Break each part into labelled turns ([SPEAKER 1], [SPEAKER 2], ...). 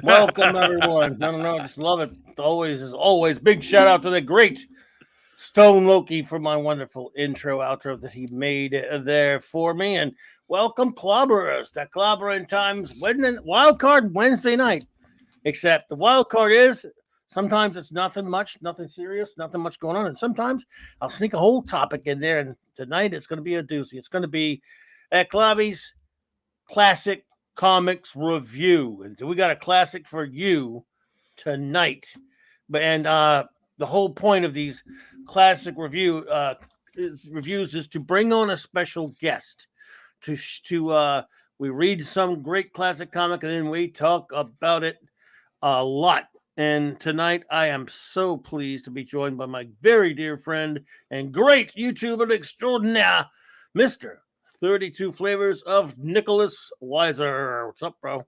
[SPEAKER 1] Welcome, everyone. No, just love it. Always, as always, big shout out to the great Stone Loki for my wonderful intro outro that he made there for me. And welcome, clobberers. That clobbering times wild card Wednesday night. Except the wild card is sometimes it's nothing much, nothing serious, nothing much going on. And sometimes I'll sneak a whole topic in there. And tonight it's going to be a doozy. It's going to be at Clobby's Classic Comics Review. And we got a classic for you tonight. The whole point of these classic reviews is to bring on a special guest we read some great classic comic and then we talk about it a lot. And tonight I am so pleased to be joined by my very dear friend and great YouTuber extraordinaire, Mr. 32 Flavors of NICKWEISER. What's up, bro?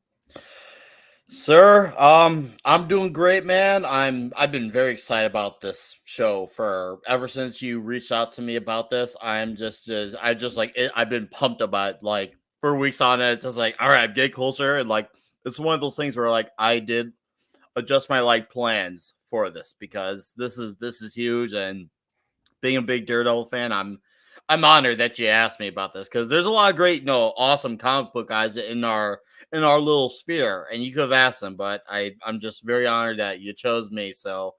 [SPEAKER 2] Sir, I'm doing great, man. I've been very excited about this show for ever since you reached out to me about this. I've been pumped about it, like for weeks on it. It's just like, all right, get closer, and like it's one of those things where like I did adjust my plans for this because this is huge, and being a big Daredevil fan, I'm honored that you asked me about this because there's a lot of great, awesome comic book guys in our little sphere, and you could have asked them, but I'm just very honored that you chose me. So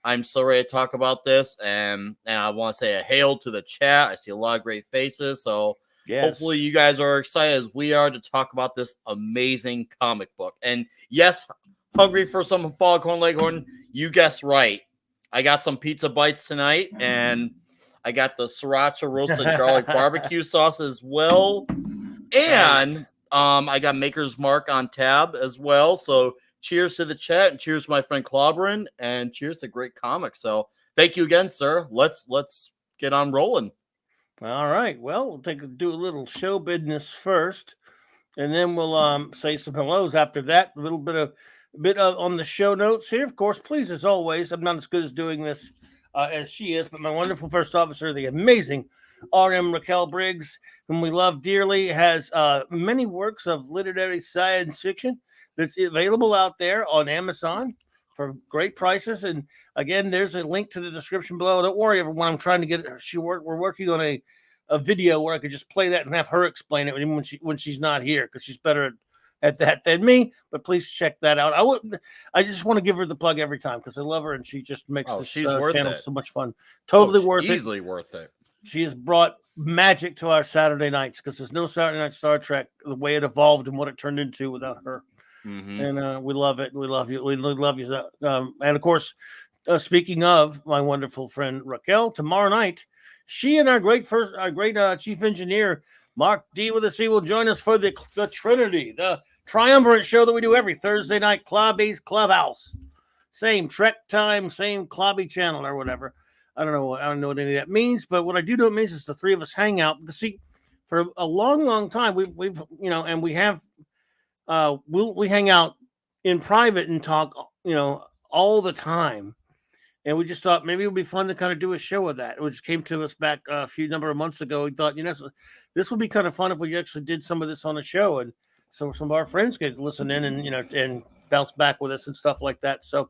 [SPEAKER 2] I'm so ready to talk about this, and I want to say a hail to the chat. I see a lot of great faces, so yes. Hopefully you guys are excited as we are to talk about this amazing comic book. And yes, hungry for some Foghorn Leghorn. You guessed right. I got some pizza bites tonight, and I got the sriracha roasted garlic barbecue sauce as well. And nice. I got Maker's Mark on tab as well. So cheers to the chat, and cheers to my friend CLOBBERIN, and cheers to great comics. So thank you again, sir. Let's get on rolling.
[SPEAKER 1] All right. Well, we'll do a little show business first, and then we'll say some hellos after that. A bit of on the show notes here. Of course, please, as always, I'm not as good as doing this as she is, but my wonderful first officer, the amazing R.M. Raquel Briggs, whom we love dearly, has many works of literary science fiction that's available out there on Amazon for great prices. And again, there's a link to the description below. Don't worry, everyone. I'm trying to get her. We're working on a video where I could just play that and have her explain it when she's not here, because she's better at that than me. But please check that out. I just want to give her the plug every time because I love her and she just makes this channel so much fun. Totally worth it.
[SPEAKER 2] Easily worth it.
[SPEAKER 1] She has brought magic to our Saturday nights because there's no Saturday Night Star Trek the way it evolved and what it turned into without her. Mm-hmm. And we love it. We love you. We love you. And of course, speaking of my wonderful friend Raquel, tomorrow night, she and our great chief engineer Mark D with a C will join us for the Trinity, the triumvirate show that we do every Thursday night, Clobby's Clubhouse. Same Trek time, same Clobby channel or whatever. I don't know what any of that means, but what I do know it means is the three of us hang out. Because see, for a long time, we've and we have we hang out in private and talk, all the time. And we just thought maybe it would be fun to kind of do a show of that. It just came to us back a few number of months ago. We thought, this would be kind of fun if we actually did some of this on a show, and so some of our friends could listen in and bounce back with us and stuff like that. So,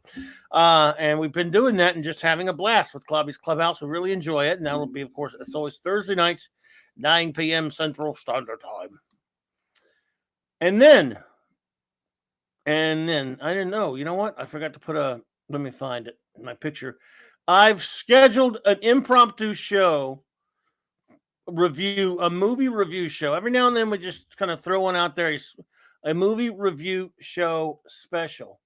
[SPEAKER 1] and we've been doing that and just having a blast with Clobby's Clubhouse. We really enjoy it. And that'll be, of course, it's always Thursday nights, 9 p.m. Central Standard Time. And then I didn't know. You know what? I forgot to put let me find it in my picture. I've scheduled an impromptu show a movie review show. Every now and then we just kind of throw one out there. A movie review show special.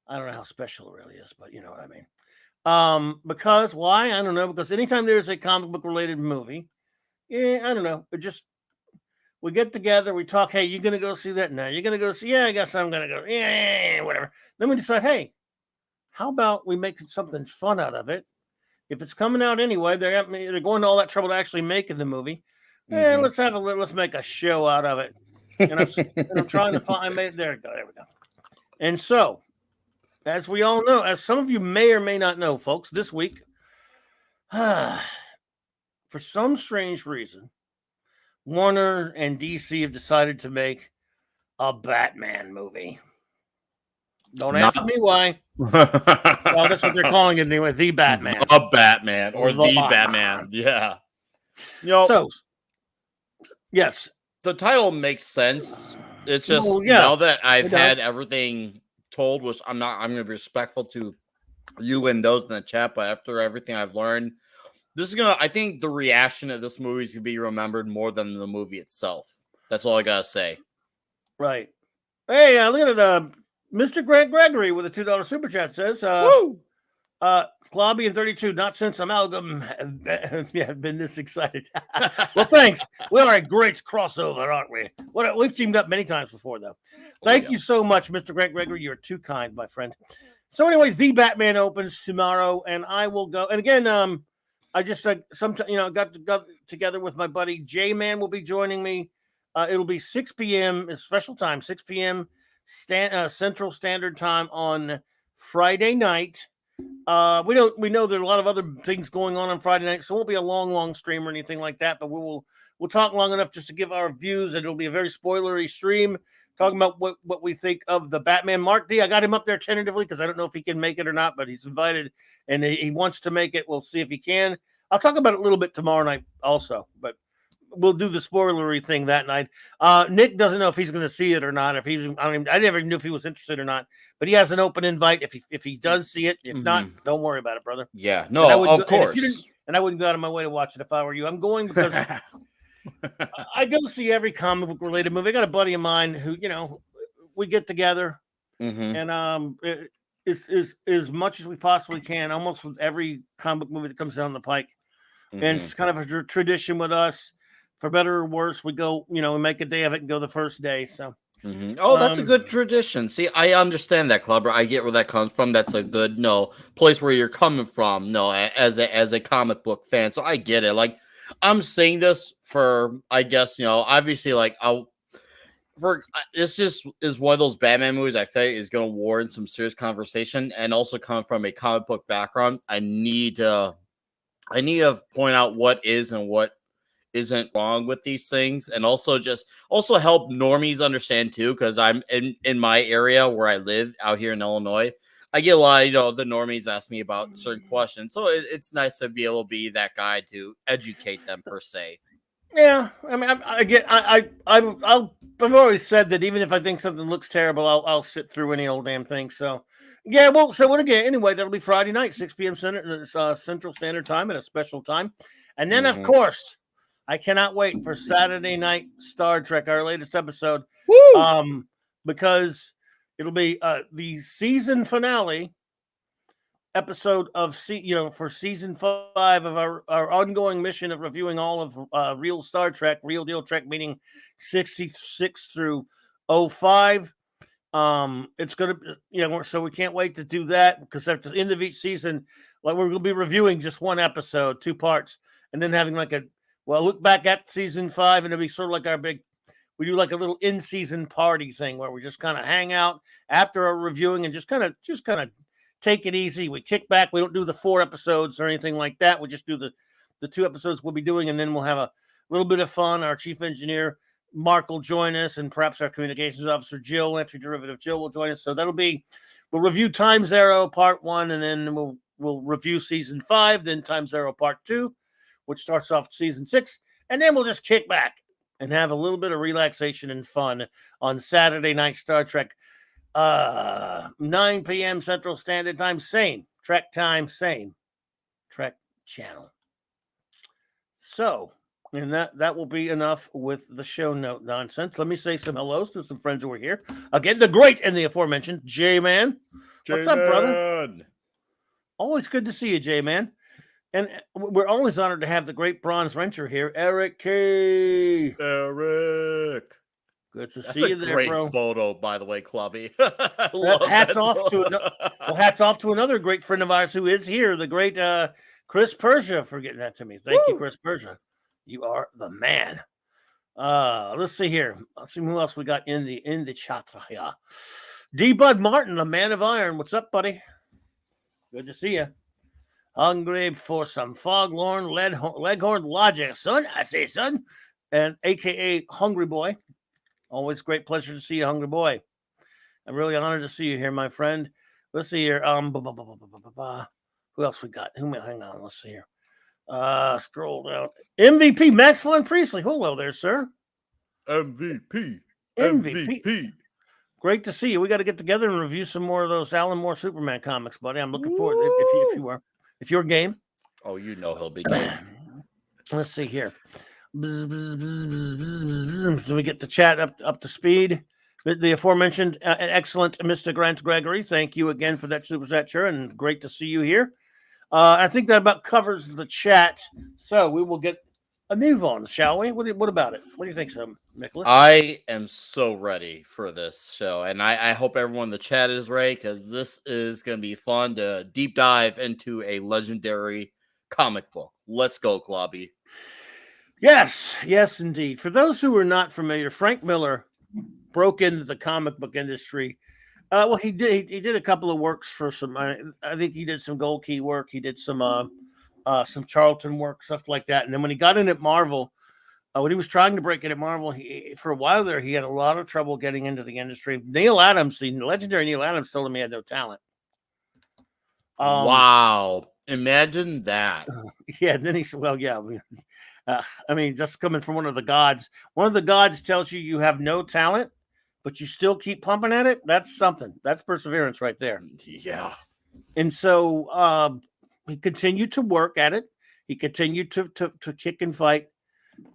[SPEAKER 1] I don't know how special it really is, but you know what I mean. Because why? I don't know. Because anytime there's a comic book related movie, I don't know. We get together, we talk. Hey, you gonna go see that? No, you're gonna go see? Yeah, I guess I'm gonna go. Yeah, whatever. Then we decide, hey, how about we make something fun out of it? If it's coming out anyway, they're going to all that trouble to actually making the movie. Mm-hmm. Let's make a show out of it. And I'm trying to find. There we go. And so, as we all know, as some of you may or may not know, folks, this week, for some strange reason, Warner and DC have decided to make a Batman movie. Don't ask me why. Well, that's what they're calling it anyway. The Batman.
[SPEAKER 2] The Batman or the Batman. Yeah.
[SPEAKER 1] So, yes.
[SPEAKER 2] The title makes sense. It's just now that I've had everything told, which I'm going to be respectful to you and those in the chat, but after everything I've learned, I think the reaction of this movie is going to be remembered more than the movie itself. That's all I got to say.
[SPEAKER 1] Right. Hey, look at it. Mr. Grant Gregory with a $2 super chat says, woo! Clobby and 32, not since Amalgam have been this excited. Well, thanks. We are a great crossover, aren't we? We've teamed up many times before, though. Thank you so much, Mr. Grant Gregory. You're too kind, my friend. So anyway, The Batman opens tomorrow, and I will go. And again, I just got together with my buddy J-Man will be joining me. It'll be 6 p.m. special time, 6 p.m. Central Standard Time on Friday night. We know there are a lot of other things going on Friday night, so it won't be a long stream or anything like that. But we'll talk long enough just to give our views, and it'll be a very spoilery stream talking about what we think of the Batman. Mark D, I got him up there tentatively because I don't know if he can make it or not, but he's invited and he wants to make it. We'll see if he can. I'll talk about it a little bit tomorrow night also, but we'll do the spoilery thing that night. Nick doesn't know if he's going to see it or not. I never knew if he was interested or not, but he has an open invite if he does see it. If not, don't worry about it, brother.
[SPEAKER 2] Yeah, no, of course.
[SPEAKER 1] And I wouldn't go out of my way to watch it if I were you. I'm going because I go see every comic book related movie. I got a buddy of mine who, we get together and it's as much as we possibly can, almost with every comic book movie that comes down the pike. And it's kind of a tradition with us. For better or worse, we go, we make a day of it and go the first day. So,
[SPEAKER 2] oh, that's a good tradition. See, I understand that, Clubber. I get where that comes from. That's a good place where you're coming from. As a comic book fan, so I get it. Like, I'm saying this for, I guess, obviously, like this just is one of those Batman movies I think is going to warrant some serious conversation, and also come from a comic book background. I need to point out what is and what isn't wrong with these things, and also help normies understand too, because I'm in my area where I live out here in Illinois. I get a lot of the normies ask me about certain questions, so it's nice to be able to be that guy to educate them per se.
[SPEAKER 1] Yeah, I mean, I've always said that even if I think something looks terrible, I'll sit through any old damn thing. So yeah, well, anyway, that'll be Friday night, 6 p.m. Central Standard Time at a special time, and then of course, I cannot wait for Saturday night Star Trek, our latest episode. Woo! Because it'll be the season finale episode of for season 5 of our ongoing mission of reviewing all of real Star Trek, real deal Trek, meaning 66 through 05. It's gonna so we can't wait to do that, because at the end of each season, like, we're gonna be reviewing just one episode, 2 parts, and then having like look back at season 5, and it'll be sort of like we do like a little in-season party thing where we just kind of hang out after our reviewing and just kind of take it easy. We kick back. We don't do the 4 episodes or anything like that. We just do the 2 episodes we'll be doing, and then we'll have a little bit of fun. Our chief engineer, Mark, will join us, and perhaps our communications officer, Jill, entry derivative Jill, will join us. So we'll review Times Arrow Part 1, and then we'll review Season 5, then Times Arrow Part 2, which starts off Season 6, and then we'll just kick back and have a little bit of relaxation and fun on Saturday night Star Trek. 9 p.m. Central Standard Time, same Trek time, same Trek channel. So, and that will be enough with the show note nonsense. Let me say some hellos to some friends who are here. Again, the great and the aforementioned J-Man. What's up, brother? Always good to see you, J-Man. And we're always honored to have the great Bronze Wrencher here, Eric K.
[SPEAKER 2] Eric.
[SPEAKER 1] Good to see you there,
[SPEAKER 2] great
[SPEAKER 1] bro.
[SPEAKER 2] Photo, by the way, Clubby.
[SPEAKER 1] Hats off to another great friend of ours who is here, the great Chris Persia, for getting that to me. Thank you, Chris Persia. You are the man. Let's see here. Let's see who else we got in the chat here. D. Bud Martin, the man of iron. What's up, buddy? Good to see you. Hungry for some foghorn leghorn logic, son. I say, son. And AKA Hungry Boy. Always great pleasure to see you, Hungry Boy. I'm really honored to see you here, my friend. Let's see here. Who else we got? Hang on. Let's see here. Scroll down. MVP Max Von Priestley. Hello there, sir.
[SPEAKER 2] MVP.
[SPEAKER 1] Great to see you. We got to get together and review some more of those Alan Moore Superman comics, buddy. I'm looking forward if you're game.
[SPEAKER 2] Oh, you know he'll be game.
[SPEAKER 1] Let's see here. Do we get the chat up to speed? The aforementioned excellent Mr. Grant Gregory. Thank you again for that super chat, and great to see you here. I think that about covers the chat. So we will get a move on, shall we? What about it? What do you think, Nicholas?
[SPEAKER 2] I am so ready for this show, and I hope everyone in the chat is ready, because this is going to be fun to deep dive into a legendary comic book. Let's go, Globby.
[SPEAKER 1] Yes, indeed. For those who are not familiar, Frank Miller broke into the comic book industry. Well, he did a couple of works for some. I think he did some Gold Key work. He did some Charlton work, stuff like that. And then when he got in at Marvel, when he was trying to break in at Marvel, for a while there, he had a lot of trouble getting into the industry. Neil Adams, the legendary Neil Adams, told him he had no talent.
[SPEAKER 2] Wow. Imagine that.
[SPEAKER 1] Yeah, and then he said, well, yeah. I mean, just coming from one of the gods tells you have no talent, but you still keep pumping at it. That's something. That's perseverance right there.
[SPEAKER 2] Yeah.
[SPEAKER 1] And so he continued to work at it. He continued to kick and fight.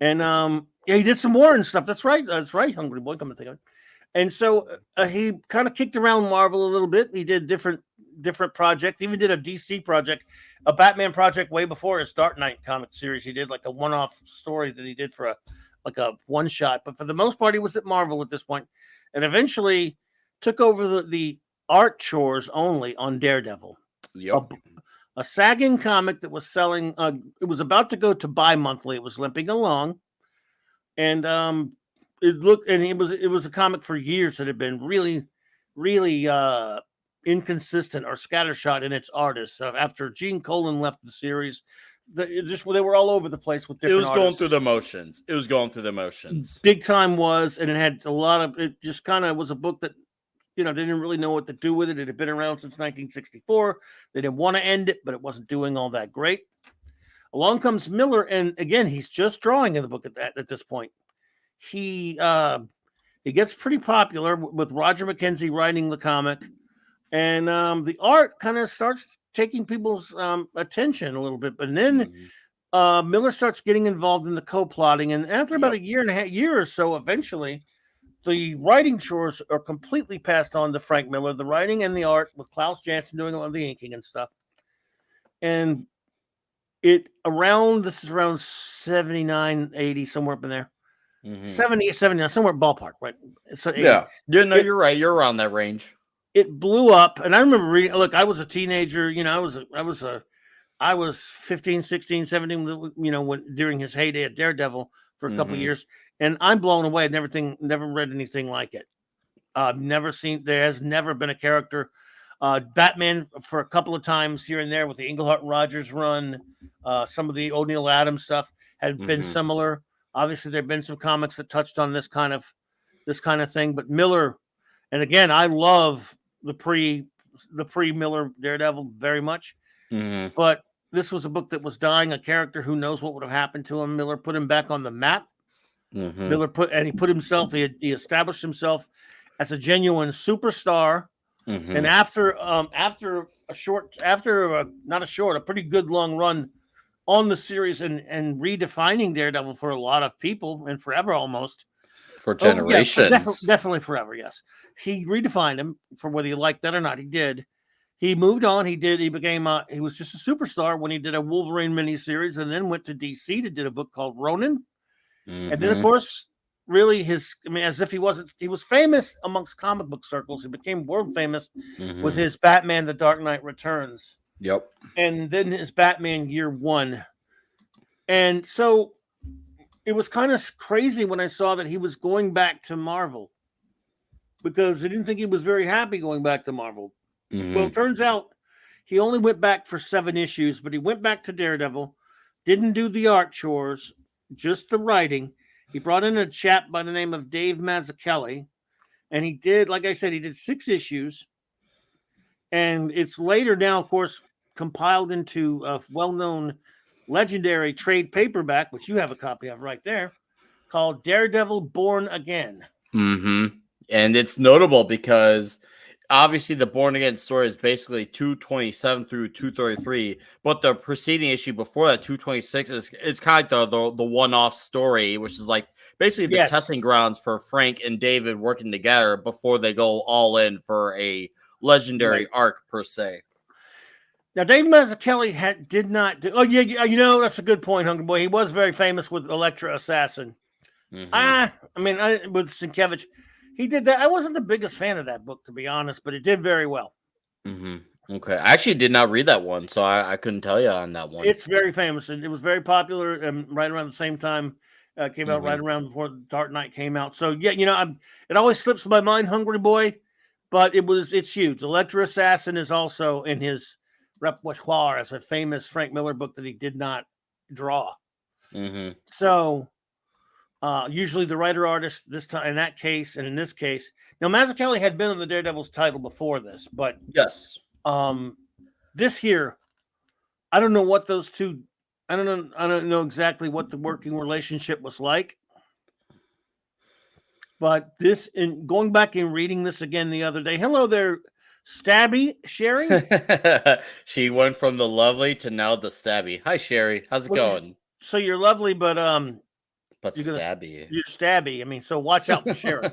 [SPEAKER 1] And he did some more and stuff. That's right. Hungry Boy, come to think of it. And so he kind of kicked around Marvel a little bit. He did different projects. Even did a DC project, a Batman project way before his Dark Knight comic series. He did like a one-off story that he did for a one shot. But for the most part, he was at Marvel at this point, and eventually took over the art chores only on Daredevil.
[SPEAKER 2] Yep.
[SPEAKER 1] A sagging comic that was selling. It was about to go to bi-monthly. It was limping along, and it was a comic for years that had been really inconsistent or scattershot in its artists. After Gene Colan left the series, they were all over the place with different artists.
[SPEAKER 2] It was going through the motions.
[SPEAKER 1] Big time was, and it had a lot of. It just kind of was a book that they didn't really know what to do with it. It had been around since 1964. They didn't want to end it, but it wasn't doing all that great. Along comes Miller, and again, he's just drawing in the book at this point. He gets pretty popular with Roger McKenzie writing the comic, and the art kind of starts taking people's attention a little bit. But then Miller starts getting involved in the co-plotting, and after about a year or so, eventually, the writing chores are completely passed on to Frank Miller, the writing and the art, with Klaus Janson doing all the inking and stuff. And this is around 79, 80, somewhere up in there. 70, 79, somewhere ballpark, right? So
[SPEAKER 2] yeah. You're right. You're around that range.
[SPEAKER 1] It blew up, and I remember reading. Look, I was a teenager. I was 15, 16, 17. During his heyday at Daredevil for a couple of years, and I'm blown away. Never read anything like it. There has never been a character. Batman for a couple of times here and there with the Englehart and Rogers run. Some of the O'Neil Adams stuff had been similar. Obviously, there have been some comics that touched on this kind of thing, but Miller, and again, I love the pre-Miller Daredevil very much, but this was a book that was dying. A character who knows what would have happened to him. Miller put him back on the map. Miller he established himself as a genuine superstar. And after a pretty good long run on the series and redefining Daredevil for a lot of people and forever almost.
[SPEAKER 2] For generations.
[SPEAKER 1] Definitely forever, yes. He redefined him for whether you like that or not. He did. He moved on. He was just a superstar when he did a Wolverine miniseries and then went to DC to do a book called Ronin. And then, of course, really he was famous amongst comic book circles. He became world famous with his Batman, The Dark Knight Returns.
[SPEAKER 2] Yep. And
[SPEAKER 1] then his Batman Year One. And so it was kind of crazy when I saw that he was going back to Marvel, because I didn't think he was very happy going back to Marvel. Well, it turns out he only went back for 7 issues, but he went back to Daredevil, didn't do the art chores, just the writing. He brought in a chap by the name of Dave Mazzucchelli, And he did, like I said, he did 6 issues. And it's later now, of course, compiled into a well-known legendary trade paperback, which you have a copy of right there, called Daredevil Born Again.
[SPEAKER 2] Mm-hmm. And it's notable because obviously the Born Again story is basically 227 through 233, but the preceding issue before that, 226, is kind of the one-off story, which is like basically the testing grounds for Frank and David working together before they go all in for a legendary arc per se.
[SPEAKER 1] Now, Dave Mazzucchelli did not do. Oh, yeah, that's a good point, Hungry Boy. He was very famous with Elektra Assassin.
[SPEAKER 2] Mm-hmm.
[SPEAKER 1] With Sienkiewicz, he did that. I wasn't the biggest fan of that book, to be honest, but it did very well.
[SPEAKER 2] Mm-hmm. Okay, I actually did not read that one, so I couldn't tell you on that one.
[SPEAKER 1] It's very famous, and it was very popular. Right around the same time, came out right around before Dark Knight came out. So yeah, it always slips my mind, Hungry Boy, but it's huge. Elektra Assassin is also in his repertoire as a famous Frank Miller book that he did not draw.
[SPEAKER 2] Mm-hmm.
[SPEAKER 1] So usually the writer artist this time in that case, and in this case, now Mazzucchelli had been on the Daredevil's title before this, but
[SPEAKER 2] yes,
[SPEAKER 1] this here, I don't know what those two. I don't know exactly what the working relationship was like, but this, in going back and reading this again the other day. Hello there, Stabby Sherry.
[SPEAKER 2] She went from the lovely to now the stabby. Hi Sherry, how's it going?
[SPEAKER 1] So you're lovely, but
[SPEAKER 2] you're stabby.
[SPEAKER 1] You're stabby. I mean, so watch out for Sherry.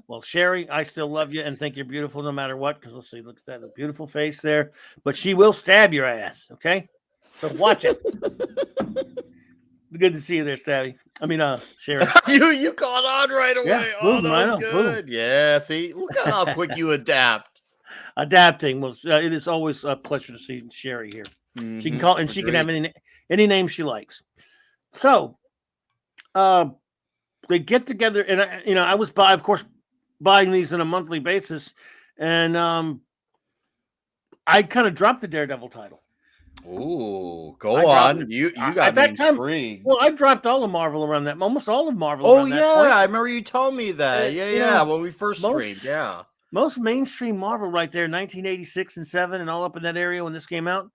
[SPEAKER 1] Well, Sherry, I still love you and think you're beautiful no matter what. Because let's see, look at that, a beautiful face there. But she will stab your ass. Okay, so watch it. Good to see you there, Stabby. I mean, Sherry.
[SPEAKER 2] you caught on right away.
[SPEAKER 1] Yeah,
[SPEAKER 2] oh, that was good. Boom. Yeah, see, look at how quick you adapt.
[SPEAKER 1] Adapting was. It is always a pleasure to see Sherry here. Mm-hmm. She can call, and she can have any name she likes. So, they get together, and I was of course, buying these on a monthly basis, and I kind of dropped the Daredevil title.
[SPEAKER 2] Ooh, go on. You got at that time.
[SPEAKER 1] Well, I dropped all of Marvel around that. Almost all of Marvel.
[SPEAKER 2] Oh yeah, I remember you told me that. Yeah. When we first streamed,
[SPEAKER 1] most mainstream Marvel right there, 1986 and 7, and all up in that area when this came out,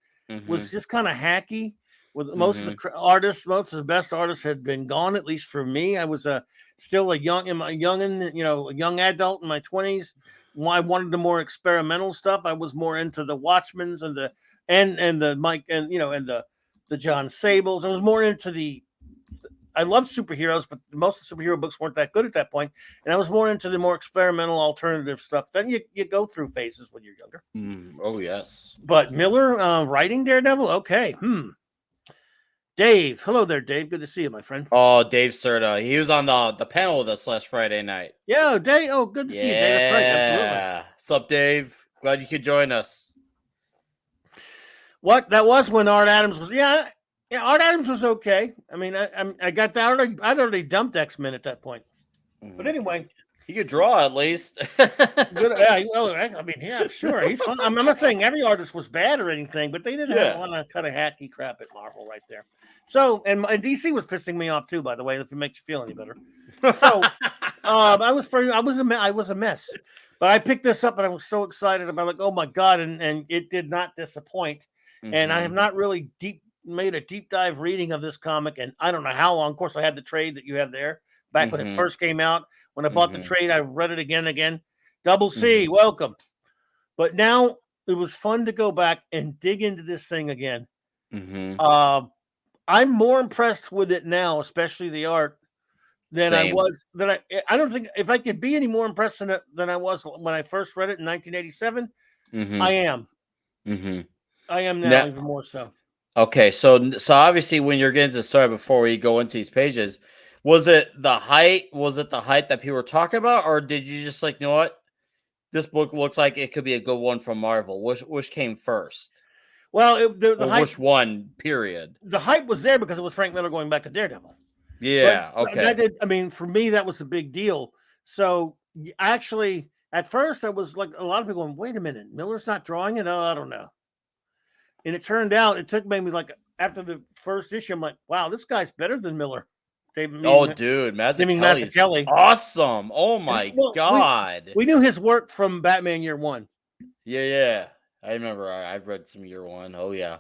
[SPEAKER 1] was just kind of hacky. With most of the artists, most of the best artists had been gone. At least for me, I was still a young adult in my 20s. I wanted the more experimental stuff. I was more into the Watchmen's and the Mike and the John Sables. I was more into I loved superheroes, but most of the superhero books weren't that good at that point. And I was more into the more experimental alternative stuff. Then you go through phases when you're younger.
[SPEAKER 2] Oh yes.
[SPEAKER 1] But Miller writing Daredevil, okay. Dave, hello there, Dave. Good to see you, my friend.
[SPEAKER 2] Oh, Dave Serta. He was on the panel with us last Friday night.
[SPEAKER 1] Yeah, Dave. Oh, good to see you, Dave. That's right. Absolutely.
[SPEAKER 2] What's up, Dave? Glad you could join us.
[SPEAKER 1] What that was when Art Adams was Art Adams was okay. I mean, I got that I'd already dumped X-Men at that point. But anyway,
[SPEAKER 2] he could draw at least.
[SPEAKER 1] Good, I mean, yeah, sure. He's fun. I'm not saying every artist was bad or anything, but they did have a lot of kind of hacky crap at Marvel right there. So, and DC was pissing me off too, by the way, if it makes you feel any better. So, I was a mess. But I picked this up and I was so excited about like, oh my God, and it did not disappoint. And I have not really made a deep dive reading of this comic, and I don't know how long. Of course, I had the trade that you have there back when it first came out. When I bought the trade, I read it again. Double C, welcome. But now it was fun to go back and dig into this thing again. I'm more impressed with it now, especially the art, than I was. I don't think if I could be any more impressed than I was when I first read it in 1987. I am. I am now even more so.
[SPEAKER 2] Okay, so obviously when you're getting to the story before we go into these pages, was it the height? Was it the height that people were talking about, or did you just like, you know what? This book looks like it could be a good one from Marvel. Which came first?
[SPEAKER 1] Well, the hype,
[SPEAKER 2] which one? Period.
[SPEAKER 1] The hype was there because it was Frank Miller going back to Daredevil.
[SPEAKER 2] Yeah.
[SPEAKER 1] But
[SPEAKER 2] okay.
[SPEAKER 1] I mean, for me, that was a big deal. So actually, at first, I was like, a lot of people going, "Wait a minute, Miller's not drawing it." Oh, I don't know. And it turned out, it took maybe like after the first issue, I'm like, wow, this guy's better than Miller.
[SPEAKER 2] Dude, Mazzucchelli's awesome. Oh my god.
[SPEAKER 1] We knew his work from Batman Year One.
[SPEAKER 2] Yeah. I remember I've read some Year One. Oh yeah.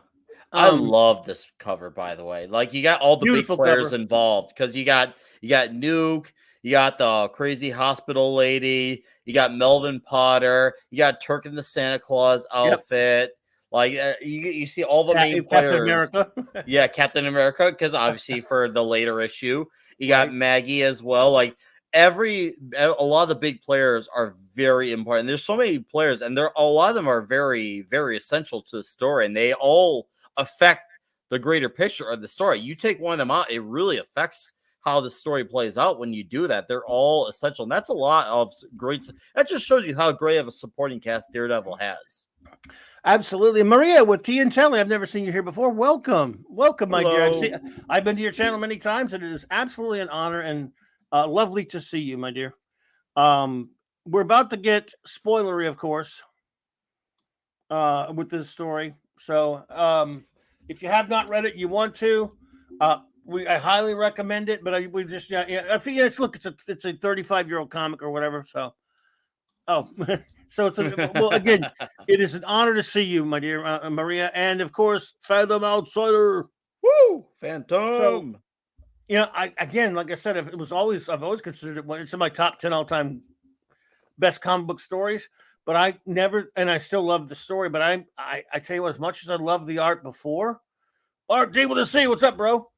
[SPEAKER 2] I love this cover, by the way. Like, you got all the big players involved, because you got Nuke, you got the crazy hospital lady, you got Melvin Potter, you got Turk in the Santa Claus outfit. Yep. Like, you see all the main players.
[SPEAKER 1] Captain America.
[SPEAKER 2] Yeah, Captain America, because obviously for the later issue, you got Maggie as well. Like, a lot of the big players are very important. There's so many players, and a lot of them are very, very essential to the story, and they all affect the greater picture of the story. You take one of them out, it really affects how the story plays out when you do that. They're all essential, and that's a lot of great. That just shows you how great of a supporting cast Daredevil has.
[SPEAKER 1] Absolutely. Maria with Tea and Telly. I've never seen you here before. Welcome, my dear. I've been to your channel many times, and it is absolutely an honor and lovely to see you, my dear. We're about to get spoilery, of course, with this story. So if you have not read it, you want to, I highly recommend it. But I think it's it's a 35-year-old comic or whatever. So so again, it is an honor to see you, my dear Maria, and of course, Phantom Outsider.
[SPEAKER 2] Woo, Phantom.
[SPEAKER 1] So, like I said, I've always considered it it's in my top 10 all-time best comic book stories. But I never, and I still love the story. But I tell you what, as much as I love the art before, Art D with a C, what's up, bro?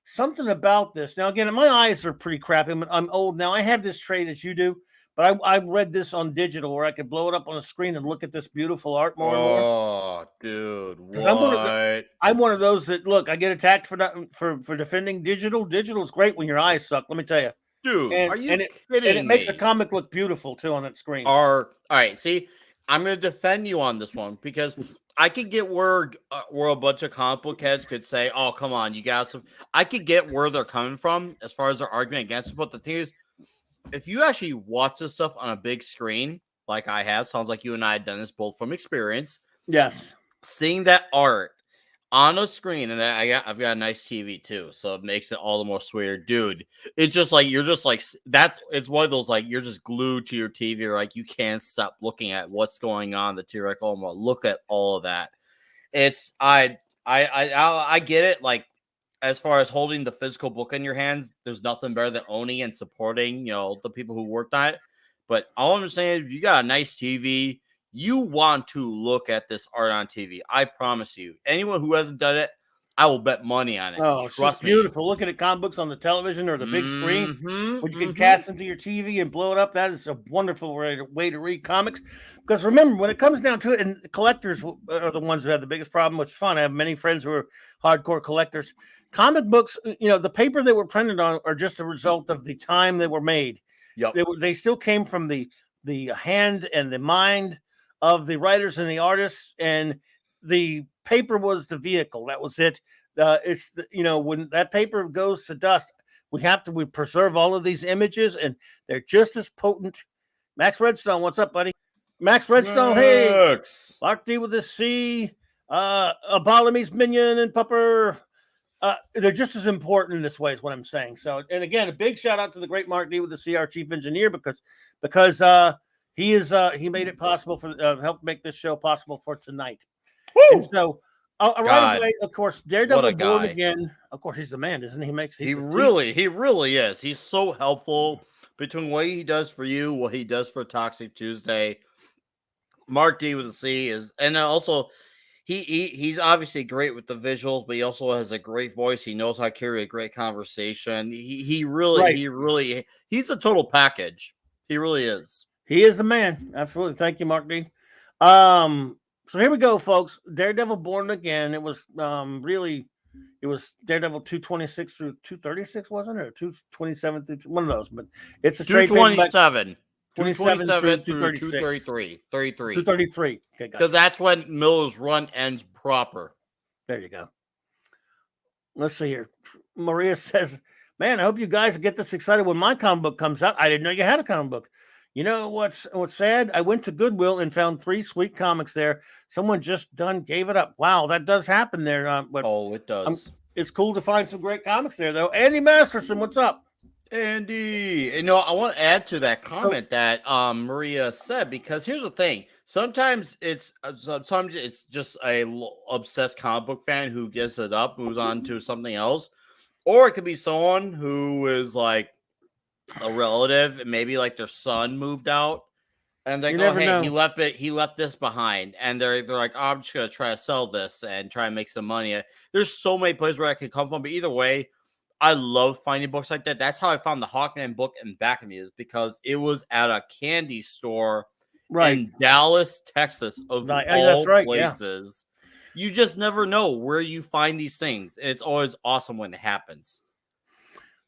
[SPEAKER 1] Something about this. Now, again, my eyes are pretty crappy. I'm old now. I have this trait as you do, but I read this on digital where I could blow it up on a screen and look at this beautiful art more and more.
[SPEAKER 2] Oh, dude, what?
[SPEAKER 1] I'm one of those that, look, I get attacked for defending digital. Digital is great when your eyes suck. Let me tell you.
[SPEAKER 2] Dude, are you kidding me?
[SPEAKER 1] And it makes a comic look beautiful, too, on that screen.
[SPEAKER 2] All right, see, I'm going to defend you on this one, because I could get where a bunch of comic book heads could say, oh, come on, you guys. I could get where they're coming from as far as their argument against it. But the thing is, if you actually watch this stuff on a big screen, like I have, sounds like you and I have done this both from experience.
[SPEAKER 1] Yes.
[SPEAKER 2] Seeing that art on a screen, and I've got a nice TV too, so it makes it all the more sweeter, dude. It's just like it's one of those, like, you're just glued to your TV, or like you can't stop looking at what's going on. The T-Rex, look at all of that. It's I get it. Like, as far as holding the physical book in your hands, there's nothing better than owning and supporting, the people who worked on it. But all I'm saying, if you got a nice TV, you want to look at this art on TV. I promise you. Anyone who hasn't done it, I will bet money on it.
[SPEAKER 1] Oh, trust me. Beautiful. Looking at comic books on the television or the big screen, which you can cast into your TV and blow it up. That is a wonderful way to read comics. Because remember, when it comes down to it, and collectors are the ones who have the biggest problem, which is fun. I have many friends who are hardcore collectors. Comic books, the paper they were printed on are just a result of the time they were made.
[SPEAKER 2] Yep.
[SPEAKER 1] They still came from the hand and the mind of the writers and the artists, and the paper was the vehicle. That was it. When that paper goes to dust, we preserve all of these images, and they're just as potent. Max Redstone, what's up, buddy? Max Redstone, hey. Mark D with a C. Abalamese Minion and Pupper. They're just as important in this way, is what I'm saying. So, and again, a big shout out to the great Mark D with the C, our chief engineer, because he made it possible helped make this show possible for tonight. Woo! And so, right away, of course, Daredevil Born Again. Of course, he's the man, isn't he?
[SPEAKER 2] He really is. He's so helpful between what he does for you, what he does for Toxic Tuesday. Mark D with a C is, and also he's obviously great with the visuals, but he also has a great voice. He knows how to carry a great conversation. He's a total package. He really is.
[SPEAKER 1] He is the man. Absolutely. Thank you, Mark D. So here we go, folks. Daredevil Born Again. It was it was Daredevil 226 through 236, wasn't it? Or 227 through one of those, but it's a trade
[SPEAKER 2] 227.
[SPEAKER 1] 27 through
[SPEAKER 2] 233.
[SPEAKER 1] 233. Okay,
[SPEAKER 2] because that's when Miller's run ends proper.
[SPEAKER 1] There you go. Let's see here. Maria says, man, I hope you guys get this excited when my comic book comes out. I didn't know you had a comic book. You know what's sad? I went to Goodwill and found 3 sweet comics there. Someone just gave it up. Wow, that does happen there. But
[SPEAKER 2] it does.
[SPEAKER 1] it's cool to find some great comics there, though. Andy Masterson, what's up?
[SPEAKER 2] Andy, I want to add to that comment that Maria said, because here's the thing: sometimes it's just a obsessed comic book fan who gives it up, moves on to something else, or it could be someone who is like a relative, and maybe like their son moved out, and they go, "Hey, know. He left this behind," and they're like, oh, "I'm just gonna try to sell this and try and make some money." There's so many places where I could come from, but either way, I love finding books like that. That's how I found the Hawkman book in back of me, is because it was at a candy store in Dallas, Texas, of all places. Yeah. You just never know where you find these things, and it's always awesome when it happens.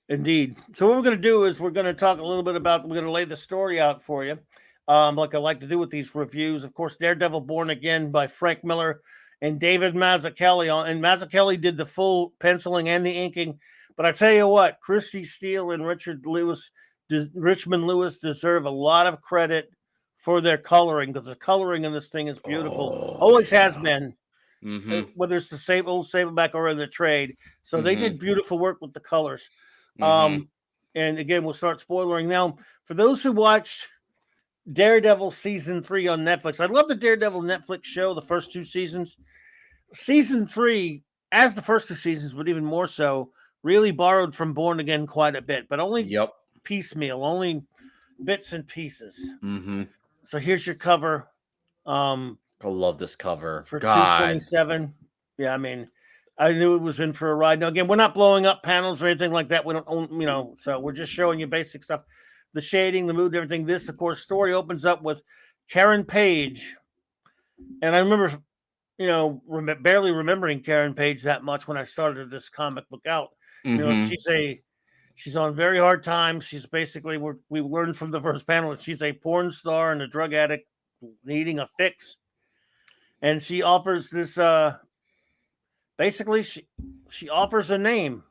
[SPEAKER 1] Indeed. So what we're going to do is we're going to talk a little bit about, we're going to lay the story out for you, like I like to do with these reviews. Of course, Daredevil Born Again by Frank Miller and David Mazzucchelli. And Mazzucchelli did the full penciling and the inking. But I tell you what, Christy Steele and Richmond Lewis deserve a lot of credit for their coloring, because the coloring in this thing is beautiful. Always has been. Whether it's the same old Saberback or in the trade. So they did beautiful work with the colors. And again, we'll start spoiling now. For those who watched Daredevil season 3 on Netflix, I love the Daredevil Netflix show, the first 2 seasons. Season 3, as the first 2 seasons, but even more so, really borrowed from Born Again quite a bit, but only piecemeal, only bits and pieces. So here's your cover.
[SPEAKER 2] I love this cover
[SPEAKER 1] for $227. Yeah, I mean, I knew it was in for a ride. Now, again, we're not blowing up panels or anything like that. We don't own, so we're just showing you basic stuff, the shading, the mood, everything. This, of course, story opens up with Karen Page, and I remember, barely remembering Karen Page that much when I started this comic book out. She's on very hard times. She's basically, we learned from the first panel that she's a porn star and a drug addict needing a fix. And she offers this, basically she offers a name.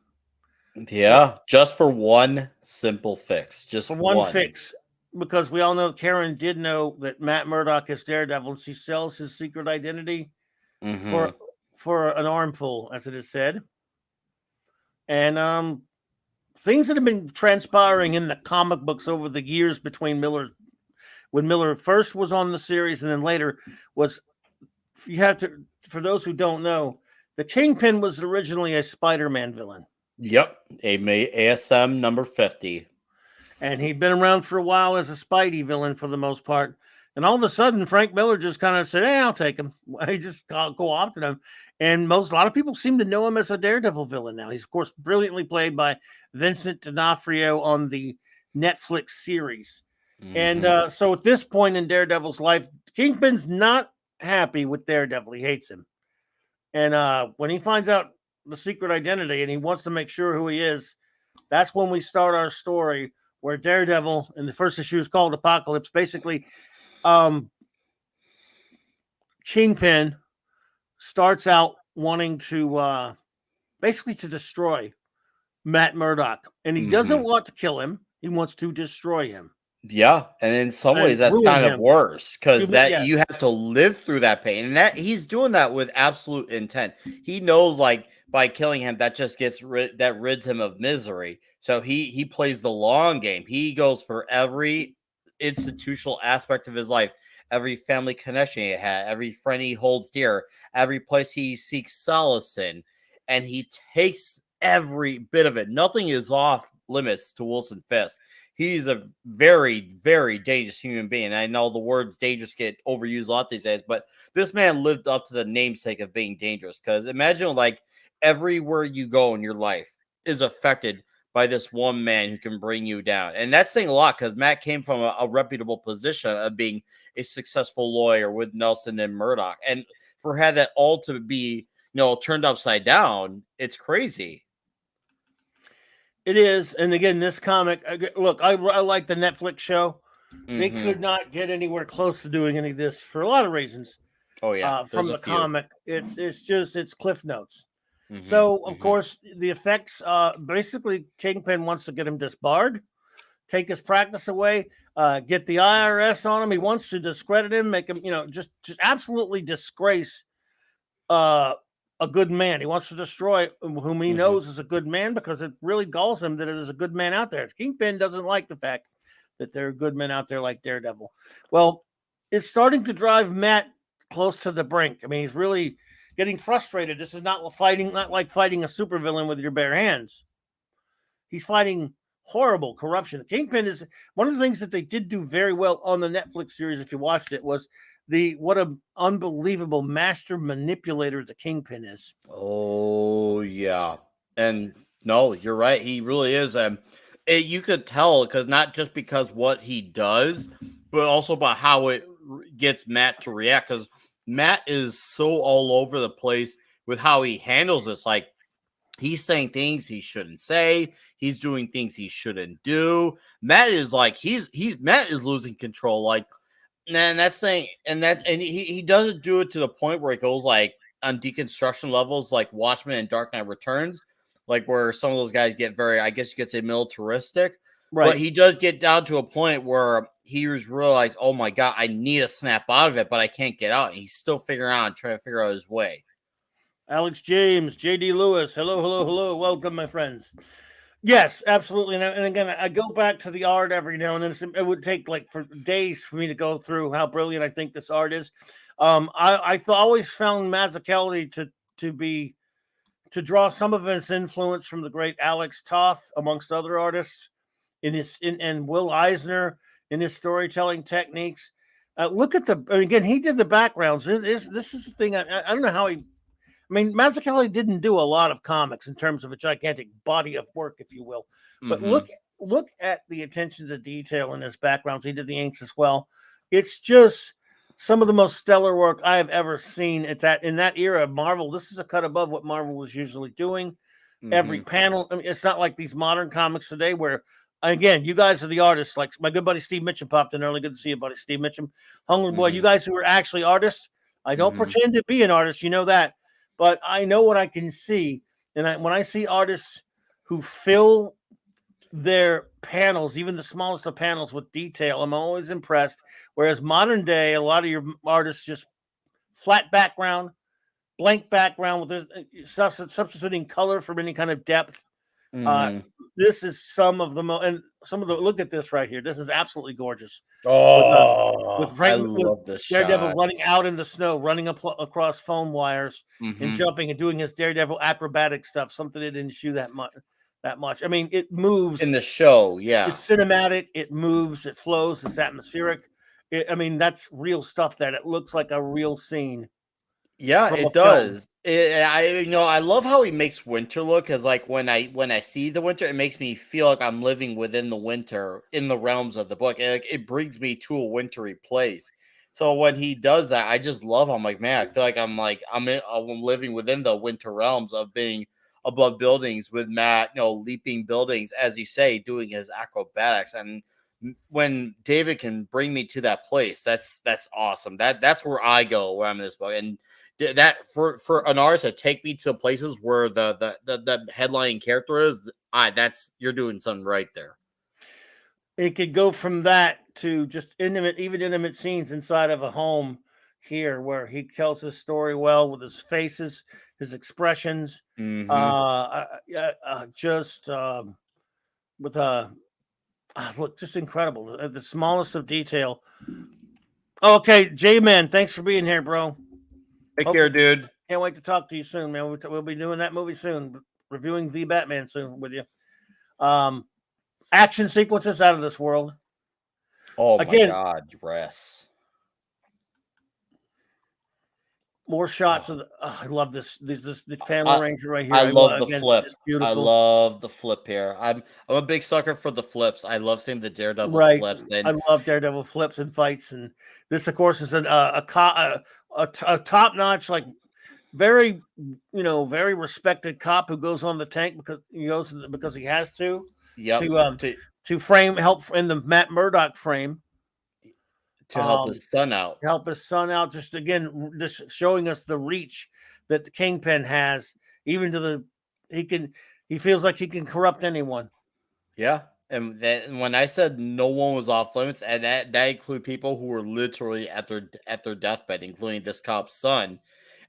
[SPEAKER 2] Yeah, just for one simple fix. Just
[SPEAKER 1] for one fix. Because we all know Karen did know that Matt Murdock is Daredevil, and she sells his secret identity for an armful, as it is said. And things that have been transpiring in the comic books over the years between when Miller first was on the series and then later was, you have to, for those who don't know, the Kingpin was originally a Spider-Man villain.
[SPEAKER 2] Yep, ASM number 50.
[SPEAKER 1] And he'd been around for a while as a Spidey villain for the most part. And all of a sudden, Frank Miller just kind of said, "Hey, I'll take him." He just co-opted him. And a lot of people seem to know him as a Daredevil villain now. He's, of course, brilliantly played by Vincent D'Onofrio on the Netflix series. And so at this point in Daredevil's life, Kingpin's not happy with Daredevil. He hates him. And when he finds out the secret identity and he wants to make sure who he is, that's when we start our story, where Daredevil, in the first issue, is called Apocalypse. Basically, Kingpin starts out wanting to basically to destroy Matt Murdock, and he doesn't want to kill him. He wants to destroy him.
[SPEAKER 2] Yeah, and in some ways that's kind of worse, because you have to live through that pain, and that he's doing that with absolute intent. He knows, like, by killing him, that just rids him of misery. So he plays the long game. He goes for every institutional aspect of his life, every family connection he had, every friend he holds dear, every place he seeks solace in, and he takes every bit of it. Nothing is off limits to Wilson Fisk. He's a very, very dangerous human being. I know the words dangerous get overused a lot these days, but this man lived up to the namesake of being dangerous. Because imagine, like, everywhere you go in your life is affected by this one man who can bring you down. And that's saying a lot, because Matt came from a reputable position of being a successful lawyer with Nelson and Murdoch. And for had that all to be, turned upside down, it's crazy.
[SPEAKER 1] It is. And again, this comic, look, I like the Netflix show. They could not get anywhere close to doing any of this for a lot of reasons.
[SPEAKER 2] Oh, yeah.
[SPEAKER 1] From the comic. It's Cliff Notes. So, of course, the effects, basically, Kingpin wants to get him disbarred, take his practice away, get the IRS on him. He wants to discredit him, make him, just absolutely disgrace a good man. He wants to destroy whom he knows is a good man because it really galls him that it is a good man out there. Kingpin doesn't like the fact that there are good men out there like Daredevil. Well, it's starting to drive Matt close to the brink. I mean, he's really getting frustrated. This is not like fighting a supervillain with your bare hands. He's fighting horrible corruption. The Kingpin is one of the things that they did do very well on the Netflix series. If you watched it, was what an unbelievable master manipulator the Kingpin is.
[SPEAKER 2] Oh yeah, and no, you're right. He really is. You could tell because not just because what he does, but also about how it gets Matt to react. Because Matt is so all over the place with how he handles this. Like he's saying things he shouldn't say. He's doing things he shouldn't do. Matt is like Matt is losing control. Like. And that's saying, and he doesn't do it to the point where it goes like on deconstruction levels, like Watchmen and Dark Knight Returns, like where some of those guys get very, I guess you could say, militaristic. Right. But he does get down to a point where he realized, oh my God, I need to snap out of it, but I can't get out. And he's still figuring out, trying to figure out his way.
[SPEAKER 1] Alex James, JD Lewis, hello, welcome, my friends. Yes, absolutely. And again, I go back to the art every now and then. It would take like for days for me to go through how brilliant I think this art is. I always found Mazzucchelli to draw some of his influence from the great Alex Toth, amongst other artists, and Will Eisner in his storytelling techniques. Look at again, he did the backgrounds. This is the thing. I don't know how he. I mean, Mazzucchelli didn't do a lot of comics in terms of a gigantic body of work, if you will. But look at the attention to detail in his backgrounds. He did the inks as well. It's just some of the most stellar work I have ever seen. It's in that era of Marvel. This is a cut above what Marvel was usually doing. Every panel. I mean, it's not like these modern comics today where, again, you guys are the artists. Like my good buddy Steve Mitchum popped in early. Good to see you, buddy. Steve Mitchum. Hungry boy, you guys who are actually artists. I don't pretend to be an artist. You know that. But I know what I can see. And when I see artists who fill their panels, even the smallest of panels, with detail, I'm always impressed. Whereas modern day, a lot of your artists just flat background, blank background with substituting color for any kind of depth. This is some of the look at this right here. This is absolutely gorgeous.
[SPEAKER 2] Oh, I love this
[SPEAKER 1] Daredevil running out in the snow, running across phone wires and jumping and doing his Daredevil acrobatic stuff. Something that didn't shoot that much. I mean, it moves
[SPEAKER 2] in the show. Yeah,
[SPEAKER 1] it's cinematic. It moves. It flows. It's atmospheric. I mean, that's real stuff. That it looks like a real scene.
[SPEAKER 2] Yeah, it does. I love how he makes winter look, because like when I see the winter, it makes me feel like I'm living within the winter in the realms of the book. It brings me to a wintry place. So when he does that, I just love him. I'm like, man, I feel like I'm living within the winter realms of being above buildings with Matt, leaping buildings, as you say, doing his acrobatics. And when David can bring me to that place, that's awesome. That's where I go when I'm in this book. And that for an artist to take me to places where the headlining character is, you're doing something right there.
[SPEAKER 1] It could go from that to just intimate scenes inside of a home here, where he tells his story well with his faces, his expressions, look, just incredible. The smallest of detail. Okay, J-Man, thanks for being here, bro.
[SPEAKER 2] Take care, dude.
[SPEAKER 1] Can't wait to talk to you soon, man. We'll be doing that movie soon, reviewing The Batman soon with you. Action sequences out of this world.
[SPEAKER 2] Oh, again, my God, yes.
[SPEAKER 1] More shots of I love this panel arrangement right here.
[SPEAKER 2] I love the flip. I love the flip here. I'm a big sucker for the flips. I love seeing the Daredevil flips.
[SPEAKER 1] I love Daredevil flips and fights, and this, of course, is a top notch, like very very respected cop who goes on the tank because he has to.
[SPEAKER 2] Yep.
[SPEAKER 1] To help in the Matt Murdock frame.
[SPEAKER 2] To help his son out.
[SPEAKER 1] Just again, just showing us the reach that the Kingpin has, even to he feels like he can corrupt anyone.
[SPEAKER 2] Yeah. And when I said no one was off limits, and that include people who were literally at their deathbed, including this cop's son.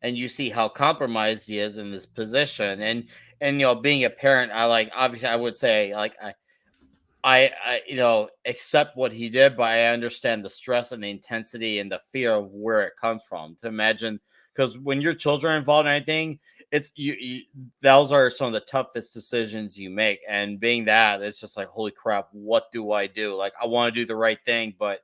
[SPEAKER 2] and you see how compromised he is in this position. And being a parent, obviously I would say I accept what he did, but I understand the stress and the intensity and the fear of where it comes from. To imagine, because when your children are involved in anything, it's you those are some of the toughest decisions you make. And being that, it's just like, holy crap, what do I do? Like, I want to do the right thing, but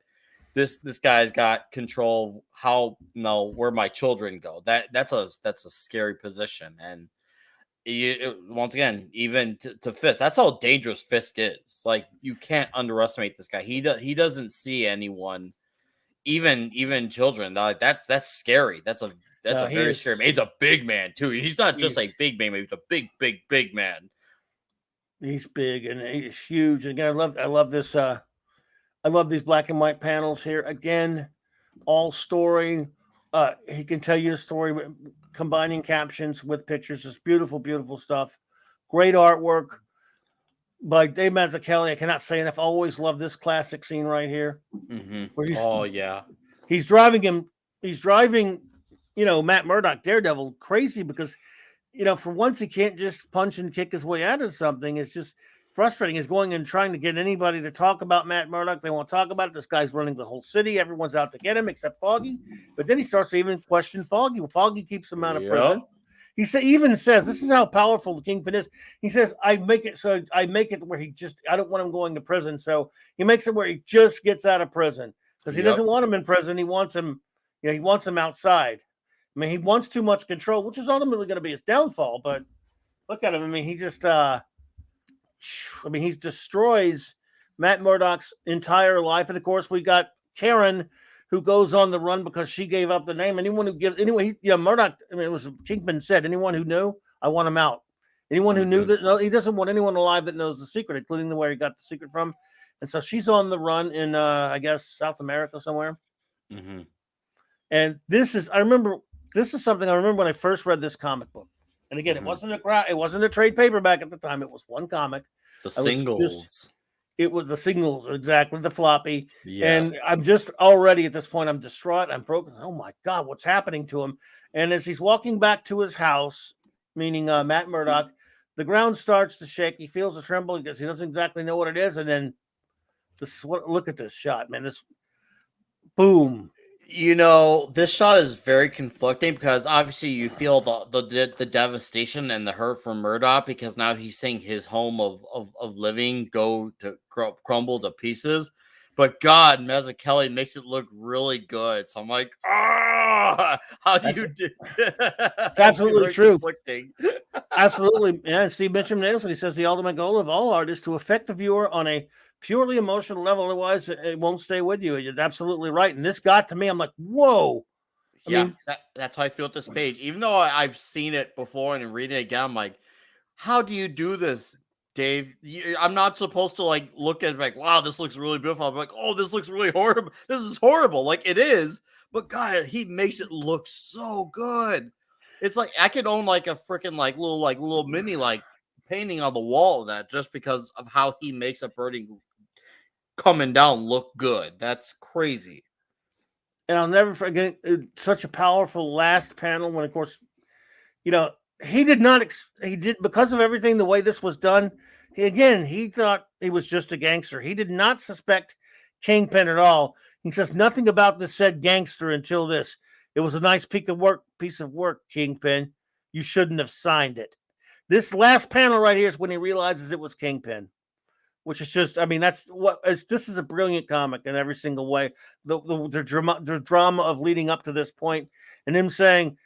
[SPEAKER 2] this guy's got control of how where my children go. That's a scary position. And once again, even to Fisk, that's how dangerous Fisk is. Like, you can't underestimate this guy. He doesn't see anyone, even children. Like, that's scary. That's a very scary man. He's a big man too. He's not just a big man. He's a big man.
[SPEAKER 1] He's big and he's huge. And again, I love this. I love these black and white panels here. Again, all story. He can tell you a story, combining captions with pictures. It's beautiful, beautiful stuff. Great artwork by Dave Mazzucchelli. I cannot say enough. I always love this classic scene right here.
[SPEAKER 2] Mm-hmm.
[SPEAKER 1] Where he's driving, Matt Murdock, Daredevil, crazy because, for once he can't just punch and kick his way out of something. It's just frustrating. He's going and trying to get anybody to talk about Matt Murdock. They won't talk about it. This guy's running the whole city. Everyone's out to get him except Foggy. But then he starts to even question Foggy. Well, Foggy keeps him out of prison. He even says, this is how powerful the Kingpin is. He says, I make it where I don't want him going to prison. So he makes it where he just gets out of prison because he doesn't want him in prison. He wants him, he wants him outside. I mean, he wants too much control, which is ultimately going to be his downfall. But look at him. I mean, he just, he destroys Matt Murdock's entire life. And of course, we got Karen, who goes on the run because she gave up the name. Murdock, it was Kingpin said, anyone who knew, I want him out. Anyone who knew that, no, he doesn't want anyone alive that knows the secret, including where he got the secret from. And so she's on the run in, I guess, South America somewhere.
[SPEAKER 2] Mm-hmm.
[SPEAKER 1] And this is something I remember when I first read this comic book. And again, it wasn't a trade paperback at the time. It was one comic.
[SPEAKER 2] The singles.
[SPEAKER 1] It was the singles, exactly, the floppy.
[SPEAKER 2] Yes.
[SPEAKER 1] And I'm just already at this point, I'm distraught. I'm broken. Oh my God, what's happening to him? And as he's walking back to his house, meaning Matt Murdock, the ground starts to shake. He feels a tremble because he doesn't exactly know what it is. And then look at this shot, man. This boom.
[SPEAKER 2] This shot is very conflicting because obviously you feel the devastation and the hurt from Murdoch because now he's seeing his home of living go to crumble to pieces. But God, Mazzucchelli makes it look really good. So I'm like, how do you do?
[SPEAKER 1] It's absolutely true. Absolutely. Yeah, Steve Mitchum nails it. He says the ultimate goal of all art is to affect the viewer on a purely emotional level. Otherwise, it won't stay with you. You're absolutely right. And this got to me. I'm like, whoa. I mean,
[SPEAKER 2] that's how I feel at this page. Even though I've seen it before and reading it again, I'm like, how do you do this, Dave? I'm not supposed to look at it like, wow, this looks really beautiful. I'm like, oh, this looks really horrible. This is horrible. Like, it is. But God, he makes it look so good. It's like I could own a freaking little mini painting on the wall of that just because of how he makes a birdie coming down look good. That's crazy.
[SPEAKER 1] And I'll never forget such a powerful last panel when, of course, he did because of everything, the way this was done. He thought he was just a gangster. He did not suspect Kingpin at all. He says nothing about this said gangster until this. It was a nice piece of work, Kingpin. You shouldn't have signed it. This last panel right here is when he realizes it was Kingpin, which is just, this is a brilliant comic in every single way. The drama of leading up to this point and him saying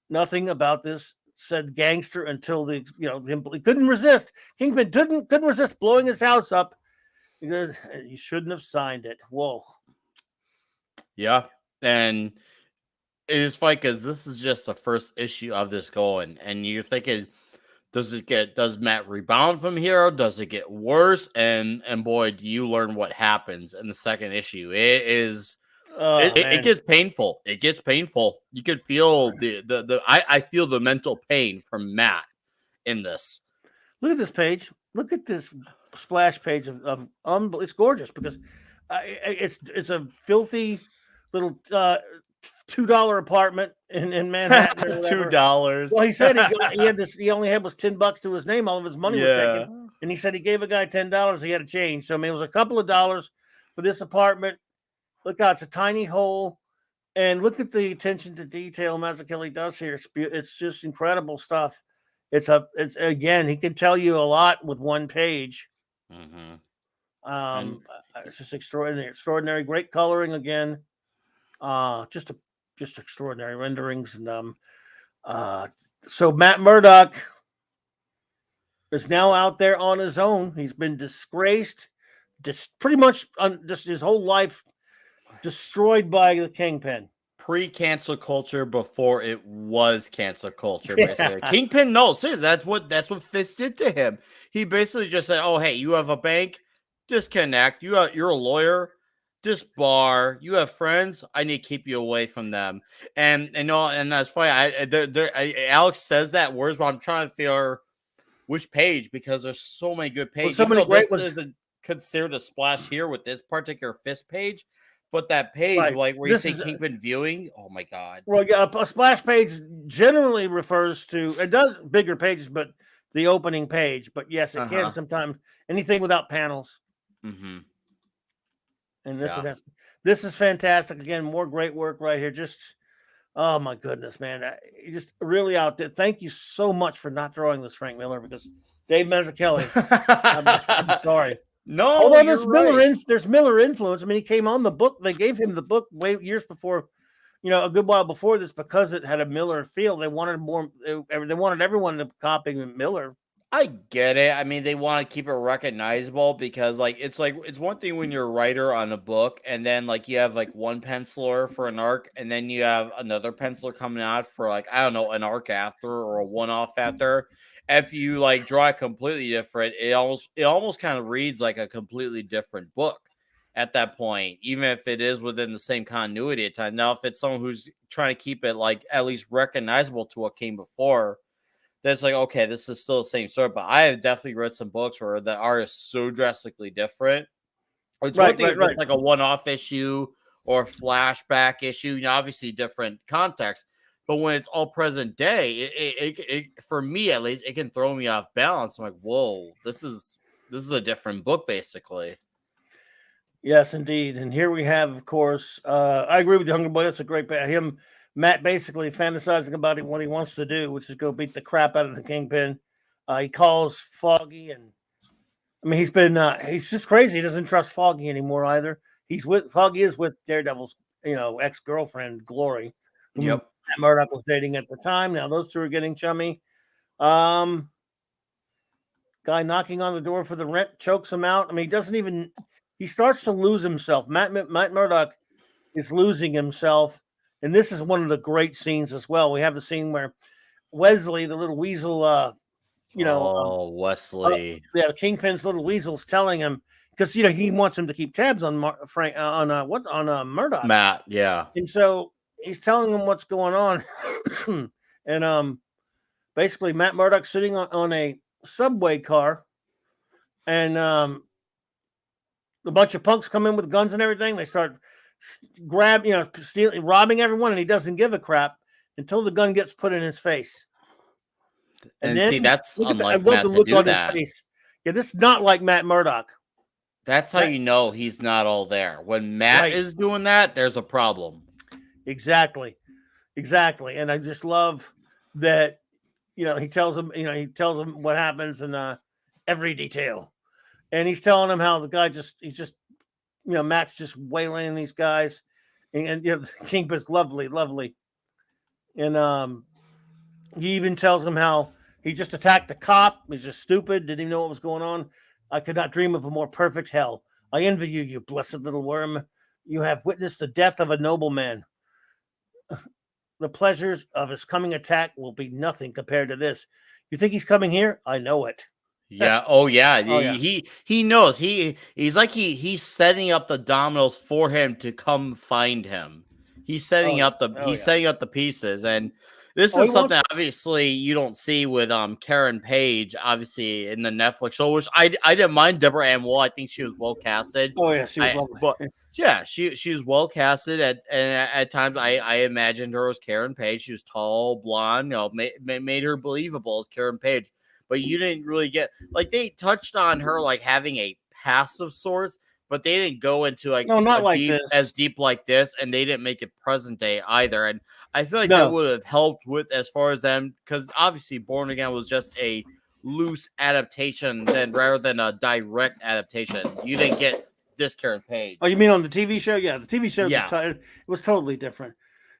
[SPEAKER 1] nothing about this said gangster until he couldn't resist. Kingpin couldn't resist blowing his house up because you shouldn't have signed it. Whoa.
[SPEAKER 2] Yeah. And it is funny because this is just the first issue of this going, and you're thinking, does Matt rebound from here? Does it get worse? And boy, do you learn what happens in the second issue. It gets painful. It gets painful. You could feel I feel the mental pain from Matt in this.
[SPEAKER 1] Look at this page. Look at this splash page of it's gorgeous because it's a filthy little $2 apartment in Manhattan or whatever.
[SPEAKER 2] $2.
[SPEAKER 1] Well, he said he only had was $10 to his name. All of his money was taken, and he said he gave a guy $10. He had a change, so I mean, it was a couple of dollars for this apartment. Look out, it's a tiny hole, and look at the attention to detail Mazzucchelli does here. It's just incredible stuff. It's again, he can tell you a lot with one page. It's just extraordinary, great coloring again. Just extraordinary renderings, and so Matt Murdock is now out there on his own. He's been disgraced, pretty much just his whole life destroyed by the Kingpin.
[SPEAKER 2] Pre-cancel culture before it was cancel culture, basically. Yeah. Kingpin, no, seriously, that's what Fist did to him. He basically just said, "Oh, hey, you have a bank, disconnect. You're a lawyer, disbar. You have friends. I need to keep you away from them." And that's funny. Alex says that words, but I'm trying to figure which page because there's so many good pages.
[SPEAKER 1] Well, so many great ones.
[SPEAKER 2] Isn't considered a splash here with this particular Fist page. But that page, right, like where you say Kingpin viewing, oh my god.
[SPEAKER 1] Well, yeah, a splash page generally refers to, it does bigger pages, but the opening page. But yes, it can sometimes anything without panels. And this is fantastic. Again, more great work right here. Just, oh my goodness, man, just really out there. Thank you so much for not drawing this, Frank Miller, because Dave Mazzucchelli. I'm sorry.
[SPEAKER 2] No,
[SPEAKER 1] although there's Miller influence. I mean, he came on the book. They gave him the book years before, a good while before this, because it had a Miller feel. They wanted more. They wanted everyone to copy Miller.
[SPEAKER 2] I get it. I mean, they want to keep it recognizable because, it's one thing when you're a writer on a book, and then you have one penciler for an arc, and then you have another penciler coming out for I don't know, an arc after or a one-off after. If you draw it completely different, it almost kind of reads like a completely different book at that point, even if it is within the same continuity at time. Now, if it's someone who's trying to keep it at least recognizable to what came before, that's okay, this is still the same story. But I have definitely read some books where the art is so drastically different. It's one thing if it's a one-off issue or a flashback issue, obviously different context. But when it's all present day, it for me at least, it can throw me off balance. I'm like, whoa, this is a different book, basically.
[SPEAKER 1] Yes, indeed. And here we have, of course, I agree with you, Hunger Boy. That's a great Matt basically fantasizing about what he wants to do, which is go beat the crap out of the Kingpin. He calls Foggy, and I mean, he's just crazy. He doesn't trust Foggy anymore either. Foggy is with Daredevil's, ex-girlfriend, Glory.
[SPEAKER 2] Yep.
[SPEAKER 1] Murdock was dating at the time. Now those two are getting chummy. Guy knocking on the door for the rent chokes him out. I mean, he starts to lose himself. Matt Murdock is losing himself. And this is one of the great scenes as well. We have the scene where Wesley, the little weasel,
[SPEAKER 2] Wesley.
[SPEAKER 1] The Kingpin's little weasel's telling him, because he wants him to keep tabs on Murdock.
[SPEAKER 2] Matt, yeah.
[SPEAKER 1] And so he's telling him what's going on. And basically Matt Murdock's sitting on a subway car, and a bunch of punks come in with guns and everything. They start stealing, robbing everyone, and he doesn't give a crap until the gun gets put in his face.
[SPEAKER 2] And then, see, that's unlike
[SPEAKER 1] Matt
[SPEAKER 2] to do that.
[SPEAKER 1] His face. Yeah, this is not like Matt Murdock.
[SPEAKER 2] That's how you know he's not all there. When Matt is doing that, there's a problem.
[SPEAKER 1] Exactly. And I just love that, he tells him what happens in every detail. And he's telling him how the guy Matt's just waylaying these guys. And Kingpin's lovely. And he even tells him how he just attacked a cop. He's just stupid. Didn't even know what was going on. I could not dream of a more perfect hell. I envy you, you blessed little worm. You have witnessed the death of a noble man. The pleasures of his coming attack will be nothing compared to this. You think he's coming here? I know it.
[SPEAKER 2] Yeah. Oh yeah. He knows. He's setting up the dominoes for him to come find him. He's setting up the pieces, and This
[SPEAKER 1] Oh,
[SPEAKER 2] is
[SPEAKER 1] he
[SPEAKER 2] something
[SPEAKER 1] wants-
[SPEAKER 2] obviously you don't see with Karen Page, obviously in the Netflix show, which I didn't mind. Deborah Ann Woll, I think she was well casted.
[SPEAKER 1] Oh yeah, she was lovely.
[SPEAKER 2] But yeah, she was well casted at times. I imagined her as Karen Page. She was tall, blonde, made her believable as Karen Page. But you didn't really get like they touched on her like having a past of sorts, but they didn't go into like
[SPEAKER 1] No, not like
[SPEAKER 2] as
[SPEAKER 1] this.
[SPEAKER 2] deep like this, and they didn't make it present day either. And I feel like
[SPEAKER 1] No.
[SPEAKER 2] that would have helped with as far as them, because obviously Born Again was just a loose adaptation rather than a direct adaptation. You didn't get this Karen Page.
[SPEAKER 1] Oh, you mean on the TV show? Yeah, the TV show
[SPEAKER 2] Yeah.
[SPEAKER 1] it was totally different.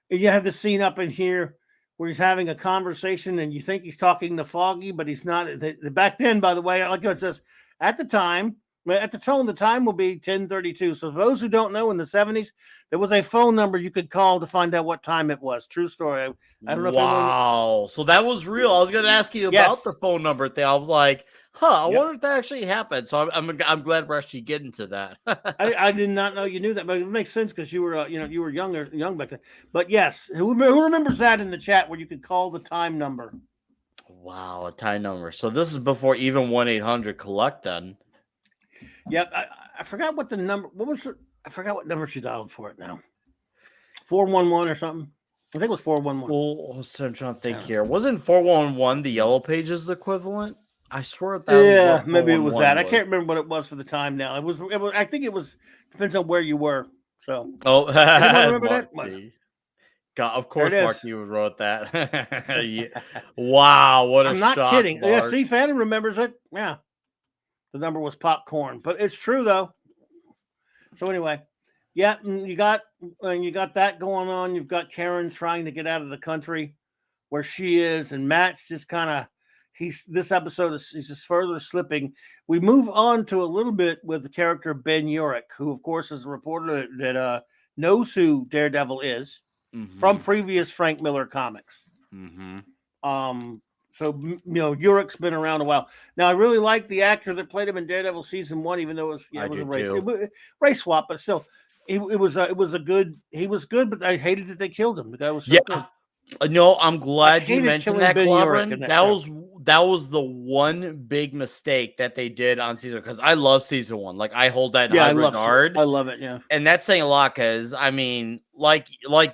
[SPEAKER 1] You have the scene up in here where he's having a conversation and you think he's talking to Foggy, but he's not. Back then, by the way, like it says, at the time, at the tone, the time will be 10:32. So for those who don't know, in the 70s, there was a phone number you could call to find out what time it was. True story. I don't know if
[SPEAKER 2] Wow. So that was real. I was going to ask you about the phone number thing. I was like, I wonder if that actually happened. So I'm glad we're actually getting to that.
[SPEAKER 1] I did not know you knew that, but it makes sense because you were you were young back then. But yes, who remembers that in the chat where you could call the time number?
[SPEAKER 2] Wow, a time number. So this is before even 1-800-COLLECT then.
[SPEAKER 1] Yep, I forgot what the number. What was it? I forgot what number she dialed for it now. 411 or something. I think it was 411.
[SPEAKER 2] Well, so I'm trying to think here. Wasn't 411 the Yellow Pages equivalent? I swear that.
[SPEAKER 1] Yeah, maybe it was that. I can't remember what it was for the time now. It was. I think it was. Depends on where you were. So.
[SPEAKER 2] Oh,
[SPEAKER 1] anyone remember that?
[SPEAKER 2] God, of course, Mark, you wrote that. Yeah. Wow, what a
[SPEAKER 1] I'm
[SPEAKER 2] shock,
[SPEAKER 1] not kidding.
[SPEAKER 2] Mark.
[SPEAKER 1] Yeah, see, Fanny remembers it. Yeah, the number was popcorn, but it's true though. So anyway, yeah, you got that going on. You've got Karen trying to get out of the country where she is, and Matt's just kind of this episode is just further slipping. We move on to a little bit with the character Ben Yorick, who of course is a reporter that knows who Daredevil is from previous Frank Miller comics. So Yorick's been around a while. Now I really like the actor that played him in Daredevil season 1, even though it was a race swap, but still, he was good. He was good, but I hated that they killed him. The guy was so good.
[SPEAKER 2] No, I'm glad you mentioned that, Clobbering. That
[SPEAKER 1] show.
[SPEAKER 2] was the one big mistake that they did on season, because I love season 1. Like I hold that in high regard.
[SPEAKER 1] I love it. Yeah,
[SPEAKER 2] and that's saying a lot, because I mean, like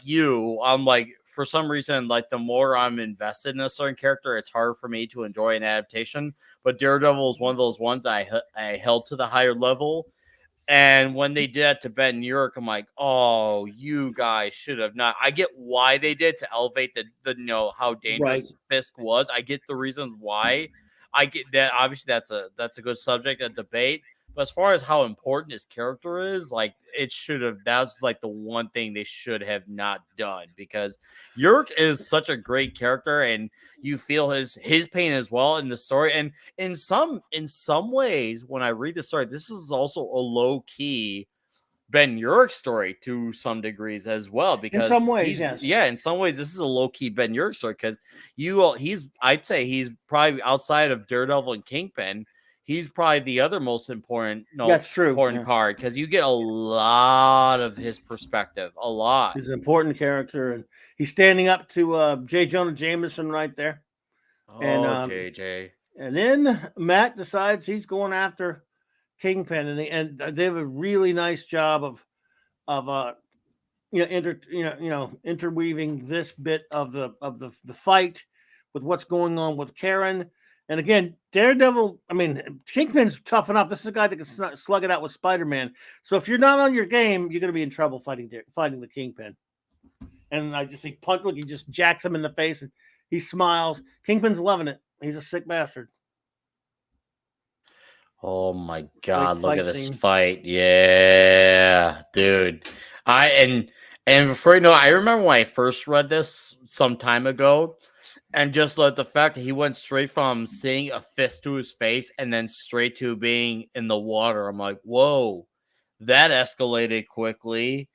[SPEAKER 2] you, I'm like, for some reason, like the more I'm invested in a certain character, it's hard for me to enjoy an adaptation. But Daredevil is one of those ones I held to the higher level. And when they did that to Ben Yorick, I'm like, oh, you guys should have not. I get why they did to elevate the how dangerous Fisk was. I get the reasons why. I get that. Obviously, that's a good subject of debate. But as far as how important his character is, like it should have. That's like the one thing they should have not done, because Yorick is such a great character, and you feel his pain as well in the story. And in some ways, when I read the story, this is also a low key Ben Yorick story to some degrees as well. Because
[SPEAKER 1] in some ways, yes,
[SPEAKER 2] in some ways, this is a low key Ben Yorick story, because I'd say he's probably, outside of Daredevil and Kingpin, he's probably the other most important.
[SPEAKER 1] That's true.
[SPEAKER 2] Important card, because you get a lot of his perspective. A lot.
[SPEAKER 1] He's an important character, and he's standing up to J. Jonah Jameson right there. And
[SPEAKER 2] JJ.
[SPEAKER 1] And then Matt decides he's going after Kingpin, and they have a really nice job of interweaving this bit of the fight with what's going on with Karen. And again, Daredevil, I mean, Kingpin's tough enough. This is a guy that can slug it out with Spider-Man. So if you're not on your game, you're going to be in trouble fighting the Kingpin. And I just see look, he just jacks him in the face, and he smiles. Kingpin's loving it. He's a sick bastard.
[SPEAKER 2] Oh my God! Look at this fight. Yeah, dude. And before you know, I remember when I first read this some time ago. And just like the fact that he went straight from seeing a fist to his face and then straight to being in the water. I'm like, whoa, that escalated quickly.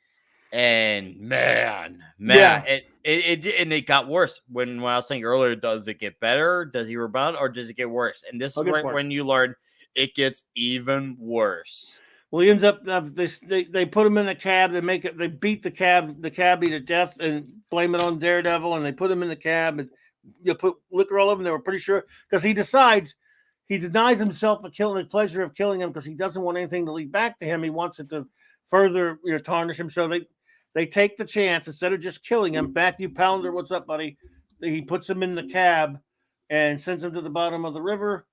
[SPEAKER 2] And man,
[SPEAKER 1] yeah.
[SPEAKER 2] it got worse. When I was saying earlier, does it get better? Does he rebound, or does it get worse? And this is right when you learn it gets even worse.
[SPEAKER 1] Well, he ends up they put him in a cab. They beat the cabbie to death and blame it on Daredevil. And they put him in the cab and you put liquor all over him. They were pretty sure because he denies himself the pleasure of killing him because he doesn't want anything to lead back to him. He wants it to further tarnish him. So they take the chance instead of just killing him. Matthew Pounder, what's up, buddy? He puts him in the cab and sends him to the bottom of the river.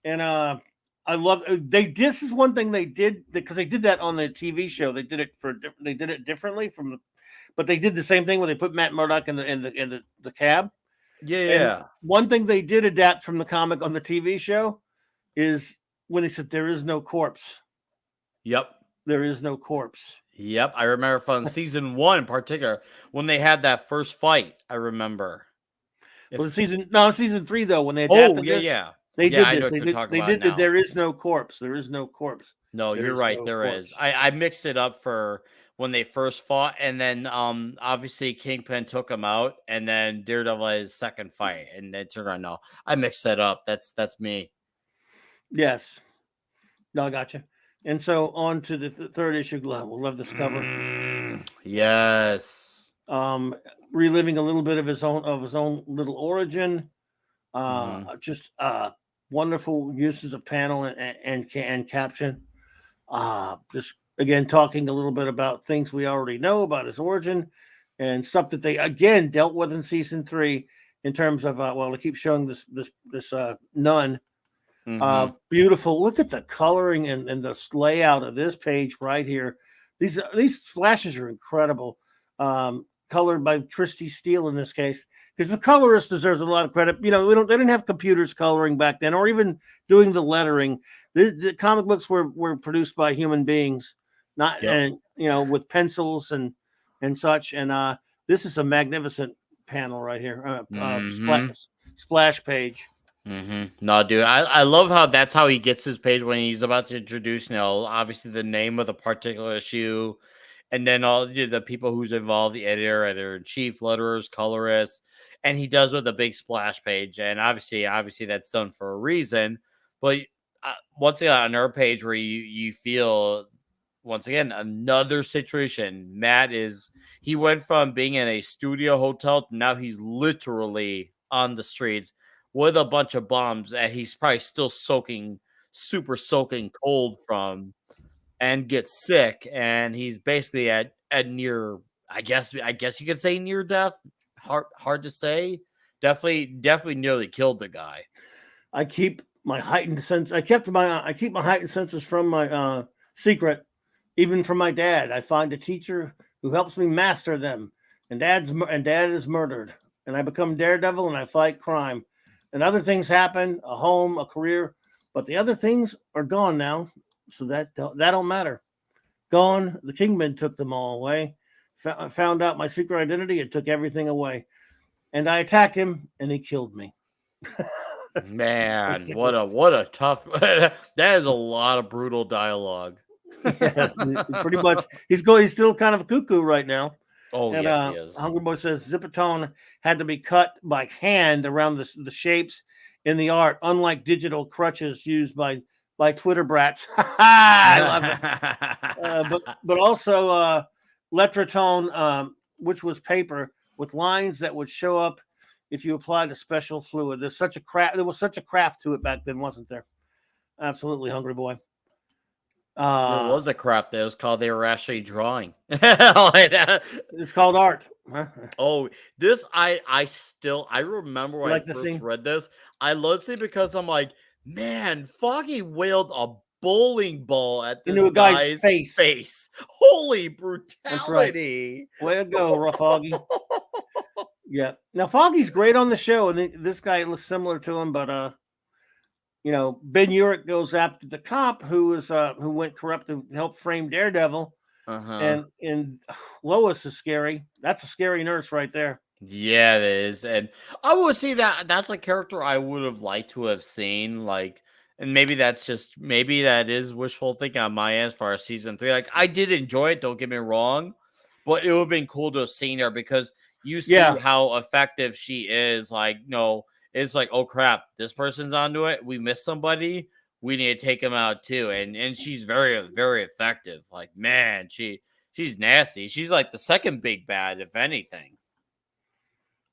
[SPEAKER 1] And I love this is one thing they did because they did that on the TV show. They did it differently but they did the same thing when they put Matt Murdock in the cab.
[SPEAKER 2] Yeah.
[SPEAKER 1] And one thing they did adapt from the comic on the TV show is when they said there is no corpse.
[SPEAKER 2] Yep.
[SPEAKER 1] There is no corpse.
[SPEAKER 2] Yep. I remember from season 1 in particular when they had that first fight. I remember.
[SPEAKER 1] Season 3 though when they adapted this.
[SPEAKER 2] Yeah.
[SPEAKER 1] They did this. They did that. There is no corpse. There is no corpse.
[SPEAKER 2] No, you're right. There is. I mixed it up for when they first fought, and then obviously Kingpin took him out, and then Daredevil had his second fight, and then turned around. No, I mixed that up. That's me.
[SPEAKER 1] Yes. No, I got you. And so on to the third issue. We'll love this cover.
[SPEAKER 2] Yes.
[SPEAKER 1] Reliving a little bit of his own little origin. Just wonderful uses of panel and caption. Just again talking a little bit about things we already know about his origin and stuff that they again dealt with in season 3 in terms of they keep showing this nun. Beautiful. Look at the coloring and the layout of this page right here. These flashes are incredible. Colored by Christy Steele in this case, because the colorist deserves a lot of credit. They didn't have computers coloring back then, or even doing the lettering. The comic books were produced by human beings, with pencils and such. And this is a magnificent panel right here, splash page.
[SPEAKER 2] No, dude, I love how that's how he gets his page when he's about to introduce, obviously the name of the particular issue. And then all the people who's involved, the editor-in-chief, letterers, colorists, and he does with a big splash page. And obviously that's done for a reason. But once again, on our page where you feel, once again, another situation. Matt he went from being in a studio hotel to now he's literally on the streets with a bunch of bombs that he's probably still super soaking cold from. And gets sick, and he's basically at near. I guess you could say near death. Hard to say. Definitely nearly killed the guy.
[SPEAKER 1] I keep my heightened sense. I keep my heightened senses from my secret, even from my dad. I find a teacher who helps me master them, and dad is murdered, and I become Daredevil and I fight crime, and other things happen, a home, a career, but the other things are gone now. So that don't matter. Gone. The Kingpin took them all away. Found out my secret identity. It took everything away, and I attacked him, and he killed me.
[SPEAKER 2] Man, what a tough. That is a lot of brutal dialogue.
[SPEAKER 1] Yeah, pretty much. He's still kind of a cuckoo right now.
[SPEAKER 2] Oh, and, yes, he is.
[SPEAKER 1] Hungry Boy says Zipatone had to be cut by hand around the shapes in the art, unlike digital crutches used by Twitter brats. I love it. But also Letratone, which was paper with lines that would show up if you applied a special fluid. There was such a craft to it back then, wasn't there? Absolutely, Hungry Boy.
[SPEAKER 2] There was a craft that was called they were actually drawing.
[SPEAKER 1] It's called art.
[SPEAKER 2] Oh, this I remember when I first read this. I loved it because I'm like, man, Foggy whaled a bowling ball at this
[SPEAKER 1] into a guy's face.
[SPEAKER 2] Holy brutality.
[SPEAKER 1] Right. Way to go, Foggy. Yeah. Now, Foggy's great on the show, and this guy looks similar to him, but, Ben Yorick goes after the cop who went corrupt to help frame Daredevil. And Lois is scary. That's a scary nurse right there.
[SPEAKER 2] Yeah, it is. And I would say that's a character I would have liked to have seen. And maybe that is wishful thinking on my end as far as season 3. I did enjoy it, don't get me wrong, but it would have been cool to have seen her because you see how effective she is. It's like, oh crap, this person's onto it. We missed somebody. we need to take him out too. And she's very, very effective. Like, man, she's nasty. She's like the second big bad, if anything.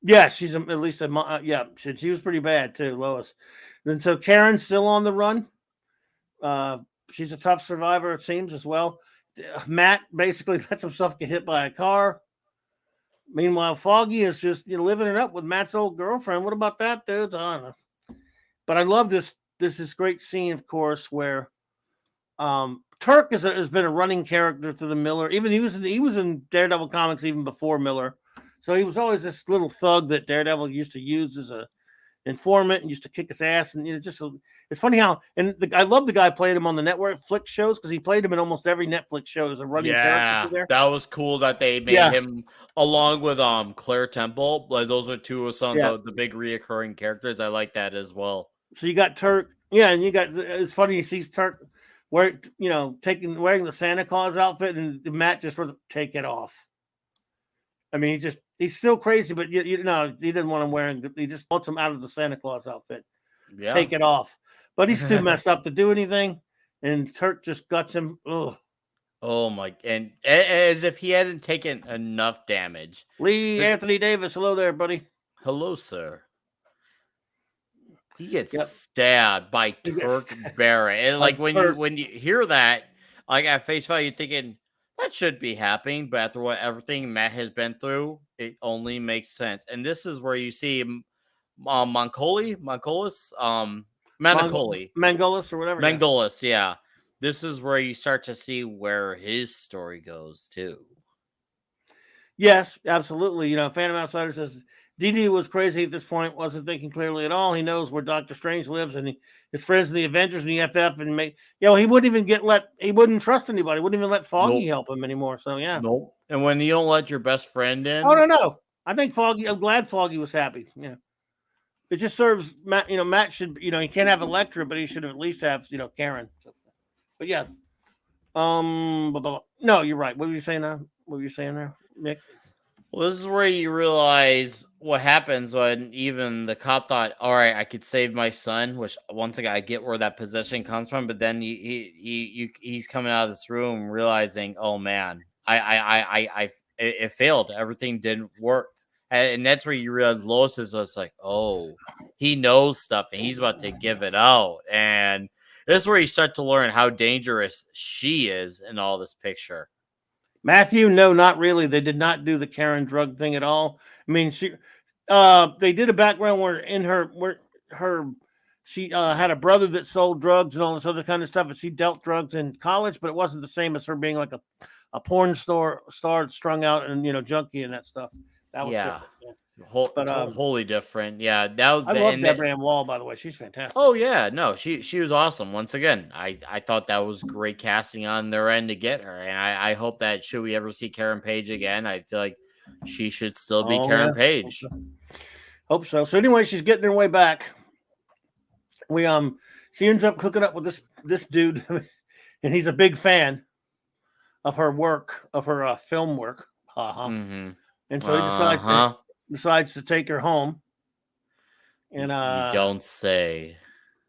[SPEAKER 1] Yeah, she's at least yeah. She was pretty bad too, Lois. And so Karen's still on the run. She's a tough survivor, it seems, as well. Matt basically lets himself get hit by a car. Meanwhile, Foggy is just living it up with Matt's old girlfriend. What about that, dude? I don't know. But I love this great scene, of course, where Turk has been a running character through the Miller. Even he was in Daredevil comics even before Miller. So he was always this little thug that Daredevil used to use as a informant and used to kick his ass. And it's funny how, and I love the guy played him on the network flick shows because he played him in almost every Netflix show as a running character there.
[SPEAKER 2] That was cool that they made him along with Claire Temple. Like those are two of some of the big reoccurring characters. I like that as well.
[SPEAKER 1] So you got Turk, and you got, it's funny, he sees Turk wearing the Santa Claus outfit, and Matt just sort of take it off. I mean, he's still crazy, but he didn't want him wearing. He just wants him out of the Santa Claus outfit. Yeah. Take it off. But he's too messed up to do anything, and Turk just guts him. Ugh.
[SPEAKER 2] Oh my! And as if he hadn't taken enough damage.
[SPEAKER 1] Lee Anthony Davis, hello there, buddy.
[SPEAKER 2] Hello, sir. He gets stabbed by Turk Barrett, and like when you hear that, like at face value, you're thinking that should be happening, but after everything Matt has been through, it only makes sense. And this is where you see Mangolis,
[SPEAKER 1] or whatever.
[SPEAKER 2] Mangolis, yeah. This is where you start to see where his story goes too.
[SPEAKER 1] Yes, absolutely. Phantom Outsider says DD was crazy at this point, wasn't thinking clearly at all. He knows where Doctor Strange lives and his friends in the Avengers and the FF, and he wouldn't even he wouldn't trust anybody. Wouldn't even let Foggy help him anymore. So yeah.
[SPEAKER 2] Nope. And when you don't let your best friend in.
[SPEAKER 1] Oh no. I think I'm glad Foggy was happy. Yeah. It just serves Matt, Matt should, he can't have Elektra, but he should at least have, Karen. So, but yeah. No, you're right. What were you saying now? What were you saying there, Nick?
[SPEAKER 2] Well, this is where you realize what happens when even the cop thought, all right, I could save my son, which once again, I get where that position comes from. But then he's coming out of this room realizing, oh man, it failed. Everything didn't work. And that's where you realize Lois is just like, oh, he knows stuff and he's about to give it out. And this is where you start to learn how dangerous she is in all this picture.
[SPEAKER 1] Matthew, no, not really. They did not do the Karen drug thing at all. I mean, they did a background where she had a brother that sold drugs and all this other kind of stuff, and she dealt drugs in college, but it wasn't the same as her being like a porn star strung out and junkie and that stuff. That was different. Yeah.
[SPEAKER 2] Wholly different. Yeah, that was.
[SPEAKER 1] I love Deborah Ann Wall, by the way. She's fantastic.
[SPEAKER 2] Oh yeah, no, she was awesome. Once again, I thought that was great casting on their end to get her, and I hope that should we ever see Karen Page again, I feel like she should still be Karen Page.
[SPEAKER 1] Hope so. So anyway, she's getting her way back. She ends up hooking up with this dude, and he's a big fan of her work, of her film work. Mm-hmm. And so he decides to take her home. And
[SPEAKER 2] you don't say.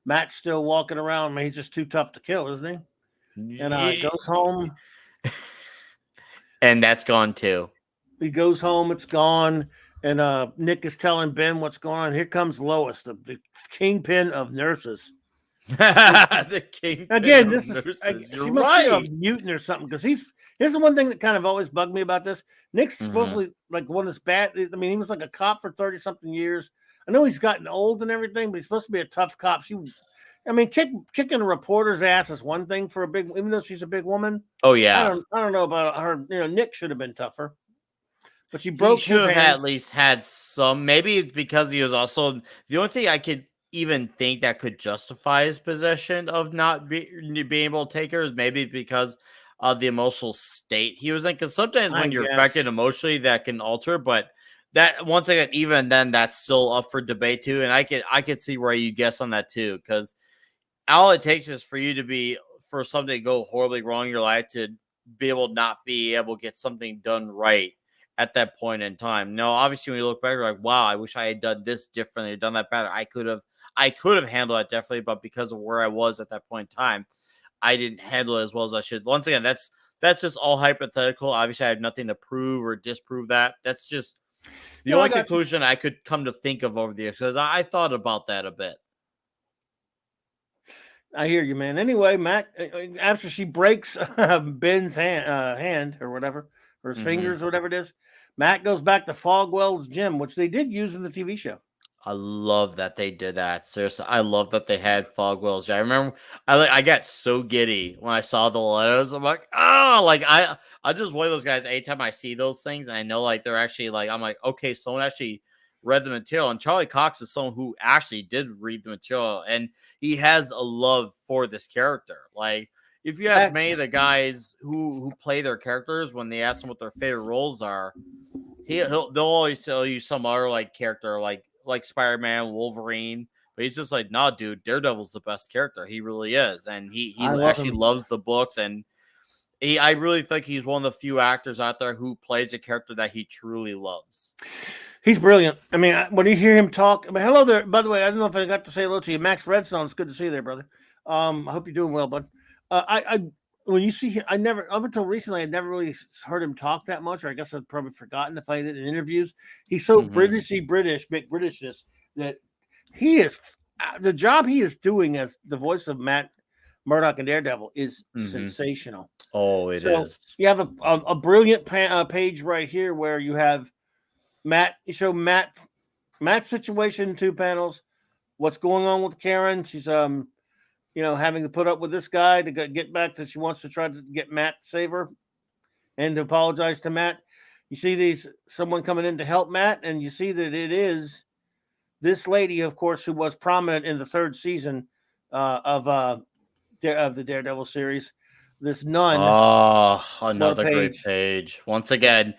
[SPEAKER 1] Matt's still walking around. He's just too tough to kill, isn't he? And goes home.
[SPEAKER 2] And that's gone too.
[SPEAKER 1] He goes home, it's gone. And Nick is telling Ben what's going on. Here comes Lois, the kingpin of nurses.
[SPEAKER 2] The kingpin
[SPEAKER 1] again,
[SPEAKER 2] this is
[SPEAKER 1] she must be a mutant or something, because here's the one thing that kind of always bugged me about this. Nick's supposedly like one that's bad. I mean, he was like a cop for 30-something years. I know he's gotten old and everything, but he's supposed to be a tough cop. Kicking a reporter's ass is one thing for even though she's a big woman.
[SPEAKER 2] Oh yeah.
[SPEAKER 1] I don't know about her. Nick should have been tougher. But she broke.
[SPEAKER 2] He should have at least had some. Maybe because he was also the only thing I could even think that could justify his position of not being able to take her is maybe because of the emotional state he was in. Because sometimes when you're affected emotionally, that can alter. But that once again, even then, that's still up for debate too. And I could see where you guess on that too, because all it takes is for something to go horribly wrong in your life to be able to not be able to get something done right. at that point in time. No, obviously when you look back, you're like, wow, I wish I had done this differently, done that better. I could have handled it differently, but because of where I was at that point in time, I didn't handle it as well as I should. Once again, that's just all hypothetical. Obviously, I have nothing to prove or disprove that. That's just the only conclusion I could come to think of over the years, because I thought about that a bit.
[SPEAKER 1] I hear you, man. Anyway, Matt, after she breaks Ben's hand or whatever, or his fingers or whatever it is, Matt goes back to Fogwell's gym, which they did use in the TV show.
[SPEAKER 2] I love that they did that. Seriously, I love that they had Fogwell's. I remember I got so giddy when I saw the letters. I'm like, oh, like I just one of those guys. Anytime I see those things, and I know like they're actually like, I'm like, okay, someone actually read the material. And Charlie Cox is someone who actually did read the material, and he has a love for this character. Like, if you ask many of the guys who play their characters, when they ask them what their favorite roles are, they'll always tell you some other like character, like Spider-Man, Wolverine, but he's just like, nah, dude, Daredevil's the best character. He really is, and he actually loves the books, and I really think he's one of the few actors out there who plays a character that he truly loves.
[SPEAKER 1] He's brilliant. I mean, when you hear him talk, I mean, hello there. By the way, I don't know if I got to say hello to you, Max Redstone. It's good to see you there, brother. I hope you're doing well, bud. When you see him, up until recently, I never really heard him talk that much, or I guess I'd probably forgotten if I did in interviews. He's so big Britishness, that he is, the job he is doing as the voice of Matt Murdock and Daredevil is sensational.
[SPEAKER 2] Oh, it is.
[SPEAKER 1] You have a brilliant page right here where you have Matt. You show Matt's situation in 2 panels. What's going on with Karen? She's having to put up with this guy to get back to, she wants to try to get Matt to save her and to apologize to Matt. You see someone coming in to help Matt, and you see that it is this lady, of course, who was prominent in the 3rd season of the Daredevil series. This nun.
[SPEAKER 2] Oh, another great page. Once again,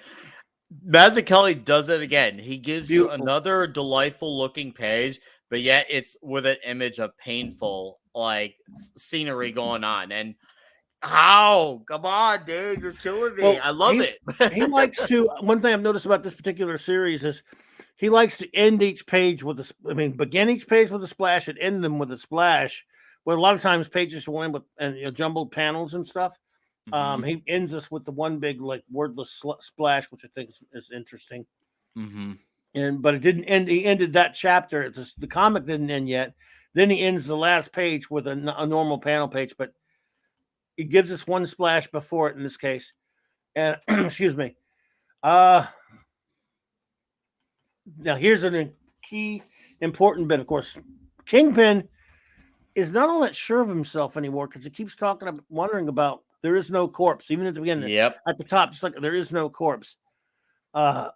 [SPEAKER 2] Mazzucchelli does it again. He gives you another delightful looking page, but yet it's with an image of painful like scenery going on. And how? Come on, dude, you're killing me. Well, I love it.
[SPEAKER 1] He likes to. One thing I've noticed about this particular series is he likes to end each page with begin each page with a splash and end them with a splash. Well, a lot of times pages will end with jumbled panels and stuff. He ends us with the one big like wordless splash, which I think is interesting. But it didn't end. He ended that chapter. The comic didn't end yet. Then he ends the last page with a normal panel page, but it gives us one splash before it in this case. And excuse me. Now here's a key important bit. Of course, Kingpin is not all that sure of himself anymore because he keeps wondering about there is no corpse, even at the beginning.
[SPEAKER 2] Yep.
[SPEAKER 1] At the top, just like there is no corpse. But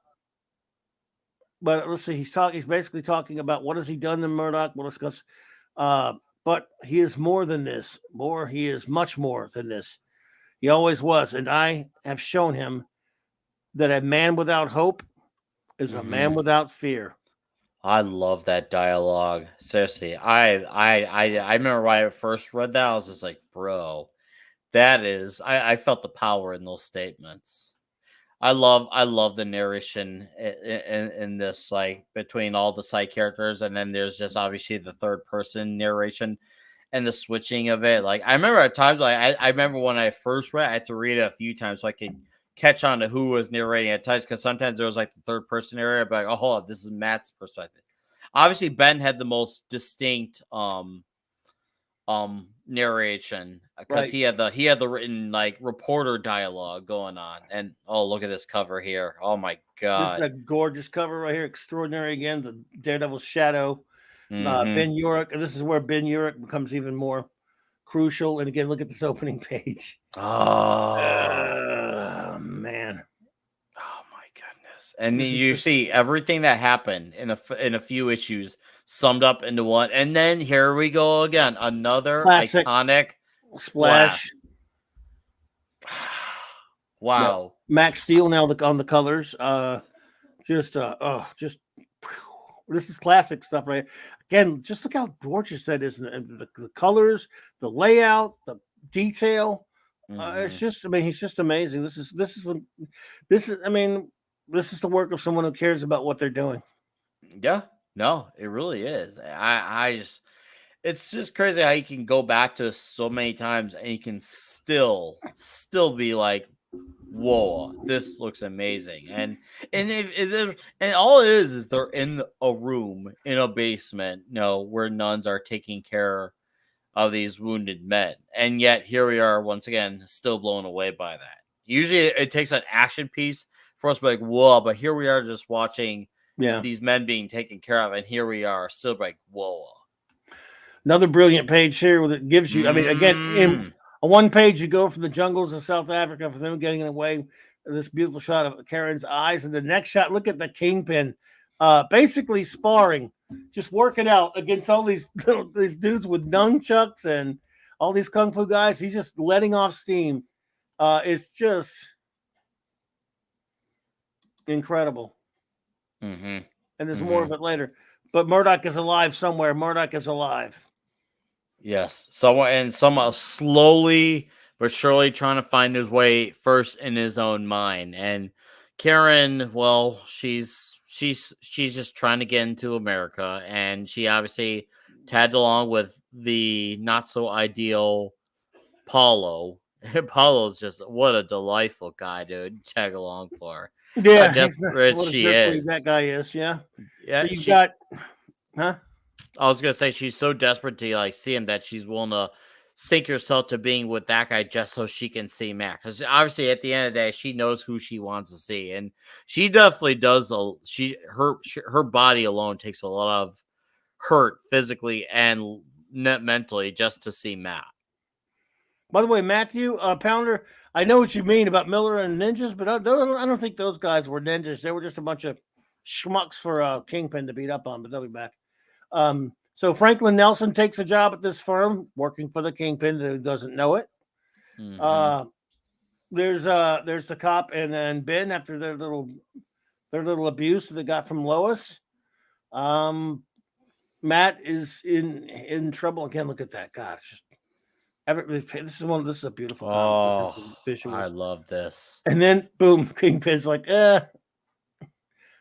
[SPEAKER 1] let's see. He's basically talking about what has he done to Murdoch. We'll discuss. But he is more than this. He is much more than this. He always was, and I have shown him that a man without hope is a man without fear.
[SPEAKER 2] I love that dialogue. Seriously, I remember when I first read that, I was just like, bro, that is. I felt the power in those statements. I love the narration in this, like between all the side characters, and then there's just obviously the 3rd person narration and the switching of it. Like I remember at times, like I remember when I first read, I had to read it a few times so I could catch on to who was narrating at times, because sometimes there was like the 3rd person area, but like, oh, hold on, this is Matt's perspective. Obviously, Ben had the most distinct narration because he had the written like reporter dialogue going on. And oh, look at this cover here. Oh my god,
[SPEAKER 1] this is a gorgeous cover right here. Extraordinary again. The Daredevil's shadow. Ben Yorick. And this is where Ben Yorick becomes even more crucial. And again, look at this opening page.
[SPEAKER 2] Oh
[SPEAKER 1] man.
[SPEAKER 2] Oh my goodness. And you see everything that happened in a few issues summed up into one. And then here we go again. Another classic iconic splash. Wow.
[SPEAKER 1] Yep. Max Steel now on the colors. This is classic stuff, right? Again, just look how gorgeous that is. And the colors, the layout, the detail. It's just, he's just amazing. This is this is the work of someone who cares about what they're doing.
[SPEAKER 2] Yeah, no, it really is. I just, it's just crazy how you can go back to so many times and you can still be like, whoa, this looks amazing. And and all it is they're in a room in a basement, where nuns are taking care of these wounded men. And yet here we are once again, still blown away by that. Usually it takes an action piece for us to be like, whoa, but here we are just watching these men being taken care of, and here we are still like, whoa.
[SPEAKER 1] Another brilliant page here that gives you, I mean, again, in a one page, you go from the jungles of South Africa for them getting away. This beautiful shot of Karen's eyes, and the next shot, look at the Kingpin, basically sparring, just working out against all these dudes with nunchucks and all these kung fu guys. He's just letting off steam. It's just incredible. And there's more of it later. But Murdoch is alive somewhere. Murdoch is alive.
[SPEAKER 2] Yes, somehow slowly but surely trying to find his way first in his own mind. And Karen, well, she's just trying to get into America, and she obviously tagged along with the not so ideal Paulo. Paulo's just what a delightful guy to tag along for.
[SPEAKER 1] Yeah,
[SPEAKER 2] how desperate she is.
[SPEAKER 1] That guy is, yeah.
[SPEAKER 2] Yeah,
[SPEAKER 1] so you've got, huh?
[SPEAKER 2] I was gonna say she's so desperate to like see him that she's willing to sink herself to being with that guy just so she can see Matt. Because obviously, at the end of the day, she knows who she wants to see, and she definitely does. Her body alone takes a lot of hurt physically and mentally just to see Matt.
[SPEAKER 1] By the way, Matthew Pounder, I know what you mean about Miller and ninjas, but I don't think those guys were ninjas. They were just a bunch of schmucks for Kingpin to beat up on, but they'll be back. So Franklin Nelson takes a job at this firm, working for the Kingpin who doesn't know it. There's the cop and then Ben after their little abuse that they got from Lois. Matt is in trouble again. Look at that, God! It's just this is a beautiful.
[SPEAKER 2] I love this.
[SPEAKER 1] And then boom, Kingpin's like,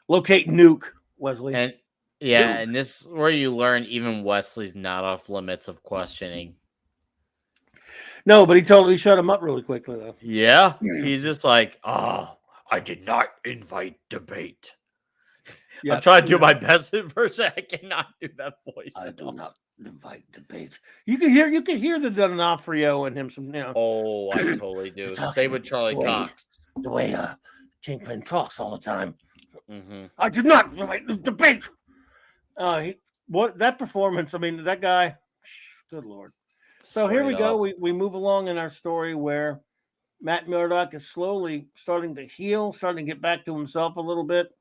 [SPEAKER 1] locate Nuke, Wesley.
[SPEAKER 2] And yeah, and this is where you learn even Wesley's not off limits of questioning.
[SPEAKER 1] No, but he totally shut him up really quickly, though.
[SPEAKER 2] Yeah, he's just like, I did not invite debate. I'm trying to do my best at first. I cannot do that voice.
[SPEAKER 1] I do not invite debates. You can hear the D'Onofrio and him.
[SPEAKER 2] Oh, I totally do. Same with Charlie Cox.
[SPEAKER 1] The way Kingpin talks all the time. I did not invite the debate. That performance? I mean, that guy. Good Lord. So here we go. We move along in our story where Matt Murdock is slowly starting to heal, starting to get back to himself a little bit.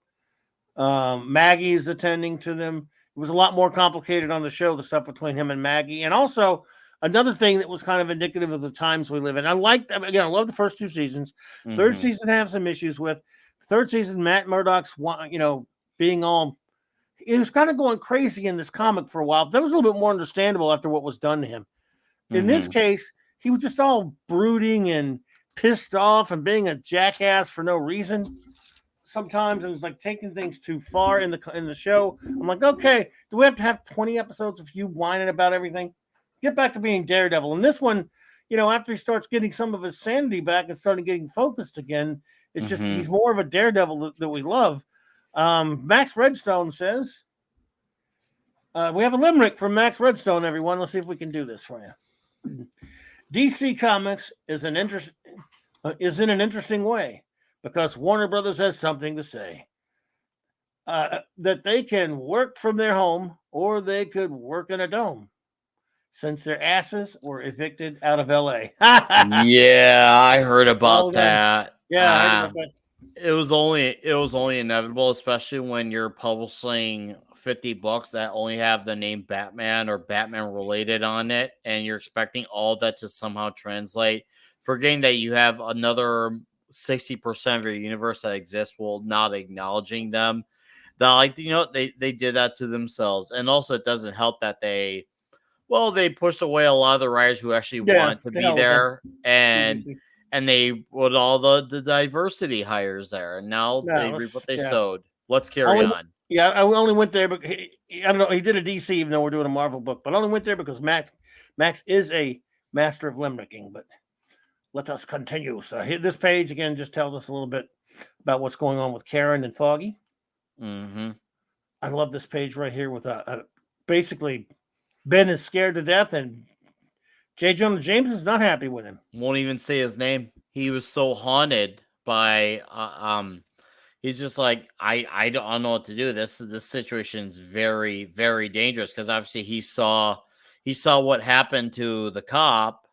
[SPEAKER 1] Maggie is attending to them. It was a lot more complicated on the show, the stuff between him and Maggie. And also another thing that was kind of indicative of the times we live in. I love the first two seasons. Third season I have some issues with. Third season, Matt Murdock's, being all, he was kind of going crazy in this comic for a while. But that was a little bit more understandable after what was done to him. In this case, he was just all brooding and pissed off and being a jackass for no reason. Sometimes it was like taking things too far in the show. I'm like, okay, do we have to have 20 episodes of you whining about everything? Get back to being Daredevil. And this one, after he starts getting some of his sanity back and starting getting focused again, it's just he's more of a Daredevil that we love. Max Redstone says, we have a limerick from Max Redstone, everyone. Let's see if we can do this for you. DC Comics is in an interesting way because Warner Brothers has something to say. That they can work from their home or they could work in a dome since their asses were evicted out of LA.
[SPEAKER 2] Yeah, I heard about that.
[SPEAKER 1] Yeah, I heard about that.
[SPEAKER 2] It was only inevitable, especially when you're publishing 50 books that only have the name Batman or Batman related on it, and you're expecting all that to somehow translate, forgetting that you have another 60% of your universe that exists while not acknowledging them. That they did that to themselves. And also it doesn't help that they pushed away a lot of the writers who actually wanted to be there. And and they put all the diversity hires there, and now they reap what they sowed. Let's carry on.
[SPEAKER 1] Yeah, I only went there because I don't know. He did a DC, even though we're doing a Marvel book, but I only went there because Max is a master of limericking. But let us continue. So this page again just tells us a little bit about what's going on with Karen and Foggy.
[SPEAKER 2] Mm-hmm.
[SPEAKER 1] I love this page right here with basically Ben is scared to death, and J. Jonah Jameson's not happy with him.
[SPEAKER 2] Won't even say his name. He was so haunted by he's just like, I don't know what to do. This situation is very, very dangerous, because obviously he saw what happened to the cop,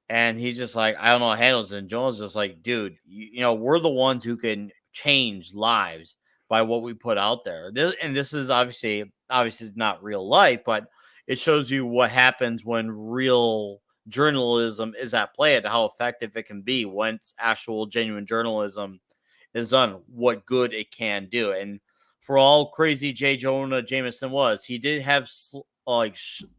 [SPEAKER 2] and he's just like, I don't know how to handle this. And Jones just like, dude, you know, we're the ones who can change lives by what we put out there. This is obviously not real life, but it shows you what happens when real journalism is at play and how effective it can be once actual genuine journalism is done, what good it can do. And for all crazy J. Jonah Jameson was, he did have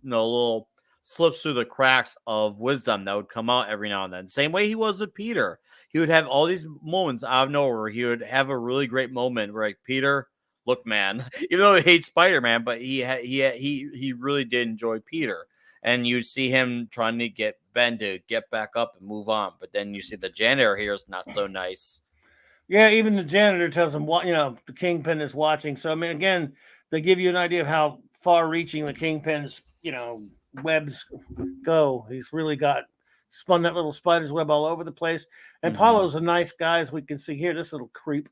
[SPEAKER 2] little slips through the cracks of wisdom that would come out every now and then. Same way he was with Peter. He would have all these moments out of nowhere. He would have a really great moment where, like, Peter, look, man, even though he hates Spider-Man, but he really did enjoy Peter. And you see him trying to get Ben to get back up and move on. But then you see the janitor here is not so nice.
[SPEAKER 1] Yeah, even the janitor tells him, what, you know, the Kingpin is watching. So, I mean, again, they give you an idea of how far-reaching the Kingpin's, you know, webs go. He's really spun that little spider's web all over the place. And Paulo's a nice guy, as we can see here. This little creep.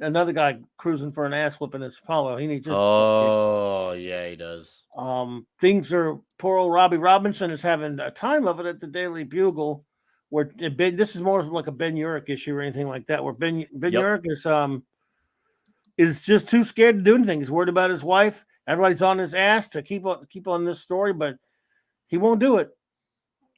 [SPEAKER 1] Another guy cruising for an ass whooping is Paulo. He needs his.
[SPEAKER 2] Oh, yeah, he does.
[SPEAKER 1] Things are, poor old Robbie Robinson is having a time of it at the Daily Bugle, where this is more like a Ben Yorick issue or anything like that, where Ben Yorick is just too scared to do anything. He's worried about his wife. Everybody's on his ass to keep on this story, but he won't do it.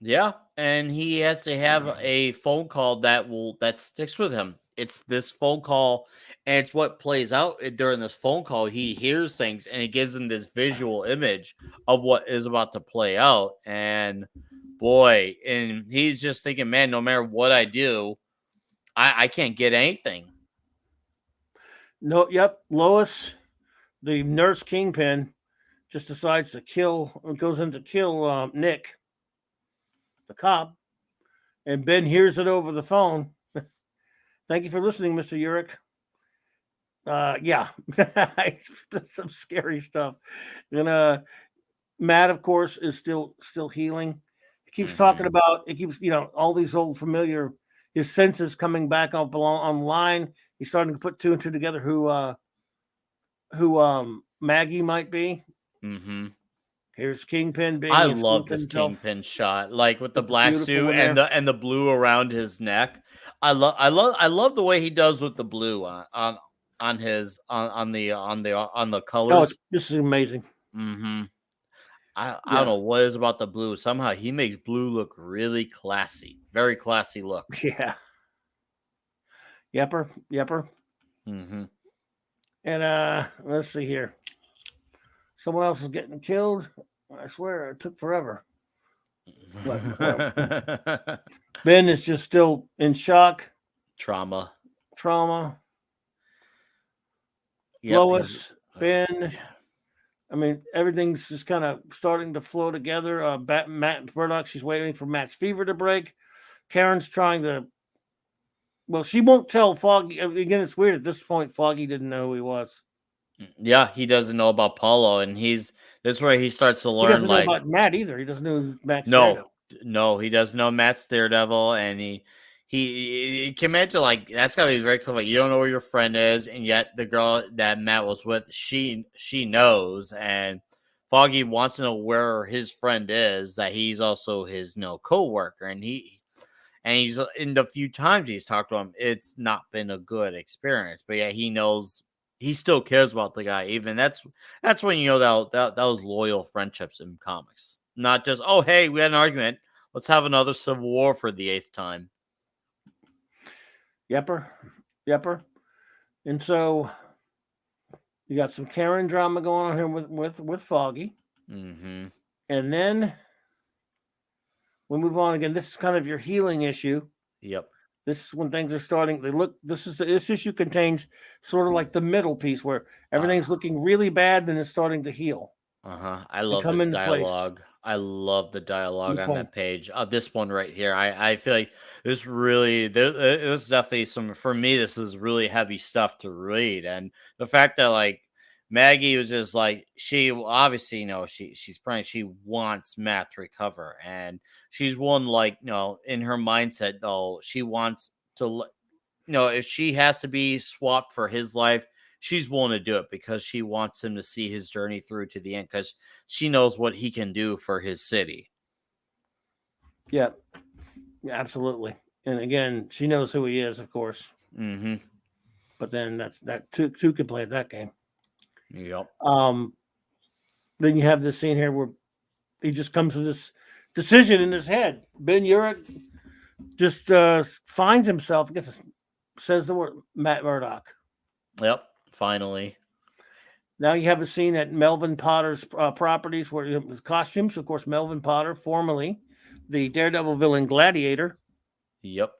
[SPEAKER 2] Yeah, and he has to have a phone call that sticks with him. It's this phone call, and it's what plays out during this phone call. He hears things, and it gives him this visual image of what is about to play out. And boy, and he's just thinking, man, no matter what I do, I can't get anything.
[SPEAKER 1] No, yep. Lois, the nurse Kingpin, just decides to goes in to kill Nick, the cop, and Ben hears it over the phone. Thank you for listening, Mr. Yorick. Yeah, some scary stuff. And Matt, of course, is still healing. He keeps talking about it. Keeps, you know, all these old familiar, his senses coming back up online. He's starting to put two and two together. Who Maggie might be. Here's Kingpin being.
[SPEAKER 2] I love this Kingpin shot, like with the black suit and the blue around his neck. I love the way he does with the blue on the colors.
[SPEAKER 1] Oh, this is amazing.
[SPEAKER 2] I don't know what is about the blue. Somehow he makes blue look really classy, very classy look.
[SPEAKER 1] Yeah. Yepper. And let's see here. Someone else is getting killed. I swear it took forever. But, Ben is just still in shock.
[SPEAKER 2] Trauma.
[SPEAKER 1] Yep. Lois, Ben. I mean, everything's just kind of starting to flow together. Matt Murdock, she's waiting for Matt's fever to break. Karen's trying to. Well, she won't tell Foggy. Again, it's weird. At this point, Foggy didn't know who he was.
[SPEAKER 2] Yeah, he doesn't know about Paulo, and this is where he starts to learn.
[SPEAKER 1] He doesn't know about Matt either. He doesn't know Matt's
[SPEAKER 2] Daredevil. No, he doesn't know Matt's Daredevil, and he can imagine, like, that's gotta be very cool. Like, you don't know where your friend is, and yet the girl that Matt was with, she knows, and Foggy wants to know where his friend is. That he's also his co-worker, and he's in the few times he's talked to him, it's not been a good experience. But yeah, he knows. He still cares about the guy. Even that's when you know that was loyal friendships in comics. Not just, oh, hey, we had an argument. Let's have another Civil War for the 8th time.
[SPEAKER 1] Yepper. And so you got some Karen drama going on here with Foggy. And then we move on again. This is kind of your healing issue.
[SPEAKER 2] Yep.
[SPEAKER 1] This is when things are starting. This issue contains sort of like the middle piece where everything's looking really bad, then it's starting to heal
[SPEAKER 2] I
[SPEAKER 1] and
[SPEAKER 2] love
[SPEAKER 1] come
[SPEAKER 2] this
[SPEAKER 1] into place.
[SPEAKER 2] dialogue. I love the dialogue
[SPEAKER 1] Which
[SPEAKER 2] on
[SPEAKER 1] one?
[SPEAKER 2] that page. This one right here. I feel like this really this definitely some for me. This is really heavy stuff to read, and the fact that like Maggie was just like she obviously she's praying she wants Matt to recover, and she's one like in her mindset though she wants to if she has to be swapped for his life, she's willing to do it because she wants him to see his journey through to the end because she knows what he can do for his city.
[SPEAKER 1] Yeah, absolutely. And again, she knows who he is, of course.
[SPEAKER 2] Mm-hmm.
[SPEAKER 1] But then that two can play at that game.
[SPEAKER 2] Yep.
[SPEAKER 1] Then you have this scene here where he just comes to this decision in his head. Ben Yorick just finds himself, says the word Matt Murdock.
[SPEAKER 2] Yep. Finally.
[SPEAKER 1] Now you have a scene at Melvin Potter's properties where costumes, of course, Melvin Potter, formerly the Daredevil villain Gladiator.
[SPEAKER 2] Yep.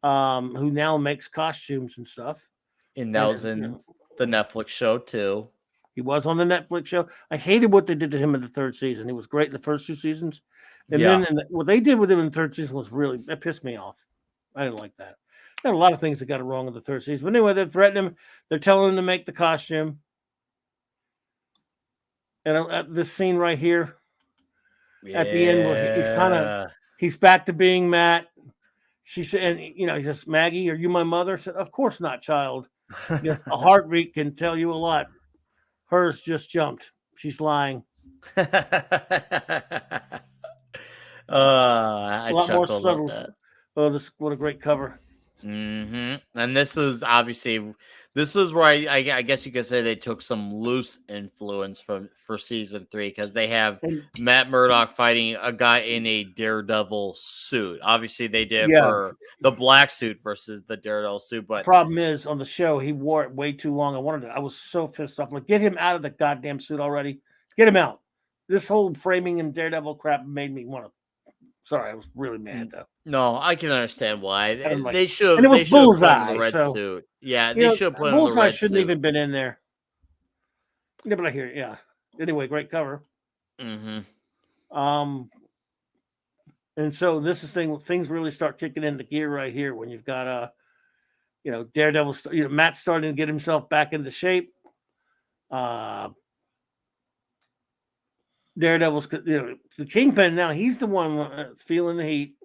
[SPEAKER 1] Who now makes costumes and stuff.
[SPEAKER 2] And that was in the Netflix show too.
[SPEAKER 1] He was on the Netflix show. I hated what they did to him in the third season. He was great the first 2 seasons. And then what they did with him in the third season was really, that pissed me off. I didn't like that. There are a lot of things that got it wrong in the third season. But anyway, they're threatening him. They're telling him to make the costume. And this scene right here at the end where he's back to being Matt. She said, and he says, Maggie, are you my mother? I said, of course not, child. Yes, a heartbeat can tell you a lot. Hers just jumped. She's lying.
[SPEAKER 2] I
[SPEAKER 1] A lot more subtle.
[SPEAKER 2] That.
[SPEAKER 1] Oh, what a great cover.
[SPEAKER 2] And this is obviously where I guess you could say they took some loose influence for season 3 because they have Matt Murdock fighting a guy in a Daredevil suit. Obviously, they did for the black suit versus the Daredevil suit. But
[SPEAKER 1] the problem is on the show he wore it way too long. I was so pissed off. Like, get him out of the goddamn suit already. Get him out. This whole framing and Daredevil crap made me want to. Sorry, I was really mad though.
[SPEAKER 2] No, I can understand why.
[SPEAKER 1] Like,
[SPEAKER 2] they should.
[SPEAKER 1] And it was Bullseye.
[SPEAKER 2] The red
[SPEAKER 1] so,
[SPEAKER 2] suit. Yeah, they should put him in the red
[SPEAKER 1] Bullseye shouldn't
[SPEAKER 2] suit.
[SPEAKER 1] even been in there. Yeah, but I hear it. Yeah. Anyway, great cover.
[SPEAKER 2] Mm-hmm.
[SPEAKER 1] And so this is things really start kicking into gear right here when you've got Daredevil. Matt's starting to get himself back into shape. Daredevil's, the Kingpin now. He's the one feeling the heat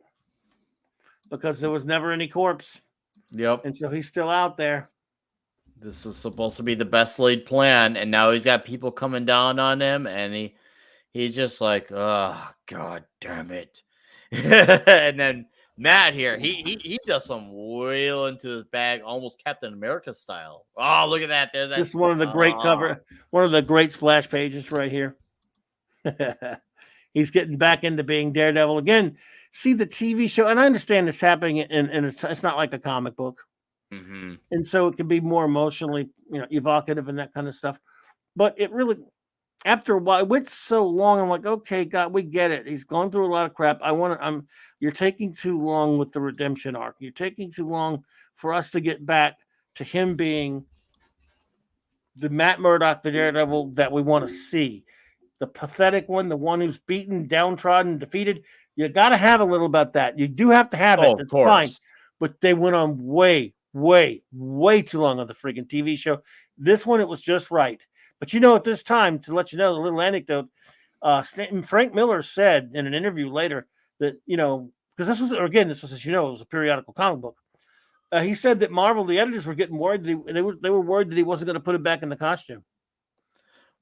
[SPEAKER 1] because there was never any corpse.
[SPEAKER 2] Yep.
[SPEAKER 1] And so he's still out there.
[SPEAKER 2] This was supposed to be the best laid plan, and now he's got people coming down on him, and he's just like, oh god damn it. And then Matt here, he does some whale into his bag, almost Captain America style. Oh, look at that. There's that.
[SPEAKER 1] This is one of the great cover, one of the great splash pages right here. He's getting back into being Daredevil again. See the TV show, and I understand it's happening, and it's not like a comic book, and so it can be more emotionally, evocative and that kind of stuff. But it really, after a while, it went so long. I'm like, okay, God, we get it. He's going through a lot of crap. You're taking too long with the redemption arc. You're taking too long for us to get back to him being the Matt Murdock, the Daredevil that we want to see. The pathetic one, the one who's beaten, downtrodden, defeated. You got to have a little about that. You do have to have it. That's fine. But they went on way, way, way too long on the freaking TV show. This one, it was just right. But at this time, to let you know, the little anecdote, Frank Miller said in an interview later that, because this was, as you know, it was a periodical comic book. He said that Marvel, the editors were getting worried. They were worried that he wasn't going to put it back in the costume.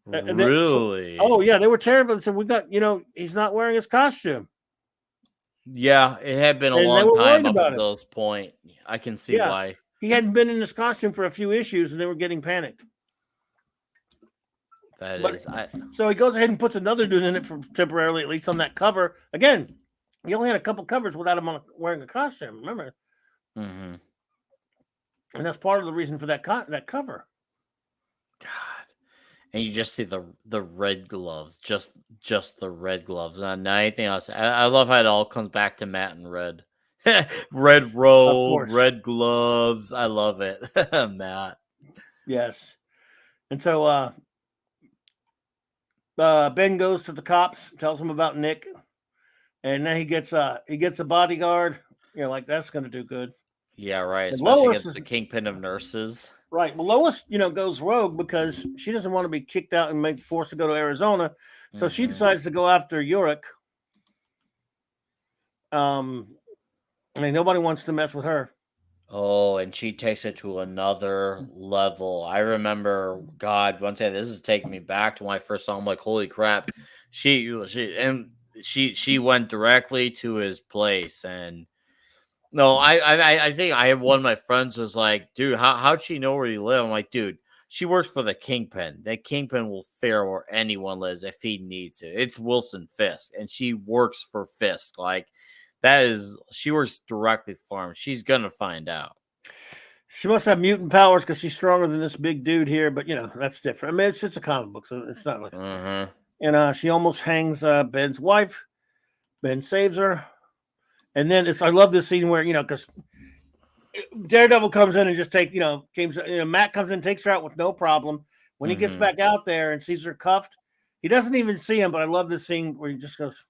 [SPEAKER 2] Really?
[SPEAKER 1] They were terrible. They said, we got, he's not wearing his costume.
[SPEAKER 2] Yeah, it had been a long time up until this point. I can see why.
[SPEAKER 1] He hadn't been in his costume for a few issues, and they were getting panicked. So he goes ahead and puts another dude in it for temporarily, at least on that cover. Again, he only had a couple covers without him wearing a costume, remember?
[SPEAKER 2] Mm-hmm.
[SPEAKER 1] And that's part of the reason for that cover.
[SPEAKER 2] God. And you just see the red gloves, just the red gloves, not anything else. I love how it all comes back to Matt in red. Red
[SPEAKER 1] Of
[SPEAKER 2] robe,
[SPEAKER 1] course.
[SPEAKER 2] red gloves. I love it. Matt.
[SPEAKER 1] Yes. And so Ben goes to the cops, tells them about Nick, and then he gets a bodyguard. You're like, that's gonna do good.
[SPEAKER 2] Yeah, right.
[SPEAKER 1] And
[SPEAKER 2] Especially
[SPEAKER 1] Lois
[SPEAKER 2] against
[SPEAKER 1] is
[SPEAKER 2] the kingpin of nurses.
[SPEAKER 1] right. Well, Lois, goes rogue because she doesn't want to be kicked out and made forced to go to Arizona. So she decides to go after Yorick. And nobody wants to mess with her.
[SPEAKER 2] Oh, and she takes it to another level. I remember, God, one day this is taking me back to when I first saw him. Like, holy crap, she went directly to his place, and no, I think I had one of my friends was like, dude, how'd she know where you live? I'm like, dude, she works for the Kingpin. The Kingpin will fare where anyone lives if he needs it. It's Wilson Fisk, and she works for Fisk. Like, she works directly for him. She's gonna find out.
[SPEAKER 1] She must have mutant powers because she's stronger than this big dude here, but that's different. I mean, it's just a comic book, so it's not like. And she almost hangs Ben's wife. Ben saves her, and then I love this scene where because Daredevil comes in and just Matt comes in, takes her out with no problem. When he gets back out there and sees her cuffed, he doesn't even see him. But I love this scene where he just goes,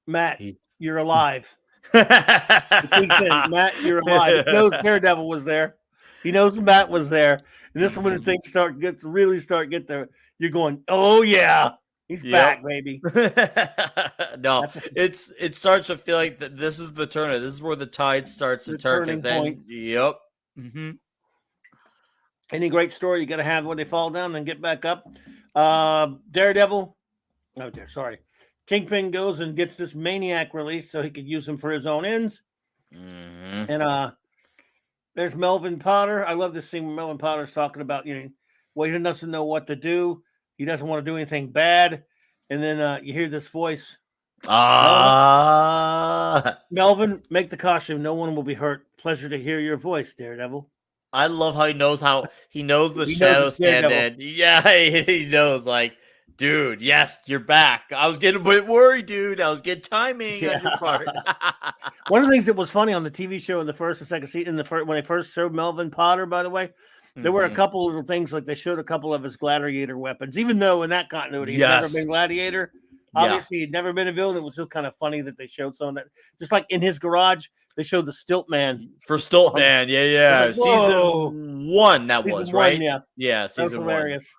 [SPEAKER 1] "Matt, you're alive." He thinks in, Matt, you're alive. He knows Daredevil was there. He knows Matt was there. And this is when things get there. You're going, oh yeah, he's back, baby.
[SPEAKER 2] No, it starts to feel like that. This is the turn. This is where the tide starts to turn. Yep.
[SPEAKER 1] Any great story you got to have when they fall down and get back up. Daredevil. Oh, sorry. Kingpin goes and gets this maniac released so he could use him for his own ends. And there's Melvin Potter. I love this scene where Melvin Potter's talking about, he doesn't know what to do. He doesn't want to do anything bad. And then you hear this voice. Melvin, make the costume. No one will be hurt. Pleasure to hear your voice, Daredevil.
[SPEAKER 2] I love how he knows the shadow stand. Yeah, he knows, like, dude, yes, you're back. I was getting a bit worried, dude. I was getting timing on your part.
[SPEAKER 1] One of the things that was funny on the TV show in the first and second season, when they first showed Melvin Potter, by the way, there were a couple little things, like they showed a couple of his gladiator weapons, even though in that continuity he'd never been gladiator. Obviously, he'd never been a villain. It was still kind of funny that they showed some of that. Just like in his garage, they showed the Stilt Man.
[SPEAKER 2] For Stilt Man, yeah. Like, season 1, that was, right? Yeah, season 1.
[SPEAKER 1] That was hilarious.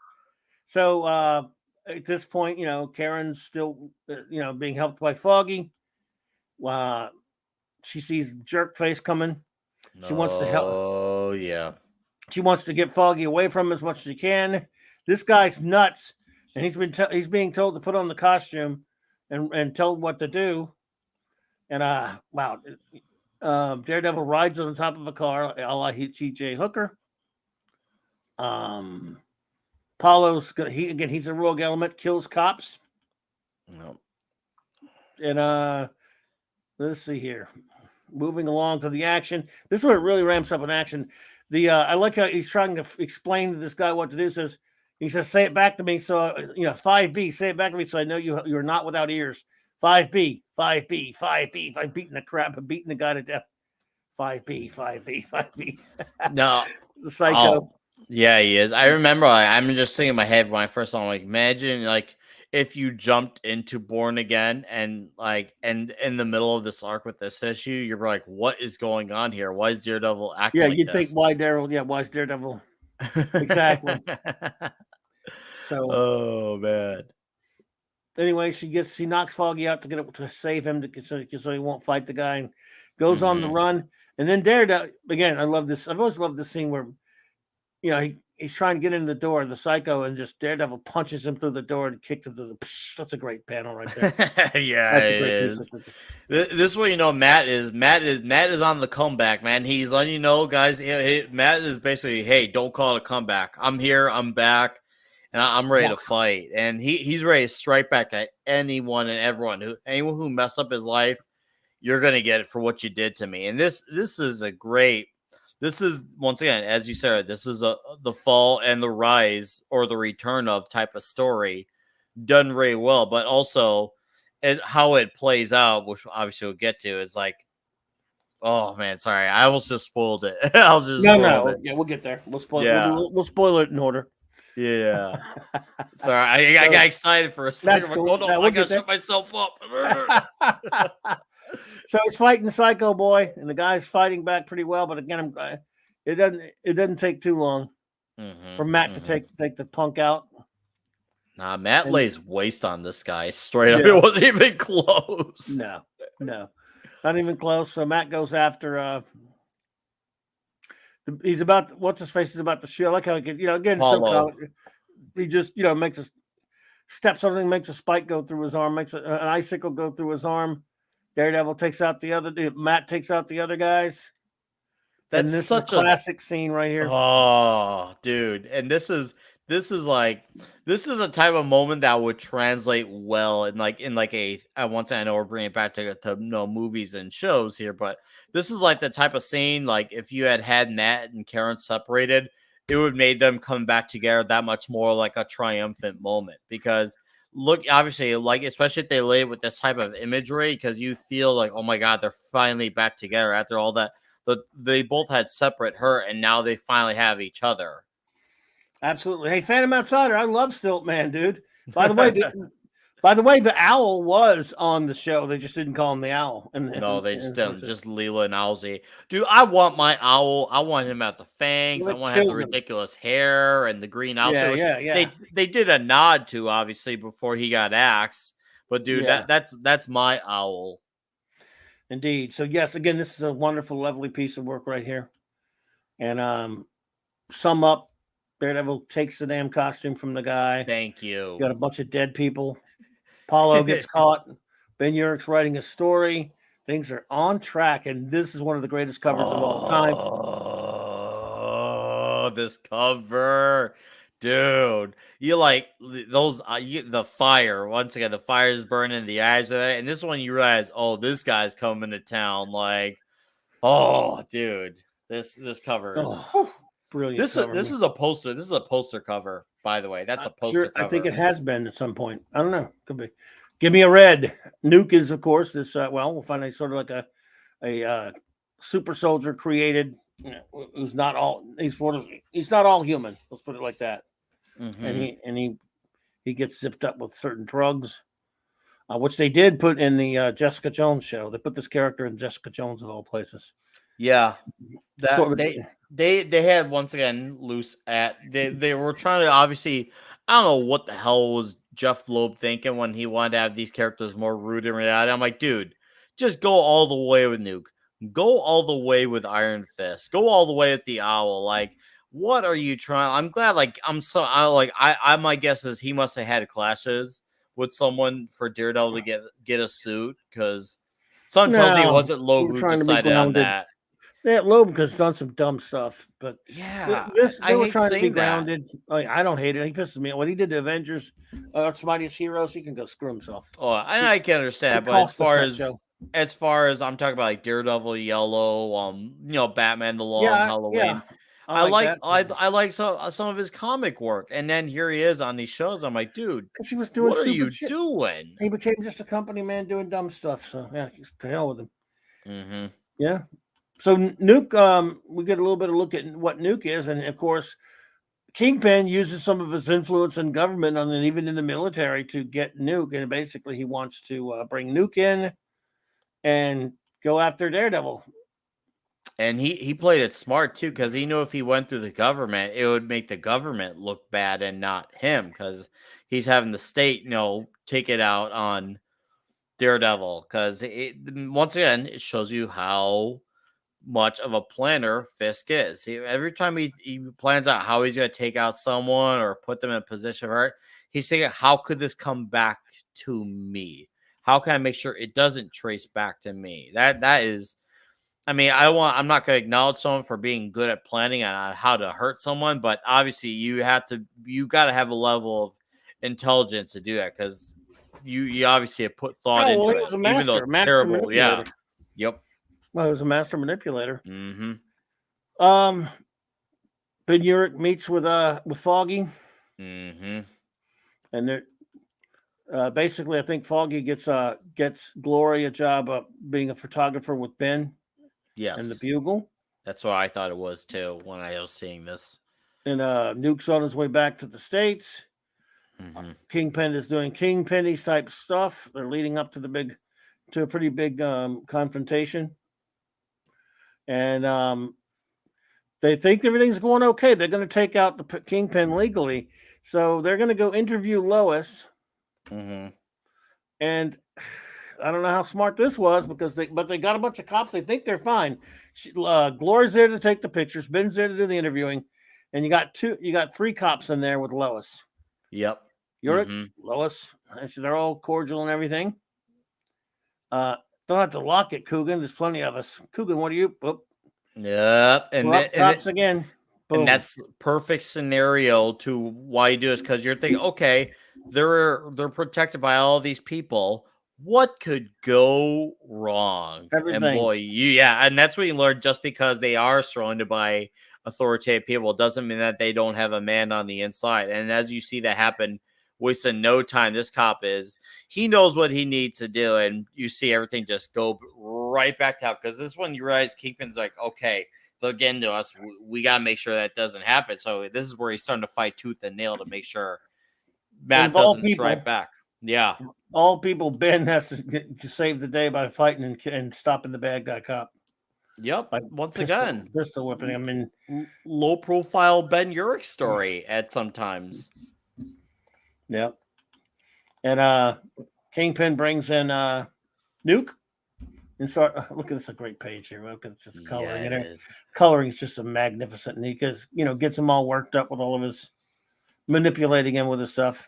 [SPEAKER 1] So, at this point, Karen's still, being helped by Foggy. She sees Jerkface coming. She wants to help.
[SPEAKER 2] Oh, yeah.
[SPEAKER 1] She wants to get Foggy away from him as much as she can. This guy's nuts, and he's being told to put on the costume and told what to do. And Daredevil rides on top of a car, a la T.J. Hooker. Apollo's he's a rogue element, kills cops.
[SPEAKER 2] No.
[SPEAKER 1] And let's see here. Moving along to the action. This is where it really ramps up in action. I like how he's trying to explain to this guy what to do. He says, say it back to me. So 5B, say it back to me so I know you're not without ears. 5B, 5B, 5B, 5 beating the crap and beating the guy to death. 5B, 5B, 5B.
[SPEAKER 2] No.
[SPEAKER 1] It's a psycho.
[SPEAKER 2] Oh, yeah, he is. I remember, I'm just thinking in my head when I first saw him, like, imagine, like, if you jumped into Born Again and in the middle of this arc with this issue, you're like, what is going on here? Why is Daredevil acting like
[SPEAKER 1] you'd think, why Daredevil? Yeah, why is Daredevil? Exactly. So,
[SPEAKER 2] oh, man.
[SPEAKER 1] Anyway, she knocks Foggy out to save him so he won't fight the guy, and goes on the run. And then Daredevil, again, I love this. I've always loved this scene where, he's trying to get in the door, the psycho, and just Daredevil punches him through the door and kicks him through the. That's a great panel right there.
[SPEAKER 2] Yeah, that's a great piece. This way, Matt is on the comeback, man. He's letting you know, guys. Matt is basically, hey, don't call it a comeback. I'm here. I'm back. And I'm ready to fight. And he's ready to strike back at anyone and everyone who messed up his life. You're gonna get it for what you did to me. And this is once again, as you said, this is the fall and the rise or the return of type of story done very well. But also, how it plays out, which obviously we'll get to, is like, oh man, sorry, I almost just spoiled it. I'll just spoiled it.
[SPEAKER 1] Yeah, we'll get there. We'll spoil.
[SPEAKER 2] Yeah,
[SPEAKER 1] We'll spoil it in order.
[SPEAKER 2] yeah. Sorry, I got excited for a second.
[SPEAKER 1] That's
[SPEAKER 2] Like,
[SPEAKER 1] cool.
[SPEAKER 2] oh no,
[SPEAKER 1] Yeah,
[SPEAKER 2] I
[SPEAKER 1] we'll
[SPEAKER 2] gotta
[SPEAKER 1] get there.
[SPEAKER 2] shut myself up.
[SPEAKER 1] So he's fighting Psycho Boy, and the guy's fighting back pretty well. But again, it doesn't take too long for Matt to take the punk out.
[SPEAKER 2] Nah, Matt
[SPEAKER 1] And-
[SPEAKER 2] lays waste on this guy straight up. It wasn't even close.
[SPEAKER 1] No, not even close. So Matt goes after. He's about what's his face is about to shoot. I like how he can, again,
[SPEAKER 2] Paulo.
[SPEAKER 1] he just makes a step something, makes a spike go through his arm, makes an icicle go through his arm. Daredevil takes out the other. Matt takes out the other guys. And this is a classic scene right here.
[SPEAKER 2] Oh, dude! And this is a type of moment that would translate well in a. Once I know we're bringing it back to movies and shows here, but this is like the type of scene like if you had Matt and Karen separated, it would made them come back together that much more like a triumphant moment because. Look, obviously, like especially if they lay it with this type of imagery, because you feel like, oh my god, they're finally back together after all that. But they both had separate hurt, and now they finally have each other.
[SPEAKER 1] Absolutely. Hey, Phantom Outsider, I love Stilt Man, dude. By the way, the owl was on the show. They just didn't call him the owl.
[SPEAKER 2] No, they just didn't. Just Leela and Owlsy. Dude, I want my owl. I want him at the fangs. I want to have the ridiculous hair and the green outfit.
[SPEAKER 1] Yeah.
[SPEAKER 2] They did a nod to, obviously, before he got axed. But, dude, that's my owl.
[SPEAKER 1] Indeed. So, yes, again, this is a wonderful, lovely piece of work right here. And sum up, Daredevil takes the damn costume from the guy.
[SPEAKER 2] Thank you.
[SPEAKER 1] Got a bunch of dead people. Paulo gets caught. Ben Urich's writing a story. Things are on track, and this is one of the greatest covers of all time.
[SPEAKER 2] Oh, this cover, dude! You like those? The fire once again. The fire is burning the eyes of it, and this one you realize, oh, this guy's coming to town. Like, oh, dude, this cover is
[SPEAKER 1] brilliant.
[SPEAKER 2] This is a poster. This is a poster cover, by the way. That's a poster cover.
[SPEAKER 1] I think it has been at some point. I don't know. Could be. Give me a red. Nuke is, of course, this. We'll find a sort of like a super soldier created. Who's not all. He's not all human. Let's put it like that. And he gets zipped up with certain drugs, which they did put in the Jessica Jones show. They put this character in Jessica Jones of all places.
[SPEAKER 2] Yeah, they had once again loose at they were trying to obviously. I don't know what the hell was Jeff Loeb thinking when he wanted to have these characters more rooted in reality. I'm like, dude, just go all the way with Nuke. Go all the way with Iron Fist. Go all the way with the Owl. Like, what are you trying? I'm glad. Like, my guess is he must have had clashes with someone for Daredevil to get a suit because someone told me it wasn't Loeb who decided on that.
[SPEAKER 1] Yeah, Loeb has done some dumb stuff, but
[SPEAKER 2] yeah,
[SPEAKER 1] they were trying to be grounded. Like, I don't hate it. He pisses me off. What he did to Avengers, Earth's Mightiest Heroes, he can go screw himself.
[SPEAKER 2] Oh, I can understand, but as far as I'm talking about, like Daredevil, Yellow, Batman, The Long Halloween. Yeah. I like some of his comic work, and then here he is on these shows. I'm like, dude,
[SPEAKER 1] because he was doing.
[SPEAKER 2] What are you doing?
[SPEAKER 1] He became just a company man doing dumb stuff. So yeah, to hell with him.
[SPEAKER 2] Mm-hmm.
[SPEAKER 1] Yeah. So Nuke, we get a little bit of look at what Nuke is, and of course, Kingpin uses some of his influence in government and even in the military to get Nuke, and basically he wants to bring Nuke in and go after Daredevil.
[SPEAKER 2] And he played it smart too, because he knew if he went through the government, it would make the government look bad and not him, because he's having the state, take it out on Daredevil. Because once again, it shows you how much of a planner Fisk is. Every time he plans out how he's going to take out someone or put them in a position of hurt, he's thinking, how could this come back to me? How can I make sure it doesn't trace back to me? That is, I mean, I'm not going to acknowledge someone for being good at planning on how to hurt someone, but obviously you got to have a level of intelligence to do that, because you obviously have put thought into it, even though it's terrible. Yeah. Yep.
[SPEAKER 1] Well, he was a master manipulator.
[SPEAKER 2] Mm-hmm.
[SPEAKER 1] Ben Urick meets with Foggy.
[SPEAKER 2] Mm-hmm.
[SPEAKER 1] And Basically, I think Foggy gets Glory a job being a photographer with Ben and the
[SPEAKER 2] Yes.
[SPEAKER 1] Bugle.
[SPEAKER 2] That's what I thought it was too when I was seeing this.
[SPEAKER 1] And Nuke's on his way back to the States.
[SPEAKER 2] Mm-hmm.
[SPEAKER 1] Kingpin is doing Kingpin type stuff. They're leading up to a pretty big confrontation. And they think everything's going okay. They're going to take out the Kingpin legally. So they're going to go interview Lois.
[SPEAKER 2] Mm-hmm.
[SPEAKER 1] And I don't know how smart this was but they got a bunch of cops. They think they're fine. Glory's there to take the pictures. Ben's there to do the interviewing. And you got 3 cops in there with Lois.
[SPEAKER 2] Yep.
[SPEAKER 1] Yorick, Lois. So they're all cordial and everything. Don't have to lock it, Coogan. There's plenty of us. Coogan, what are you? Oop.
[SPEAKER 2] Yep.
[SPEAKER 1] Cops again. Boom.
[SPEAKER 2] And that's perfect scenario to why you do this, because you're thinking, okay, they're protected by all these people. What could go wrong?
[SPEAKER 1] Everything.
[SPEAKER 2] And boy, and that's what you learn. Just because they are surrounded by authoritative people doesn't mean that they don't have a man on the inside. And as you see that happen, wasting no time, this cop he knows what he needs to do, and you see everything just go right back out. Because this one, you realize Kingpin's like, okay, they'll get into us. We got to make sure that doesn't happen. So this is where he's starting to fight tooth and nail to make sure Matt doesn't strike back. Yeah.
[SPEAKER 1] All people, Ben has to save the day by fighting and stopping the bad guy cop.
[SPEAKER 2] Yep. Once again,
[SPEAKER 1] pistol whipping. I mean,
[SPEAKER 2] low profile Ben Yorick story at sometimes.
[SPEAKER 1] Yep. And Kingpin brings in Nuke. And start look at this, a great page here. Look at this coloring in it. Coloring is just a magnificent. And he gets him all worked up with all of his manipulating him with his stuff.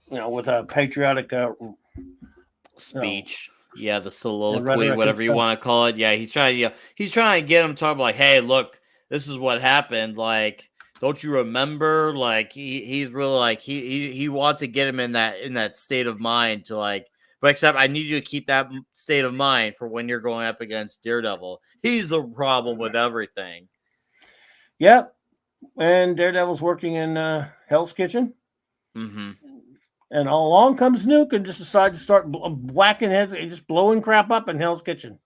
[SPEAKER 1] With a patriotic
[SPEAKER 2] speech. The soliloquy, whatever you want to call it. Yeah, he's trying to get him to talk about, like, hey, look, this is what happened. Like, don't you remember? Like, he's really like he wants to get him in that state of mind to, like, but except I need you to keep that state of mind for when you're going up against Daredevil. He's the problem with everything.
[SPEAKER 1] Yep. And Daredevil's working in Hell's Kitchen.
[SPEAKER 2] Mm-hmm.
[SPEAKER 1] And along comes Nuke and just decides to start whacking heads and just blowing crap up in Hell's Kitchen.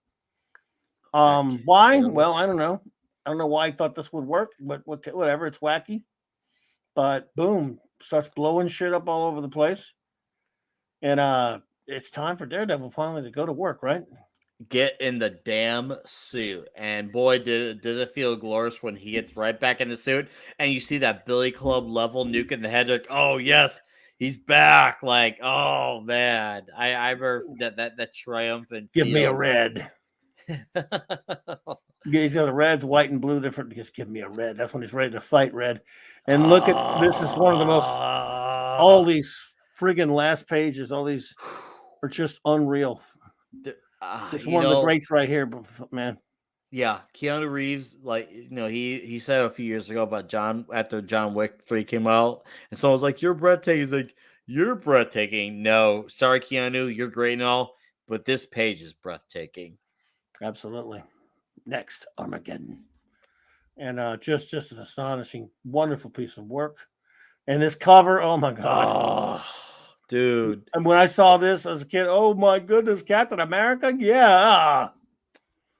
[SPEAKER 1] Why? Well, I don't know. I don't know why I thought this would work, but whatever. It's wacky. But boom, starts blowing shit up all over the place. And it's time for Daredevil finally to go to work, right?
[SPEAKER 2] Get in the damn suit. And boy, does it feel glorious when he gets right back in the suit and you see that Billy Club level Nuke in the head. Like, oh, yes, he's back. Like, oh, man. I remember that triumphant
[SPEAKER 1] Give me a red. He's got a reds, white, and blue. Different. Just give me a red. That's when he's ready to fight red. And look at this. Is one of the most. All these friggin' last pages. All these are just unreal. It's one of the greats right here, man.
[SPEAKER 2] Yeah, Keanu Reeves, like, he said a few years ago about after John Wick 3 came out, and someone was like, "You're breathtaking." He's like, "You're breathtaking." No, sorry, Keanu, you're great and all, but this page is breathtaking.
[SPEAKER 1] Absolutely. Next, Armageddon, and just an astonishing, wonderful piece of work. And this cover, oh my god.
[SPEAKER 2] Dude.
[SPEAKER 1] And when I saw this as a kid, oh my goodness, Captain America? Yeah.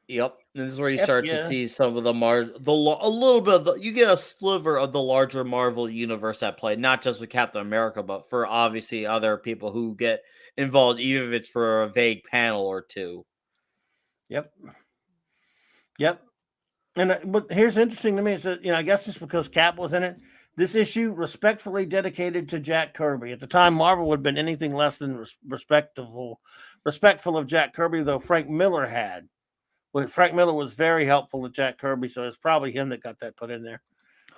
[SPEAKER 2] Yep. And this is where you start to see some of a little bit you get a sliver of the larger Marvel universe at play, not just with Captain America, but for obviously other people who get involved, even if it's for a vague panel or two.
[SPEAKER 1] Yep. And but here's interesting to me is that, I guess it's because Cap was in it. This issue respectfully dedicated to Jack Kirby. At the time, Marvel would have been anything less than respectful of Jack Kirby, though Frank Miller had. Well, Frank Miller was very helpful to Jack Kirby, so it's probably him that got that put in there.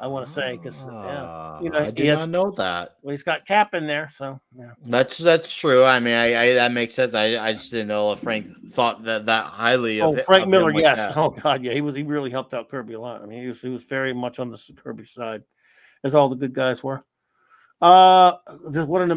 [SPEAKER 1] I want to say because
[SPEAKER 2] I did not know that.
[SPEAKER 1] Well, he's got Cap in there, so yeah.
[SPEAKER 2] That's true. I mean, I that makes sense. I just didn't know if Frank thought that highly of.
[SPEAKER 1] Frank Miller, yes. That. Oh God, yeah. He really helped out Kirby a lot. I mean, he was very much on the Kirby side, as all the good guys were. I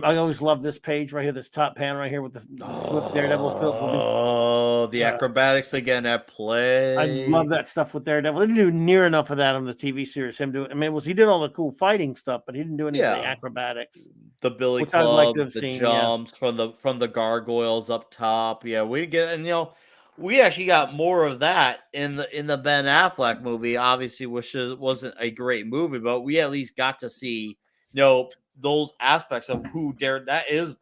[SPEAKER 1] always love this page right here, this top pan right here with the flip Daredevil flip.
[SPEAKER 2] Oh, the acrobatics again at play.
[SPEAKER 1] I love that stuff with Daredevil. They didn't do near enough of that on the TV series. He did all the cool fighting stuff, but he didn't do any of the acrobatics.
[SPEAKER 2] the Billy
[SPEAKER 1] which I'd like
[SPEAKER 2] Club,
[SPEAKER 1] to have
[SPEAKER 2] the
[SPEAKER 1] seen. Yeah,
[SPEAKER 2] jumps from the gargoyles up top. Yeah, we get, and we actually got more of that in the Ben Affleck movie. Obviously, which wasn't a great movie, but we at least got to see those aspects of who that is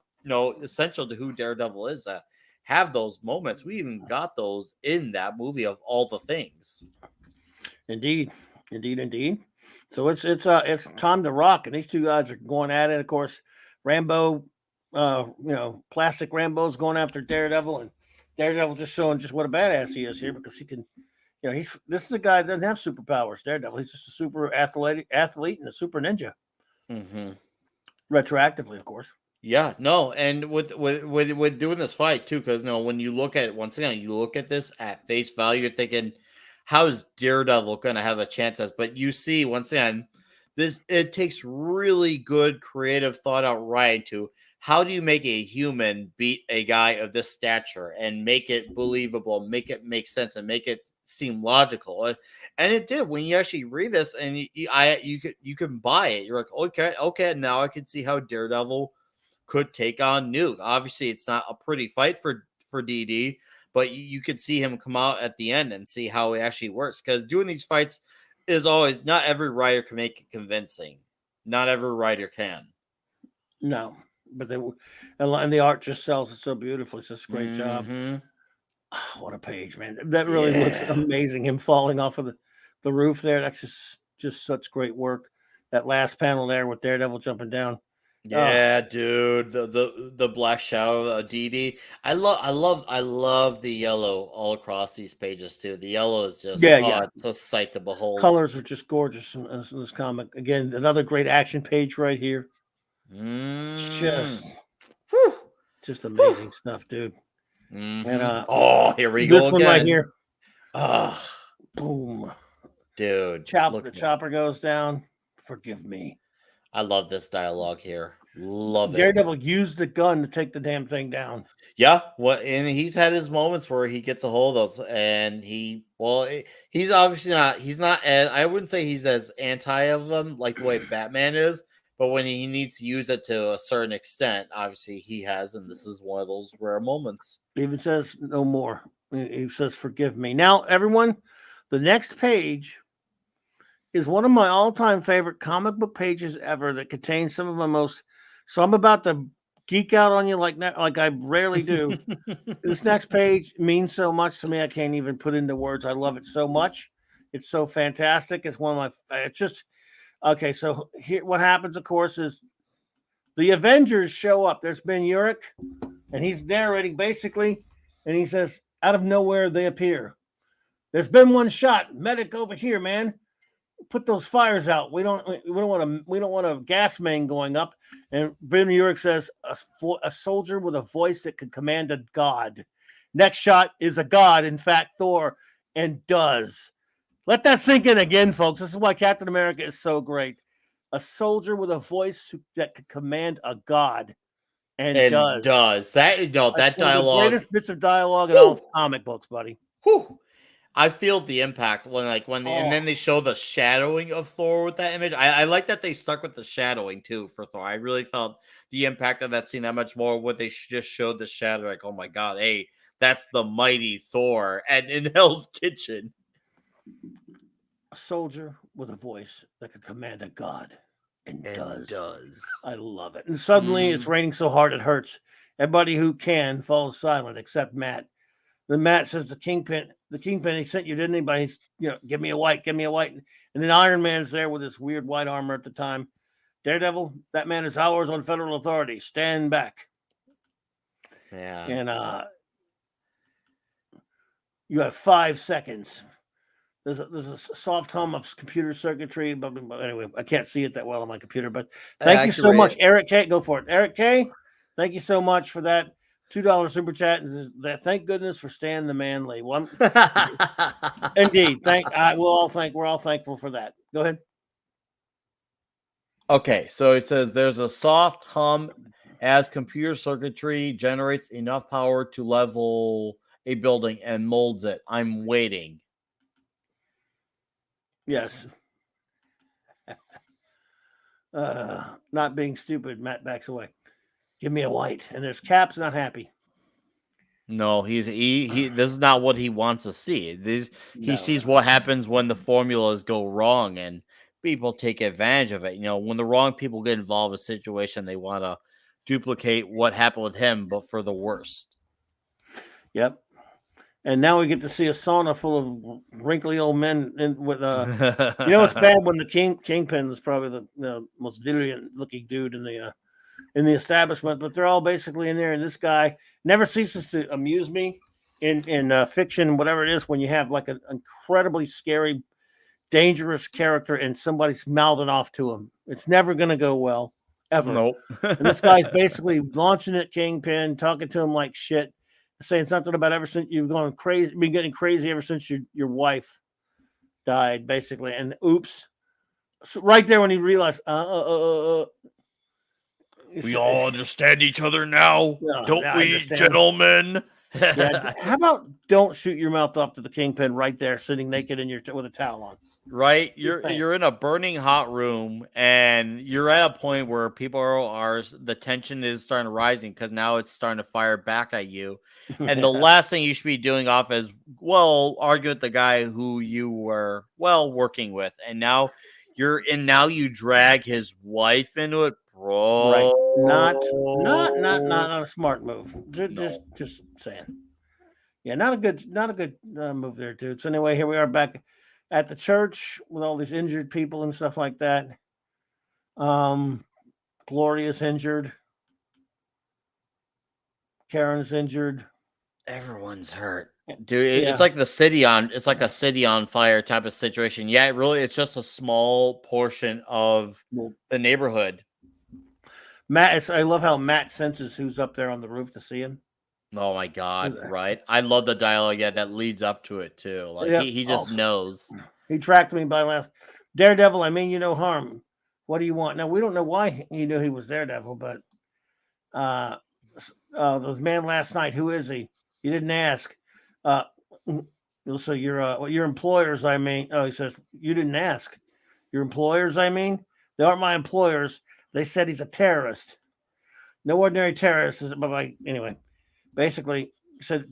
[SPEAKER 2] essential to who Daredevil is. That have those moments. We even got those in that movie of all the things.
[SPEAKER 1] indeed. So it's time to rock, and these two guys are going at it. Of course, Rambo, plastic Rambo's going after Daredevil, and Daredevil just showing just what a badass he is here because he can, this is a guy that doesn't have superpowers. Daredevil, he's just a super athlete and a super ninja.
[SPEAKER 2] Mm-hmm.
[SPEAKER 1] Retroactively, of course.
[SPEAKER 2] Yeah, no, and with doing this fight too, because when you look at once again, you look at this at face value, you're thinking, how is Daredevil going to have a chance? But you see, once again, it takes really good creative thought out writing to how do you make a human beat a guy of this stature and make it believable, make it make sense, and make it seem logical. And it did when you actually read this, and you can buy it. You're like, okay, now I can see how Daredevil could take on Nuke. Obviously, it's not a pretty fight for DD, but you could see him come out at the end and see how it actually works. Because doing these fights is always not every writer can make it convincing. Not every writer can.
[SPEAKER 1] No, but and the art just sells it so beautifully. It's just a great job. Oh, what a page, man! That really looks amazing. Him falling off of the roof there. That's just such great work. That last panel there with Daredevil jumping down.
[SPEAKER 2] Yeah, dude, the black shadow DD. I love the yellow all across these pages too. The yellow is just it's a sight to behold.
[SPEAKER 1] Colors are just gorgeous in this comic. Again, another great action page right here. Just amazing stuff, dude. And
[SPEAKER 2] here we
[SPEAKER 1] go.
[SPEAKER 2] This
[SPEAKER 1] one right here.
[SPEAKER 2] Boom, dude.
[SPEAKER 1] The chopper goes down. Forgive me.
[SPEAKER 2] I love this dialogue here. Love it.
[SPEAKER 1] Daredevil used the gun to take the damn thing down.
[SPEAKER 2] Yeah, and he's had his moments where he gets a hold of those, and he's obviously not. He's not as, I wouldn't say he's as anti of them like the way Batman is, but when he needs to use it to a certain extent, obviously he has, and this is one of those rare moments.
[SPEAKER 1] He even says no more. He says, "Forgive me." Now, everyone, the next page is one of my all-time favorite comic book pages ever that contains some of my most. So I'm about to geek out on you like I rarely do. This next page means so much to me I can't even put into words. I love it so much. It's so fantastic. It's one of my. It's just okay. So here, what happens, of course, is the Avengers show up. There's been Yorick, and he's narrating basically, and he says, out of nowhere they appear. There's been one shot. Medic over here, man. Put those fires out. We don't want a gas main going up. And Ben Yorick says a soldier with a voice that could command a god. Next shot is a god, in fact, Thor, and does. Let that sink in again, folks. This is why Captain America is so great. A soldier with a voice that could command a god, and does.
[SPEAKER 2] That that dialogue.
[SPEAKER 1] One of the greatest bits of dialogue in all of comic books, buddy.
[SPEAKER 2] Whew. I feel the impact and then they show the shadowing of Thor with that image. I like that they stuck with the shadowing too for Thor. I really felt the impact of that scene that much more. What they just showed the shadow, like, oh my god, hey, that's the mighty Thor, and in Hell's Kitchen,
[SPEAKER 1] a soldier with a voice that could command a god, and does. I love it. And suddenly it's raining so hard it hurts. Everybody who can falls silent except Matt. Then Matt says the Kingpin, he sent you, didn't he? But he's, give me a white. And then Iron Man's there with his weird white armor at the time. Daredevil, that man is ours on federal authority. Stand back.
[SPEAKER 2] Yeah.
[SPEAKER 1] And you have 5 seconds. There's a soft hum of computer circuitry, but anyway, I can't see it that well on my computer. But thank you so much, Eric K. Go for it, Eric K. Thank you so much for that $2 super chat. That thank goodness for Stan the Manly. Well, indeed, we're all thankful for that. Go ahead.
[SPEAKER 2] Okay, so it says there's a soft hum as computer circuitry generates enough power to level a building and molds it. I'm waiting.
[SPEAKER 1] Yes. Not being stupid, Matt backs away. Give me a white. And there's Cap's not happy.
[SPEAKER 2] No, he this is not what he wants to see. He sees what happens when the formulas go wrong and people take advantage of it. When the wrong people get involved in a situation, they want to duplicate what happened with him, but for the worst.
[SPEAKER 1] Yep. And now we get to see a sauna full of wrinkly old men with it's bad when the Kingpin is probably the most brilliant looking dude in the establishment, but they're all basically in there, and this guy never ceases to amuse me in fiction, whatever it is, when you have like an incredibly scary, dangerous character and somebody's mouthing off to him. It's never going to go well, ever.
[SPEAKER 2] Nope.
[SPEAKER 1] And this guy's basically launching at Kingpin, talking to him like shit, saying something about ever since you've gone crazy, been getting crazy ever since your wife died, basically. And oops, so right there when he realized,
[SPEAKER 2] we all understand each other now, don't we, gentlemen?
[SPEAKER 1] Yeah. How about don't shoot your mouth off to the Kingpin right there, sitting naked with a towel on?
[SPEAKER 2] Right, you're in a burning hot room, and you're at a point where people are the tension is starting to rising because now it's starting to fire back at you, and the last thing you should be doing off is argue with the guy who you were working with, and now you drag his wife into it, bro.
[SPEAKER 1] Right, not a smart move. Just saying. Yeah, not a good move there, dude. So anyway, here we are back at the church with all these injured people and stuff like that. Gloria's injured. Karen's injured.
[SPEAKER 2] Everyone's hurt, dude. It's like a city on fire type of situation. Yeah, it's just a small portion of the neighborhood.
[SPEAKER 1] I love how Matt senses who's up there on the roof to see him.
[SPEAKER 2] Oh my god, right? I love the dialogue that leads up to it too. Like he just knows.
[SPEAKER 1] He tracked me by last Daredevil, I mean you no harm. What do you want? Now we don't know why he knew he was Daredevil, but this man last night, who is he? You didn't ask. So your employers, I mean. Oh, he says, you didn't ask. Your employers, I mean? They aren't my employers. They said he's a terrorist. No ordinary terrorist. But anyway, basically,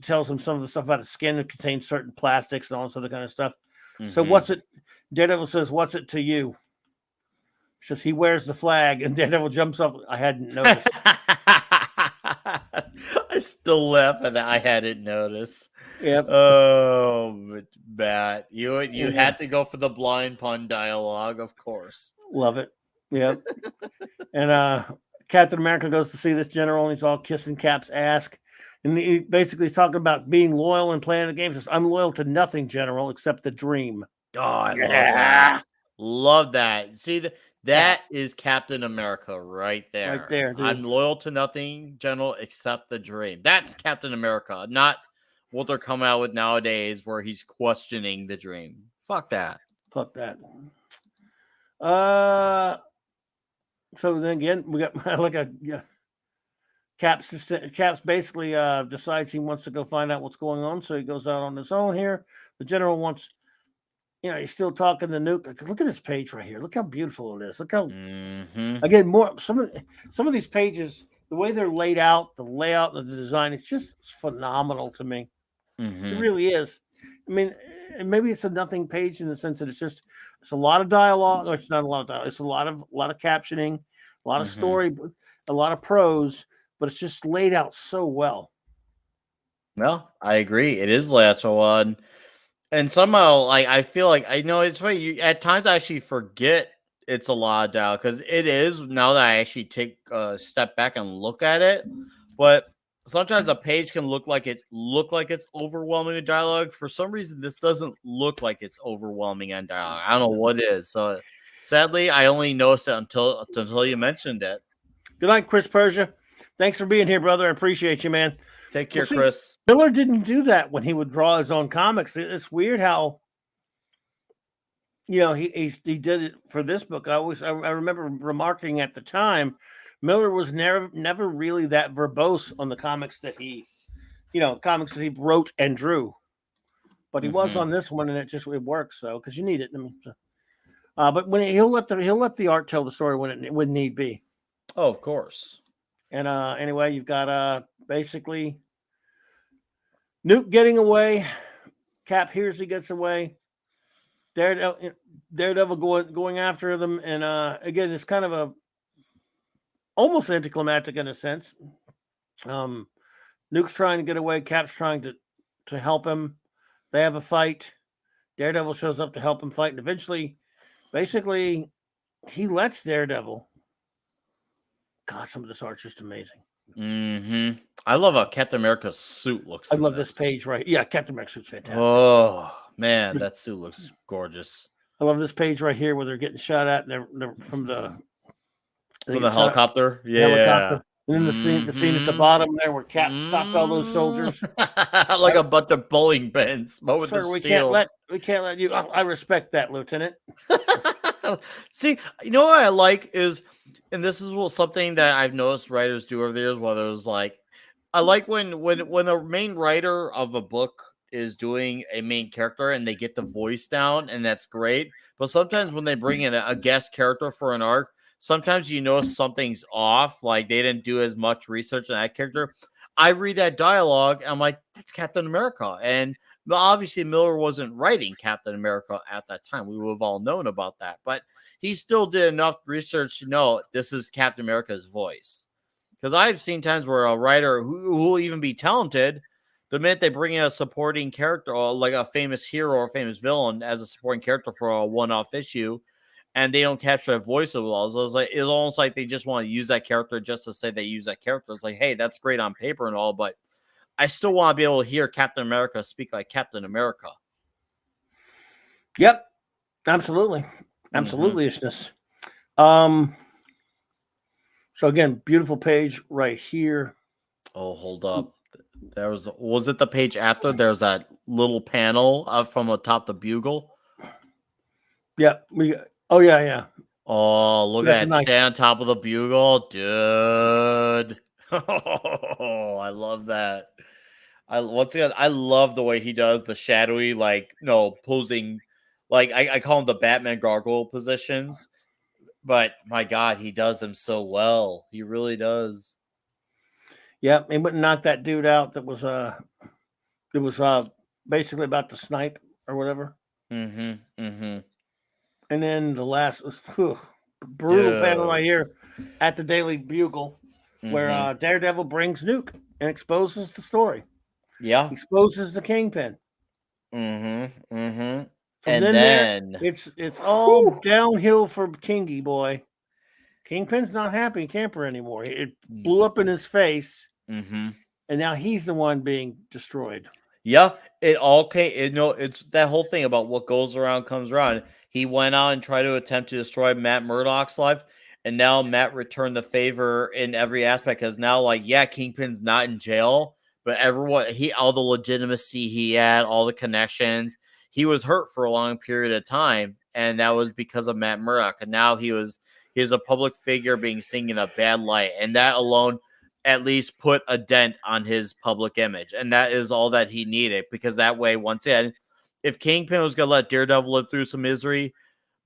[SPEAKER 1] tells him some of the stuff about his skin that contains certain plastics and all this other kind of stuff. Mm-hmm. So what's it? Daredevil says, what's it to you? He says, he wears the flag, and Daredevil jumps off. I hadn't noticed.
[SPEAKER 2] I still laugh at that. I hadn't noticed.
[SPEAKER 1] Yep.
[SPEAKER 2] Oh, Matt, you had to go for the blind pun dialogue, of course.
[SPEAKER 1] Love it. Yep. And Captain America goes to see this general, and he's all kissing Cap's ass. And he basically is talking about being loyal and playing the game. He says, I'm loyal to nothing, General, except the dream.
[SPEAKER 2] Oh, I love that. Love that. See, that is Captain America right there.
[SPEAKER 1] Right there, dude.
[SPEAKER 2] I'm loyal to nothing, General, except the dream. That's Captain America, not what they're coming out with nowadays where he's questioning the dream. Fuck that.
[SPEAKER 1] Fuck that. So then again, we got Cap's basically decides he wants to go find out what's going on, so he goes out on his own here. The general wants, he's still talking to Nuke. Look at this page right here. Look how beautiful it is. Look how again some of these pages, the way they're laid out, the layout of the design, it's phenomenal to me. It really is. I mean, maybe it's a nothing page in the sense that it's a lot of dialogue. Or it's not a lot of dialogue. It's a lot of captioning, a lot of story, a lot of prose, but it's just laid out so well.
[SPEAKER 2] Well, I agree. It is laid out so well. And somehow, I feel like I know it's funny. At times, I actually forget it's a lot of dialogue because it is. Now that I actually take a step back and look at it, but sometimes a page can look like it's overwhelming in dialogue. For some reason, this doesn't look like it's overwhelming in dialogue. I don't know what it is. So, sadly, I only noticed it until you mentioned it.
[SPEAKER 1] Good night, Chris Persia. Thanks for being here, brother. I apprite you, man.
[SPEAKER 2] Take care, Chris.
[SPEAKER 1] Miller didn't do that when he would draw his own comics. It's weird how, he did it for this book. I remember remarking at the time, Miller was never really that verbose on the comics that he wrote and drew, but he was on this one, and it works. So because you need it. But when he'll let the art tell the story when need be.
[SPEAKER 2] Oh, of course.
[SPEAKER 1] And anyway, you've got basically Nuke getting away. Cap hears he gets away. Daredevil going after them, and again, it's kind of a almost anticlimactic in a sense. Nuke's trying to get away. Cap's trying to help him. They have a fight. Daredevil shows up to help him fight, and eventually, basically, he lets Daredevil. God, some of this art's just amazing.
[SPEAKER 2] Mm-hmm. I love how Captain America's suit looks.
[SPEAKER 1] I love this page right. Yeah, Captain America's suit's fantastic.
[SPEAKER 2] Oh man, that suit looks gorgeous.
[SPEAKER 1] I love this page right here where they're getting shot at, and they're from the
[SPEAKER 2] helicopter. Yeah.
[SPEAKER 1] Helicopter. And then the scene at the bottom there where Cap stops all those soldiers
[SPEAKER 2] like a bunch of bowling pins. But with
[SPEAKER 1] Sir,
[SPEAKER 2] the
[SPEAKER 1] we
[SPEAKER 2] shield.
[SPEAKER 1] can't let you. I respect that, Lieutenant.
[SPEAKER 2] See, you know what I like is, and this is something that I've noticed writers do over the years, whether it's like, I like when a main writer of a book is doing a main character and they get the voice down, and that's great. But sometimes when they bring in a guest character for an arc, sometimes you know something's off, like they didn't do as much research on that character. I read that dialogue, and I'm like, that's Captain America. And obviously Miller wasn't writing Captain America at that time. We would have all known about that. But he still did enough research to know this is Captain America's voice. Because I've seen times where a writer who will even be talented, the minute they bring in a supporting character, or like a famous hero or famous villain as a supporting character for a one-off issue, and they don't capture that voice of well, so it's almost like they just want to use that character just to say they use that character. It's like, hey, that's great on paper and all, but I still want to be able to hear Captain America speak like Captain America.
[SPEAKER 1] Yep, absolutely, ishness. So again, beautiful page right here.
[SPEAKER 2] Oh, hold up. Was it the page after? There's that little panel from atop the bugle.
[SPEAKER 1] Yep. Oh yeah.
[SPEAKER 2] Oh, look at that! Stay on top of the bugle, dude. Oh, I love that. Once again, I love the way he does the shadowy, posing. Like I call him the Batman gargoyle positions, but my God, he does them so well. He really does.
[SPEAKER 1] Yeah, he wouldn't knock that dude out. That was basically about to snipe or whatever.
[SPEAKER 2] Mm-hmm.
[SPEAKER 1] And then the last brutal panel right here at the Daily Bugle, where Daredevil brings Nuke and exposes the story.
[SPEAKER 2] Yeah,
[SPEAKER 1] exposes the Kingpin.
[SPEAKER 2] And
[SPEAKER 1] then it's all downhill for Kingy boy. Kingpin's not happy camper anymore. It blew up in his face, and now he's the one being destroyed.
[SPEAKER 2] Yeah, it all came. It's that whole thing about what goes around comes around. He went out and tried to attempt to destroy Matt Murdock's life, and now Matt returned the favor in every aspect. Because now, Kingpin's not in jail, but all the legitimacy he had, all the connections, he was hurt for a long period of time, and that was because of Matt Murdock. And now he's a public figure being seen in a bad light, and that alone at least put a dent on his public image. And that is all that he needed, because that way, once again, if Kingpin was going to let Daredevil live through some misery,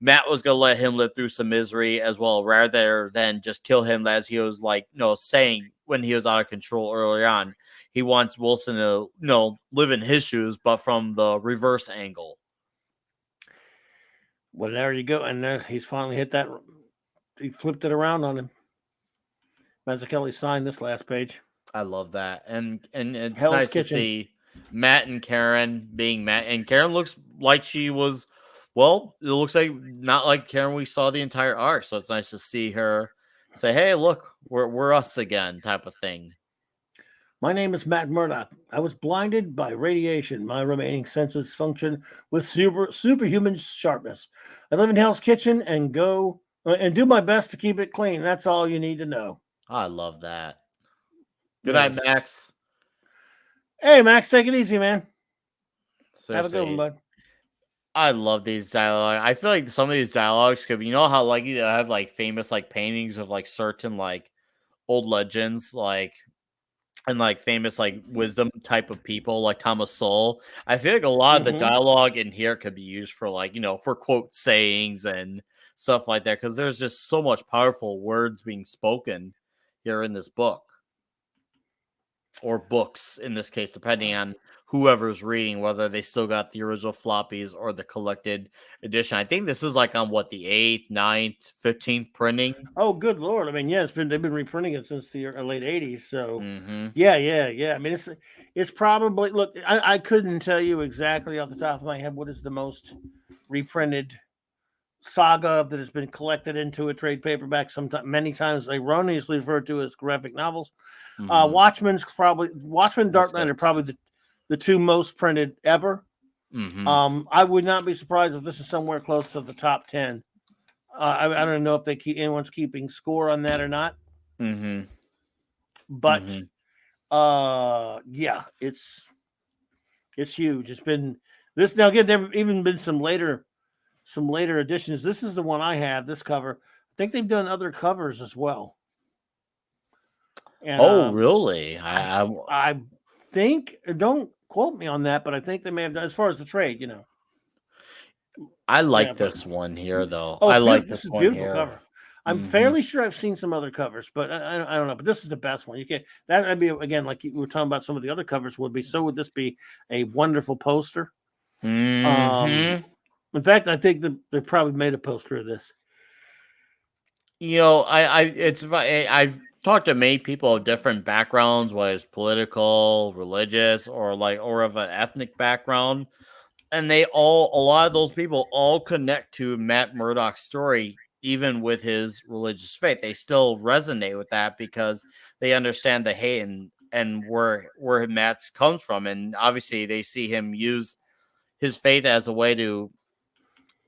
[SPEAKER 2] Matt was going to let him live through some misery as well, rather than just kill him, as he was saying when he was out of control earlier on. He wants Wilson to live in his shoes, but from the reverse angle.
[SPEAKER 1] Well, there you go. And there he's finally hit that. He flipped it around on him. Mazzucchelli signed this last page.
[SPEAKER 2] I love that. And it's
[SPEAKER 1] Hell's
[SPEAKER 2] nice
[SPEAKER 1] Kitchen.
[SPEAKER 2] to see Matt and Karen being Matt. And Karen looks like she was, well, it looks like not like Karen we saw the entire arc. So it's nice to see her say, hey, look, we're us again, type of thing.
[SPEAKER 1] My name is Matt Murdock. I was blinded by radiation. My remaining senses function with superhuman sharpness. I live in Hell's Kitchen and do my best to keep it clean. That's all you need to know.
[SPEAKER 2] I love that. Good night, Max.
[SPEAKER 1] Hey, Max, take it easy, man.
[SPEAKER 2] Seriously.
[SPEAKER 1] Have a good one, bud.
[SPEAKER 2] I love these dialogue. I feel like some of these dialogues could be, how you have famous paintings of certain old legends. and like famous like wisdom type of people like Thomas Sowell. I feel like a lot of the dialogue in here could be used for like, for quote sayings and stuff like that, because there's just so much powerful words being spoken here in this book, or books in this case, depending on whoever's reading, whether they still got the original floppies or the collected edition. I think this is like on what, the 8th, 9th, 15th printing.
[SPEAKER 1] Oh, good Lord. I mean, yeah, they've been reprinting it since the late 80s. So yeah. I mean, it's probably, look, I couldn't tell you exactly off the top of my head what is the most reprinted saga that has been collected into a trade paperback. Many times erroneously referred to as graphic novels. Watchmen, Dark Knight are probably the two most printed ever. I would not be surprised if this is somewhere close to the top 10. I don't know if anyone's keeping score on that or not. But yeah, it's huge. It's been this now. Again, there have even been some later editions. This is the one I have. This cover. I think they've done other covers as well. And,
[SPEAKER 2] really?
[SPEAKER 1] I think, don't quote me on that, but I think they may have done, as far as the trade,
[SPEAKER 2] I like this one here, though.
[SPEAKER 1] Oh,
[SPEAKER 2] I like
[SPEAKER 1] this
[SPEAKER 2] this
[SPEAKER 1] is
[SPEAKER 2] one
[SPEAKER 1] beautiful
[SPEAKER 2] here.
[SPEAKER 1] cover. I'm fairly sure I've seen some other covers, but I don't know. But this is the best one. That'd be, again, like you were talking about, some of the other covers would be. So would this be a wonderful poster? In fact, I think they probably made a poster of this.
[SPEAKER 2] I've talked to many people of different backgrounds, whether it's political, religious, or of an ethnic background, and a lot of those people all connect to Matt Murdock's story, even with his religious faith. They still resonate with that because they understand the hate and where Matt's comes from, and obviously they see him use his faith as a way to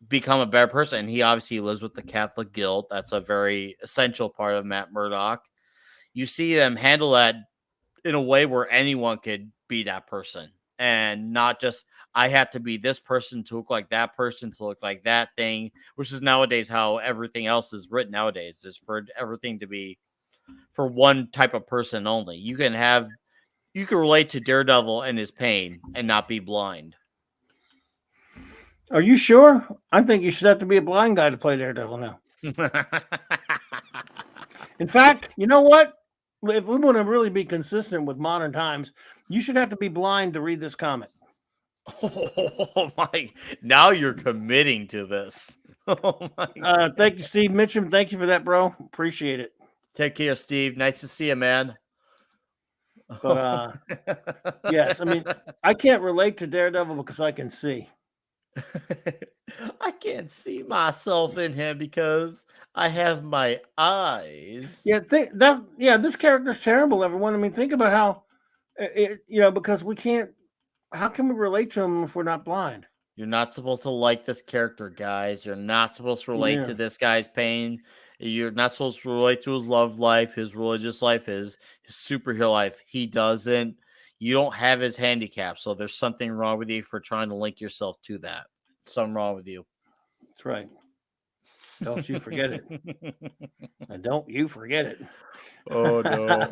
[SPEAKER 2] become a better person. And he obviously lives with the Catholic guilt. That's a very essential part of Matt Murdock. You see them handle that in a way where anyone could be that person, and not just, I have to be this person to look like that person to look like that thing, which is nowadays how everything else is written nowadays, is for everything to be for one type of person only. You can relate to Daredevil and his pain and not be blind.
[SPEAKER 1] Are you sure? I think you should have to be a blind guy to play Daredevil now. In fact, you know what? If we want to really be consistent with modern times, you should have to be blind to read this comic.
[SPEAKER 2] Oh my! Now you're committing to this. Oh my!
[SPEAKER 1] Thank you, Steve Mitchum. Thank you for that, bro. Appreciate it.
[SPEAKER 2] Take care, Steve. Nice to see you, man.
[SPEAKER 1] But yes, I mean, I can't relate to Daredevil because I can see.
[SPEAKER 2] I can't see myself in him because I have my eyes.
[SPEAKER 1] Yeah, this character's terrible, everyone. I mean, think about how because we can't. How can we relate to him if we're not blind?
[SPEAKER 2] You're not supposed to like this character, guys. You're not supposed to relate to this guy's pain. You're not supposed to relate to his love life, his religious life, his superhero life. He doesn't. You don't have his handicap, so there's something wrong with you for trying to link yourself to that. Something wrong with you.
[SPEAKER 1] That's right. Don't you forget it. And don't you forget it.
[SPEAKER 2] Oh, no.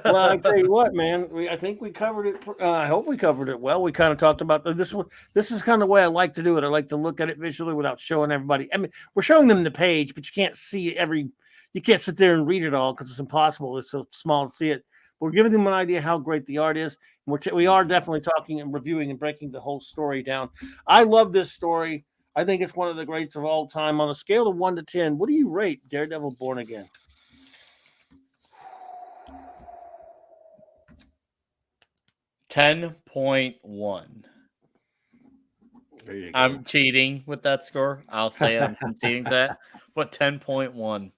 [SPEAKER 1] Well, I tell you what, man. I think we covered it. I hope we covered it well. We kind of talked about this one. This is kind of the way I like to do it. I like to look at it visually without showing everybody. I mean, we're showing them the page, but you can't see you can't sit there and read it all because it's impossible. It's so small to see it. But we're giving them an idea how great the art is. We are definitely talking and reviewing and breaking the whole story down. I love this story. I think it's one of the greats of all time. On a scale of 1 to 10, what do you rate Daredevil Born Again?
[SPEAKER 2] 10.1.
[SPEAKER 1] There you go.
[SPEAKER 2] I'm cheating with that score. I'll say I'm conceding that, but 10.1.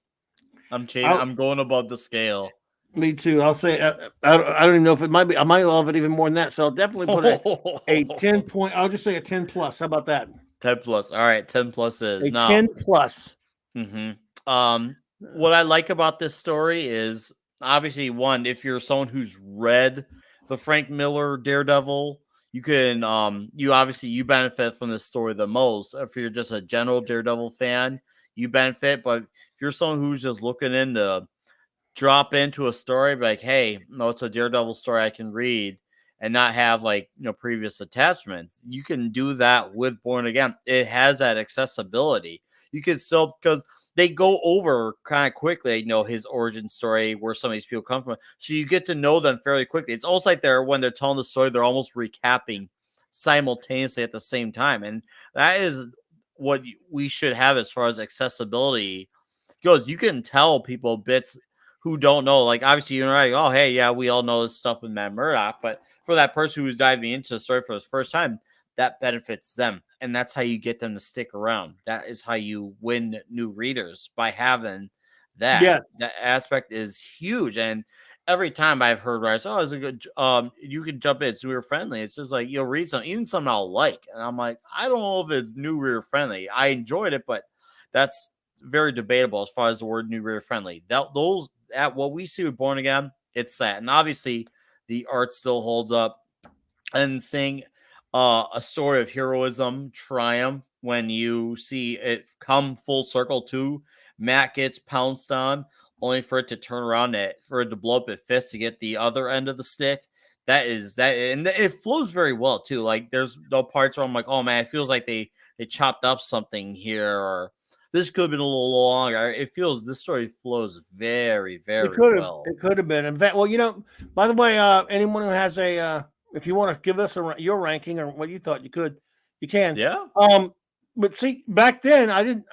[SPEAKER 2] I'm cheating. I'm going above the scale.
[SPEAKER 1] Me too. I'll say I don't even know if it might be. I might love it even more than that. So I'll definitely put a 10 point. I'll just say a 10 plus. How about that?
[SPEAKER 2] 10 plus. All right, 10 plus is
[SPEAKER 1] a 10 plus.
[SPEAKER 2] What I like about this story is obviously, one, if you're someone who's read the Frank Miller Daredevil, you can you benefit from this story the most. If you're just a general Daredevil fan, you benefit. But if you're someone who's just looking into drop into a story like, hey, no, it's a Daredevil story I can read and not have like, previous attachments. You can do that with Born Again. It has that accessibility. You can still, because they go over kind of quickly, his origin story, where some of these people come from. So you get to know them fairly quickly. It's almost like when they're telling the story, they're almost recapping simultaneously at the same time. And that is what we should have as far as accessibility goes. You can tell people bits who don't know. Like, obviously, you're like, oh, hey, yeah, we all know this stuff with Matt Murdock. But for that person who's diving into the story for the first time, that benefits them. And that's how you get them to stick around. That is how you win new readers, by having that.
[SPEAKER 1] Yeah.
[SPEAKER 2] That aspect is huge. And every time I've heard writers, oh, it's a good, you can jump in, it's new reader friendly. It's just like, you'll read something, even something I'll like. And I'm like, I don't know if it's new reader friendly. I enjoyed it, but that's very debatable as far as the word new reader friendly. Those, at what we see with Born Again, it's that. And obviously the art still holds up. And seeing a story of heroism triumph when you see it come full circle to Matt gets pounced on, only for it to turn around, for it to blow up at fist to get the other end of the stick. That is that, and it flows very well too. Like, there's no parts where I'm like, oh man, it feels like they chopped up something here, or this could have been a little longer. It feels, this story flows very, very well.
[SPEAKER 1] It could have been. In fact, well, by the way, anyone who has if you want to give us your ranking or what you thought, you can.
[SPEAKER 2] Yeah.
[SPEAKER 1] But see, back then I didn't.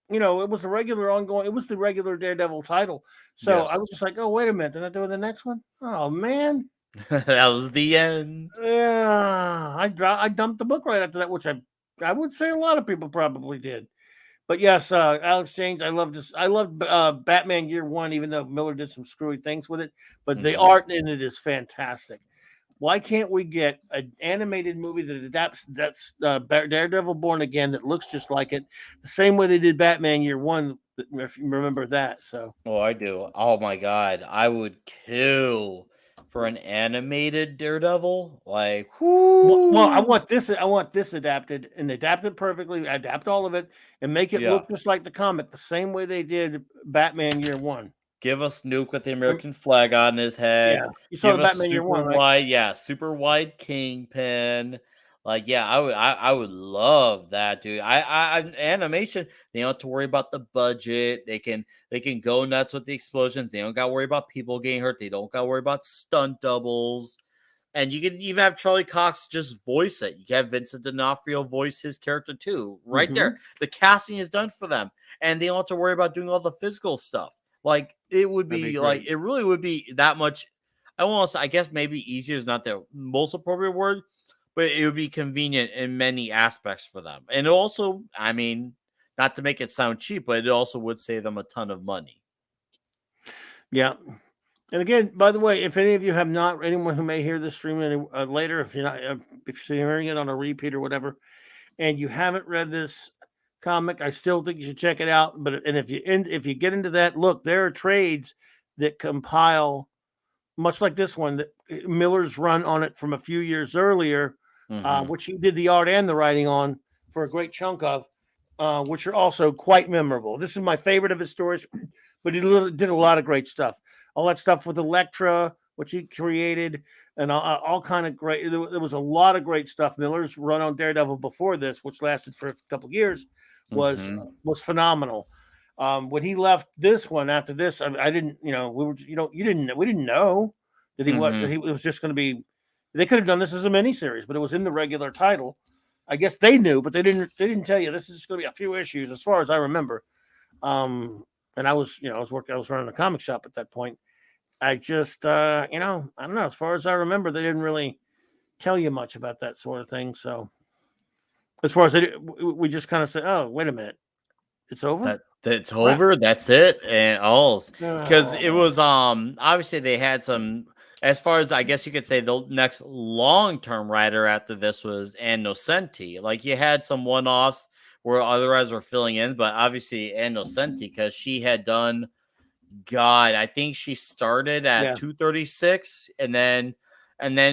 [SPEAKER 1] It was a regular ongoing. It was the regular Daredevil title. So
[SPEAKER 2] Yes.
[SPEAKER 1] I was just like, oh, wait a minute, did I do the next one? Oh man,
[SPEAKER 2] that was the end.
[SPEAKER 1] Yeah, I dumped the book right after that, which I would say a lot of people probably did. But yes, Alex James, I love this. I love Batman Year One, even though Miller did some screwy things with it. But the art in it is fantastic. Why can't we get an animated movie that adapts Daredevil Born Again that looks just like it, the same way they did Batman Year One? If you remember that, so.
[SPEAKER 2] Oh, I do. Oh my god, I would kill for an animated Daredevil. Like,
[SPEAKER 1] well, I want this adapted and adapted perfectly. Adapt all of it and make it look just like the comic, the same way they did Batman Year One.
[SPEAKER 2] Give us Nuke with the American flag on his head.
[SPEAKER 1] Yeah, you saw
[SPEAKER 2] Give
[SPEAKER 1] the
[SPEAKER 2] us
[SPEAKER 1] Batman Year
[SPEAKER 2] super
[SPEAKER 1] One, right?
[SPEAKER 2] wide, super wide Kingpin. Like, yeah, I would love that, dude. Animation, they don't have to worry about the budget. They can go nuts with the explosions. They don't got to worry about people getting hurt. They don't got to worry about stunt doubles. And you can even have Charlie Cox just voice it. You can have Vincent D'Onofrio voice his character too, right there. The casting is done for them, and they don't have to worry about doing all the physical stuff. Like, it would be like, it really would be that much. I guess maybe easier is not the most appropriate word, but it would be convenient in many aspects for them. And also, I mean, not to make it sound cheap, but it also would save them a ton of money.
[SPEAKER 1] Yeah. And again, by the way, if any of you have not, anyone who may hear this stream later, if you're hearing it on a repeat or whatever, and you haven't read this comic, I still think you should check it out. But if you get into that, look, there are trades that compile, much like this one, that Miller's run on it from a few years earlier, which he did the art and the writing on for a great chunk of, which are also quite memorable. This is my favorite of his stories, but he did a lot of great stuff. All that stuff with Elektra, which he created, and all kind of great. There was a lot of great stuff. Miller's run on Daredevil before this, which lasted for a couple of years, was phenomenal. When he left this one after this, I didn't, we didn't know that he was just going to be. They could have done this as a miniseries, but it was in the regular title. I guess they knew, but they didn't tell you this is just going to be a few issues, as far as I remember. And I was running a comic shop at that point. I just, I don't know. As far as I remember, they didn't really tell you much about that sort of thing. So, as far as we just kind of said, "Oh, wait a minute, it's over."
[SPEAKER 2] That's over. That's it, and because it was obviously they had some. As far as I guess you could say, the next long-term writer after this was Ann Nocenti. Like, you had some one-offs where otherwise were filling in, but obviously Ann Nocenti, because she had done, God, I think she started at 236, and then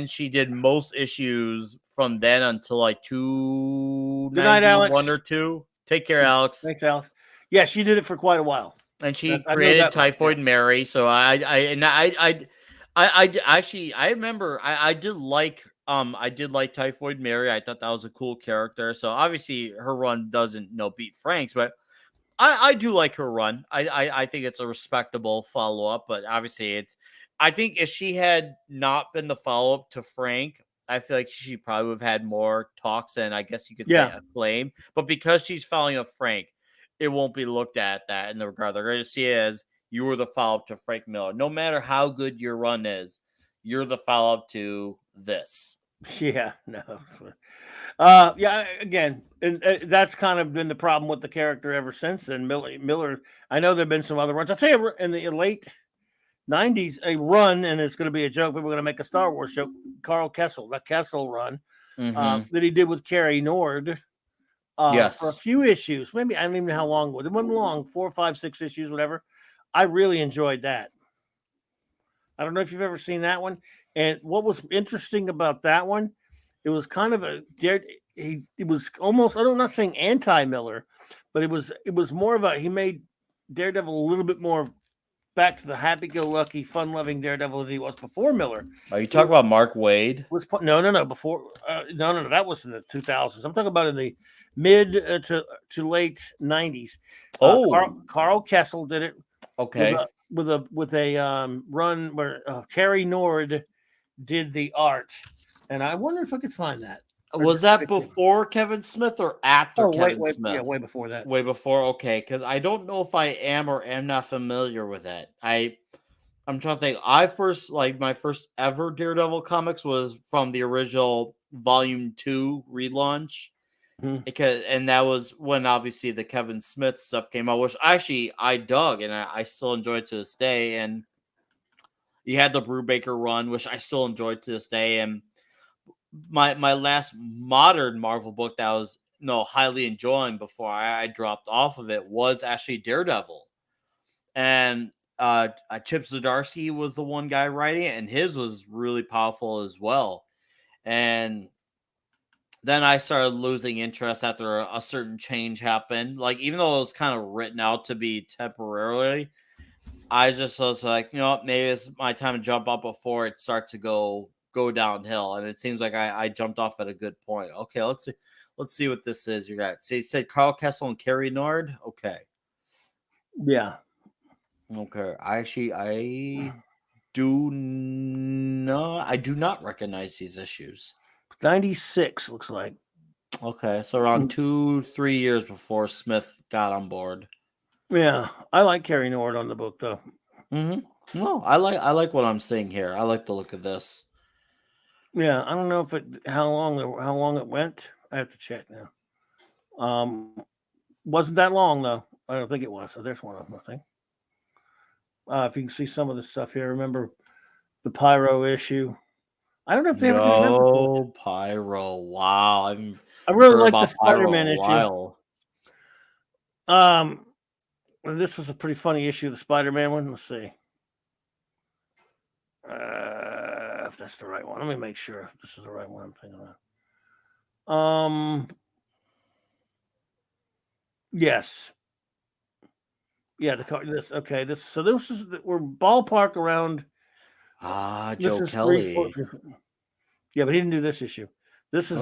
[SPEAKER 2] she did most issues from then until like 291 or 2. Take care, Alex.
[SPEAKER 1] Thanks, Alex. Yeah, she did it for quite a while.
[SPEAKER 2] and she
[SPEAKER 1] I know
[SPEAKER 2] created
[SPEAKER 1] that much,
[SPEAKER 2] Typhoid Mary. So I remember I did like Typhoid Mary. I thought that was a cool character. So obviously her run doesn't beat Frank's, but I do like her run. I think it's a respectable follow up, but obviously I think if she had not been the follow up to Frank, I feel like she probably would have had more talks and I guess you could say acclaim. But because she's following up Frank, it won't be looked at that in the regard. They're going to see it as you were the follow up to Frank Miller. No matter how good your run is, you're the follow up to this.
[SPEAKER 1] Yeah, no. Yeah, again, and that's kind of been the problem with the character ever since then. Miller, I know there've been some other runs. I'll tell you, in the late '90s, a run, and it's going to be a joke. People are going to make a Star Wars show. Carl Kessel, the Kessel run that he did with Carrie Nord for a few issues. Maybe I don't even know how long it was. It wasn't long, 4, 5, 6 issues, whatever. I really enjoyed that. I don't know if you've ever seen that one. And what was interesting about that one, it was kind of it was almost, I'm not saying anti-Miller, but it was more of he made Daredevil a little bit more back to the happy-go-lucky, fun-loving Daredevil that he was before Miller.
[SPEAKER 2] Are you talking about Mark Waid?
[SPEAKER 1] No, before no, that was in the 2000s. I'm talking about in the mid to late 90s. Carl Kessel did it.
[SPEAKER 2] Okay.
[SPEAKER 1] With a run where Carrie Nord did the art, and I wonder if I could find that.
[SPEAKER 2] Was that before Kevin Smith or after Kevin Smith?
[SPEAKER 1] Yeah, way before that.
[SPEAKER 2] Way before. Okay, because I don't know if I am or am not familiar with that. I'm trying to think. My first ever Daredevil comics was from the original Volume 2 relaunch. And that was when obviously the Kevin Smith stuff came out, which actually I dug and I still enjoy it to this day. And you had the Brubaker run, which I still enjoy to this day. And my last modern Marvel book that I was highly enjoying before I dropped off of it was actually Daredevil. And Chip Zdarsky was the one guy writing it, and his was really powerful as well. And then I started losing interest after a certain change happened. Like, even though it was kind of written out to be temporarily, I just was like, maybe it's my time to jump up before it starts to go downhill. And it seems like I jumped off at a good point. Okay, let's see what this is. You got. So you said Carl Kessel and Carrie Nord. Okay.
[SPEAKER 1] Yeah.
[SPEAKER 2] Okay. I do not recognize these issues.
[SPEAKER 1] 96 looks like.
[SPEAKER 2] Okay, so around 2-3 years before Smith got on board.
[SPEAKER 1] Yeah, I like Carrie Nord on the book though.
[SPEAKER 2] No, I like what I'm seeing here. I like the look of this.
[SPEAKER 1] Yeah, I don't know if how long it went. I have to check now. Wasn't that long though. I don't think it was. So there's one of them, I think. If you can see some of the stuff here, remember the Pyro issue. I don't know if they ever did another
[SPEAKER 2] Pyro. Wow.
[SPEAKER 1] I really like the Spider-Man issue. This was a pretty funny issue, the Spider-Man one. Let's see. If that's the right one. Let me make sure if this is the right one I'm thinking of. Yes. Yeah, we're ballpark around
[SPEAKER 2] Joe Kelly.
[SPEAKER 1] Yeah, but he didn't do this issue. This is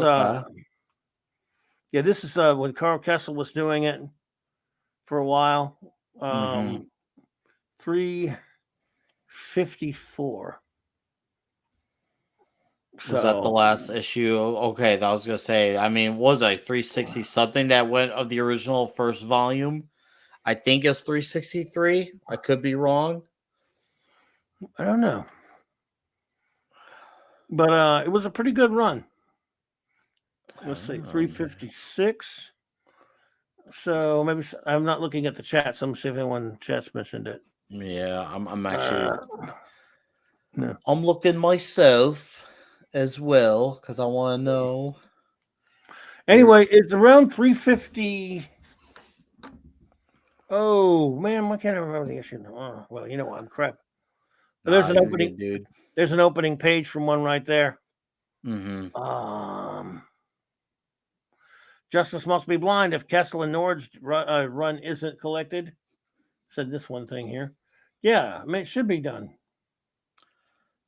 [SPEAKER 1] this is when Carl Kessel was doing it for a while. 354.
[SPEAKER 2] Was that the last issue? Okay, I was gonna say. I mean, was it 360 something that went of the original first volume? I think it's 363. I could be wrong.
[SPEAKER 1] I don't know, but it was a pretty good run. Let's see, 356. So maybe I'm not looking at the chat. So I'm see if anyone chat's mentioned it.
[SPEAKER 2] Yeah, I'm actually. No. I'm looking myself as well because I want to know.
[SPEAKER 1] Anyway, it's around 350. Oh man, why can't I remember the issue? Oh, well, you know what? I'm crap. There's an opening, dude. There's an opening page from one right there. Justice must be blind if Kessel and Nord's run isn't collected. said this one thing here. Yeah, I mean, it should be done.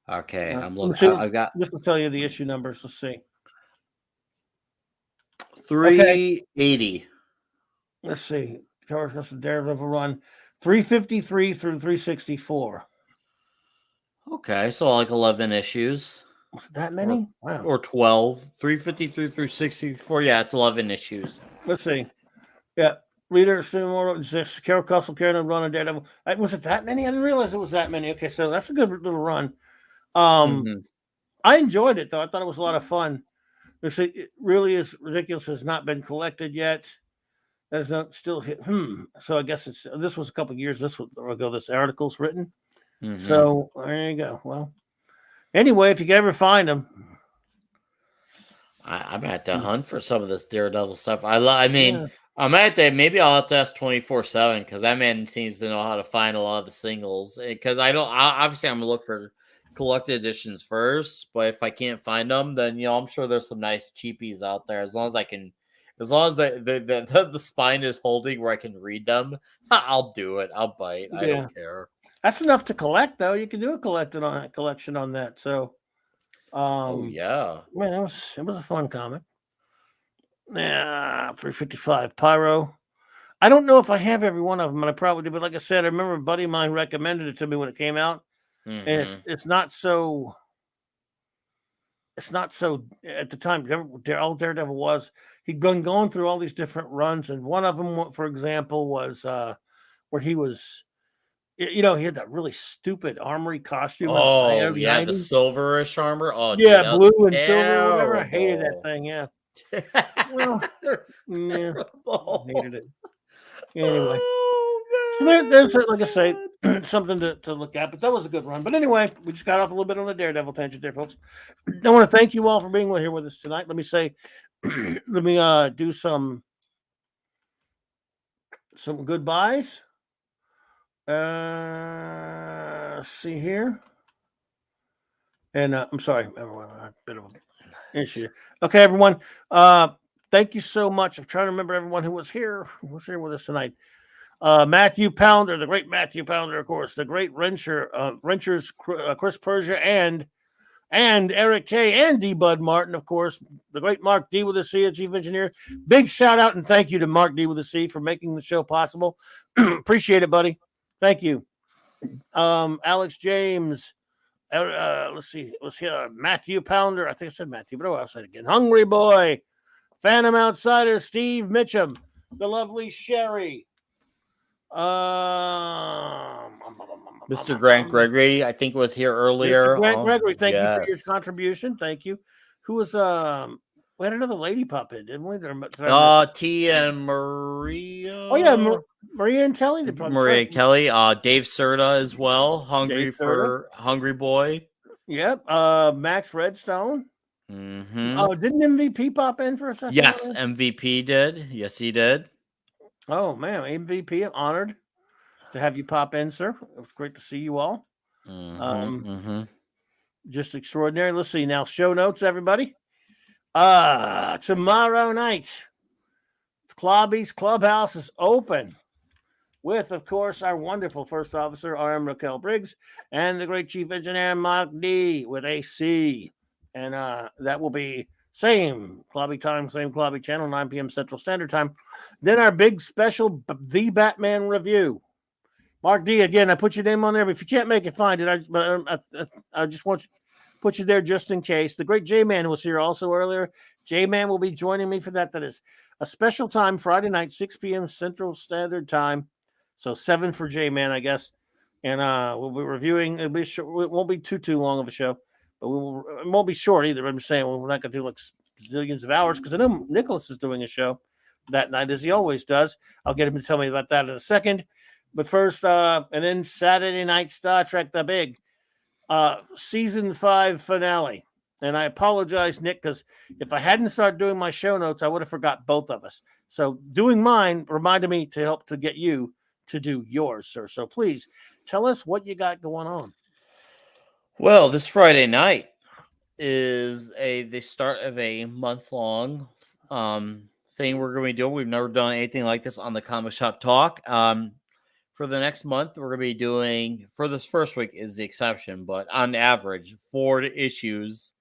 [SPEAKER 2] Okay, I'm
[SPEAKER 1] Let me
[SPEAKER 2] looking.
[SPEAKER 1] see.
[SPEAKER 2] I've got
[SPEAKER 1] Just to tell you the issue numbers. Let's see.
[SPEAKER 2] 380.
[SPEAKER 1] Let's see. That's the Daredevil run. 353 through 364.
[SPEAKER 2] Okay, so like 11 issues.
[SPEAKER 1] Was it that many? Wow.
[SPEAKER 2] Or 12. 353 through 64. Yeah, it's 11 issues.
[SPEAKER 1] Let's see. Yeah. Reader, Carol Cussell, Karen run on Daredevil. Was it that many? I didn't realize it was that many. Okay, so that's a good little run. I enjoyed it, though. I thought it was a lot of fun. It really is ridiculous. Has not been collected yet. That's not still hit. So I guess this was a couple of years ago. This article's written. So there you go. Well, anyway, if you can ever find them,
[SPEAKER 2] I'm at to hunt for some of this Daredevil stuff. I mean, I'm at that. Maybe I'll have to ask 24/7 because that man seems to know how to find a lot of the singles. Because obviously I'm gonna look for collected editions first. But if I can't find them, then I'm sure there's some nice cheapies out there. As long as I can. As long as the spine is holding where I can read them, I'll do it. I'll bite. I don't care.
[SPEAKER 1] That's enough to collect, though. You can do a collection on that. So,
[SPEAKER 2] yeah,
[SPEAKER 1] man, it was a fun comic. Yeah, 355 Pyro. I don't know if I have every one of them, and I probably do. But like I said, I remember a buddy of mine recommended it to me when it came out, and it's not so. It's not so at the time. All Daredevil was, he'd been going through all these different runs, and one of them, for example, was where he was, he had that really stupid armory costume.
[SPEAKER 2] Oh yeah, the silverish armor. Oh
[SPEAKER 1] yeah,
[SPEAKER 2] dude,
[SPEAKER 1] blue and silver or whatever. I hated that thing. Yeah, well, I hated it. Anyway, so there's like I say, something to look at, but that was a good run. But anyway, we just got off a little bit on the Daredevil tangent there, folks. I want to thank you all for being here with us tonight. Let me say, let me do some goodbyes. See here, and I'm sorry, everyone, a bit of an issue. Okay, everyone. Thank you so much. I'm trying to remember everyone who was here with us tonight. Matthew Pounder, the great Matthew Pounder, of course, the great wrenchers Chris Persia and Eric K and D Bud Martin, of course, the great Mark D with a C, chief engineer. Big shout out and thank you to Mark D with a C for making the show possible. Appreciate it, buddy. Thank you. Alex James. Let's see. It was here. Matthew Pounder. I think I said Matthew, but I'll say it again. Hungry Boy. Phantom Outsider. Steve Mitchum. The lovely Sherry.
[SPEAKER 2] Mr. Grant Gregory, I think, was here earlier.
[SPEAKER 1] Mr. Grant Gregory, thank you for your contribution. Thank you. Who was we had another lady pop in, didn't we?
[SPEAKER 2] T and Maria.
[SPEAKER 1] Oh yeah, Maria and Kelly.
[SPEAKER 2] Maria Kelly. Dave Serta as well. Hungry Boy.
[SPEAKER 1] Yep. Max Redstone.
[SPEAKER 2] Oh,
[SPEAKER 1] didn't MVP pop in for a second?
[SPEAKER 2] Yes, MVP did. Yes, he did.
[SPEAKER 1] Oh man, MVP, honored to have you pop in, sir. It was great to see you all. Just extraordinary. Let's see now. Show notes, everybody. Tomorrow night, Clobby's Clubhouse is open with, of course, our wonderful first officer, R.M. Raquel Briggs, and the great chief engineer, Mark D. with AC. And that will be same Clobby time, same Clobby channel, 9 p.m. Central Standard Time. Then our big special The Batman review. Mark D, again, I put your name on there, but if you can't make it, find it. I just want to put you there just in case. The great J-Man was here also earlier. J-Man will be joining me for that. That is a special time, Friday night, 6 p.m. Central Standard Time. So 7 for J-Man, I guess. And we'll be reviewing. It'll be short, it won't be too long of a show. But it won't be short either. I'm saying we're not going to do like zillions of hours because I know Nicholas is doing a show that night as he always does. I'll get him to tell me about that in a second. But first, and then Saturday night Star Trek The Big season 5 finale. And I apologize, Nick, because if I hadn't started doing my show notes, I would have forgot both of us. So doing mine reminded me to help to get you to do yours, sir. So please tell us what you got going on.
[SPEAKER 2] Well, this Friday night is the start of a month-long thing we're going to be doing. We've never done anything like this on the Comic Shop Talk. For for the next month, we're going to be doing, for this first week is the exception, but on average, 4 issues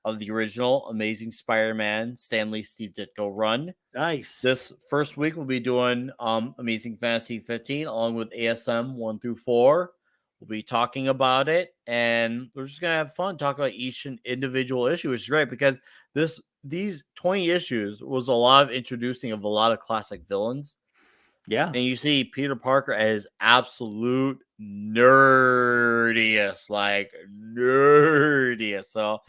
[SPEAKER 2] of the original Amazing Spider-Man Stan Lee Steve Ditko run.
[SPEAKER 1] Nice.
[SPEAKER 2] This first week we'll be doing Amazing Fantasy 15 along with ASM 1 through 4. We'll be talking about it, and we're just gonna have fun talking about each individual issue, which is great because these 20 issues was a lot of introducing of a lot of classic villains.
[SPEAKER 1] Yeah.
[SPEAKER 2] And you see Peter Parker as absolute nerdiest, like nerdiest. So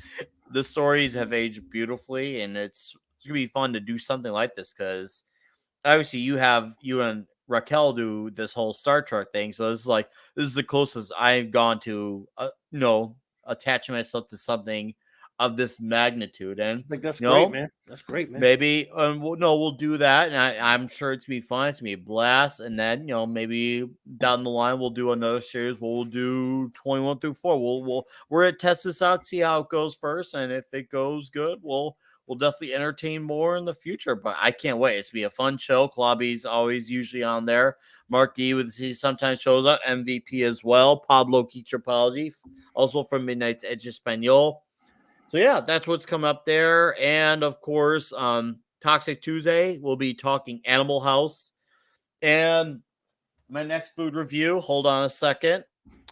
[SPEAKER 2] the stories have aged beautifully, and it's gonna be fun to do something like this because obviously you and Raquel do this whole Star Trek thing. So this is the closest I've gone to attaching myself to something of this magnitude. And
[SPEAKER 1] I think that's great, man. That's great, man.
[SPEAKER 2] Maybe we'll do that, and I'm sure it's gonna be fun. It's gonna be a blast. And then maybe down the line we'll do another series where we'll do 21 through 4. We're gonna test this out, see how it goes first, and if it goes good, we'll definitely entertain more in the future. But I can't wait. It's gonna be a fun show. Klobby's always usually on there. Mark D he sometimes shows up. MVP as well. Pablo Quichapaldi, also from Midnight's Edge Espanol. So yeah, that's what's come up there. And of course, Toxic Tuesday, we'll be talking Animal House. And my next food review, hold on a second.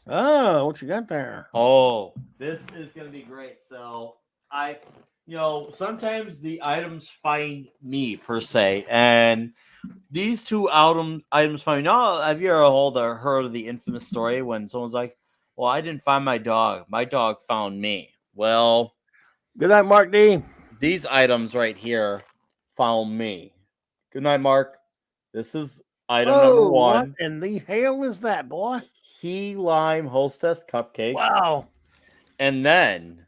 [SPEAKER 1] Oh, what you got there?
[SPEAKER 2] Oh, this is going to be great. So sometimes the items find me per se. And these 2 items find me. Have you ever heard of the infamous story when someone's like, well, I didn't find my dog. My dog found me. Well,
[SPEAKER 1] good night, Mark D.
[SPEAKER 2] These items right here found me. Good night, Mark. This is item number 1.
[SPEAKER 1] What in the hell is that, boy?
[SPEAKER 2] Key Lime Hostess Cupcakes.
[SPEAKER 1] Wow.
[SPEAKER 2] And then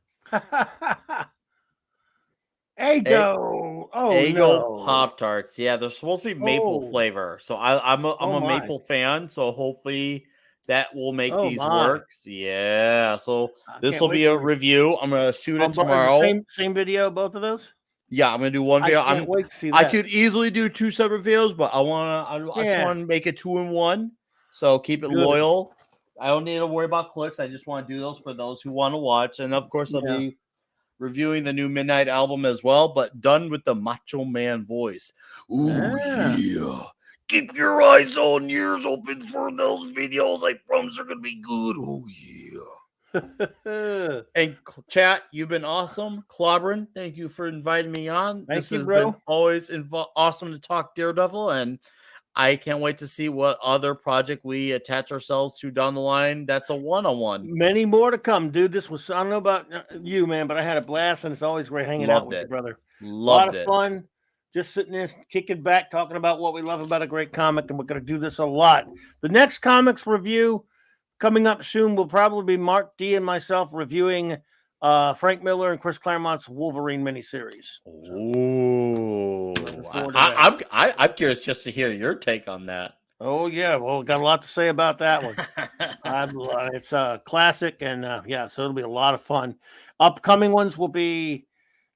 [SPEAKER 1] Eggo.
[SPEAKER 2] Eggo Pop-Tarts. Yeah, they're supposed to be maple flavor. So I'm a maple fan, so hopefully that will make these work. Yeah, so this will be a review. I'm gonna shoot it tomorrow.
[SPEAKER 1] Same video, both of those.
[SPEAKER 2] Yeah, I'm gonna do one video.
[SPEAKER 1] I can't wait to see that.
[SPEAKER 2] I could easily do 2 separate videos, but I just want to make it 2 in 1. So keep it loyal. I don't need to worry about clicks. I just want to do those for those who want to watch, and of course, I'll be reviewing the new Midnight album as well, but done with the Macho Man voice. Ooh yeah. Keep your eyes and ears open for those videos. I promise they're going to be good. Oh, yeah. And chat, you've been awesome. Clobbering, thank you for inviting me on.
[SPEAKER 1] Thank you,
[SPEAKER 2] has
[SPEAKER 1] bro.
[SPEAKER 2] been always awesome to talk Daredevil, and I can't wait to see what other project we attach ourselves to down the line. That's a one-on-one.
[SPEAKER 1] Many more to come, dude. This was, I don't know about you, man, but I had a blast, and it's always great hanging out with you, brother. A lot of fun. Just sitting there, kicking back, talking about what we love about a great comic, and we're going to do this a lot. The next comics review coming up soon will probably be Mark D and myself reviewing Frank Miller and Chris Claremont's Wolverine miniseries.
[SPEAKER 2] Oh, I'm curious just to hear your take on that.
[SPEAKER 1] Oh yeah, well, got a lot to say about that one. It's a classic, and so it'll be a lot of fun. Upcoming ones will be.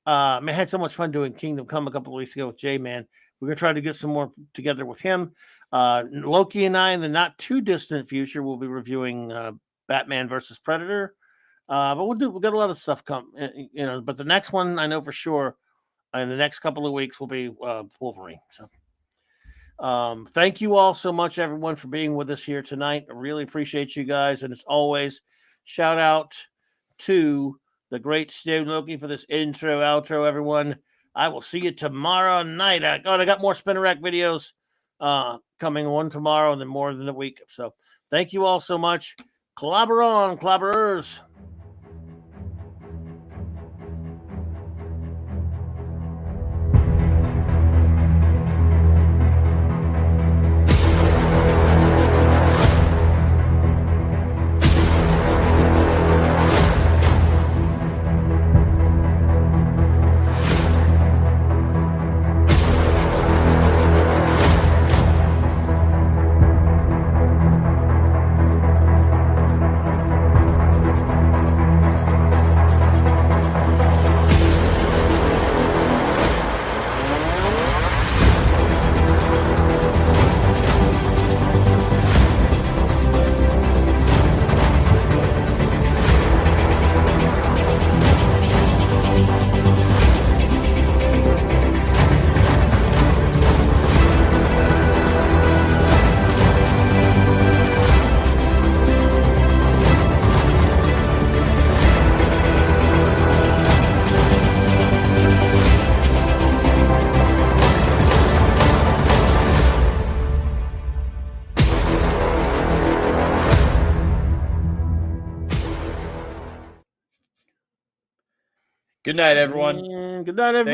[SPEAKER 1] I had so much fun doing Kingdom Come a couple of weeks ago with Jay, man. We're going to try to get some more together with him. Loki and I, in the not too distant future, will be reviewing Batman versus Predator. But we've got a lot of stuff come, but the next one I know for sure in the next couple of weeks will be Wolverine. So thank you all so much, everyone, for being with us here tonight. I really appreciate you guys. And as always, shout out to the great Stone Loki for this intro, outro, everyone. I will see you tomorrow night. I got more Spinner Rack videos coming one tomorrow and then more than a week. So thank you all so much. Clobber on, clobberers.
[SPEAKER 2] Good night, everyone.
[SPEAKER 1] Good night, everybody.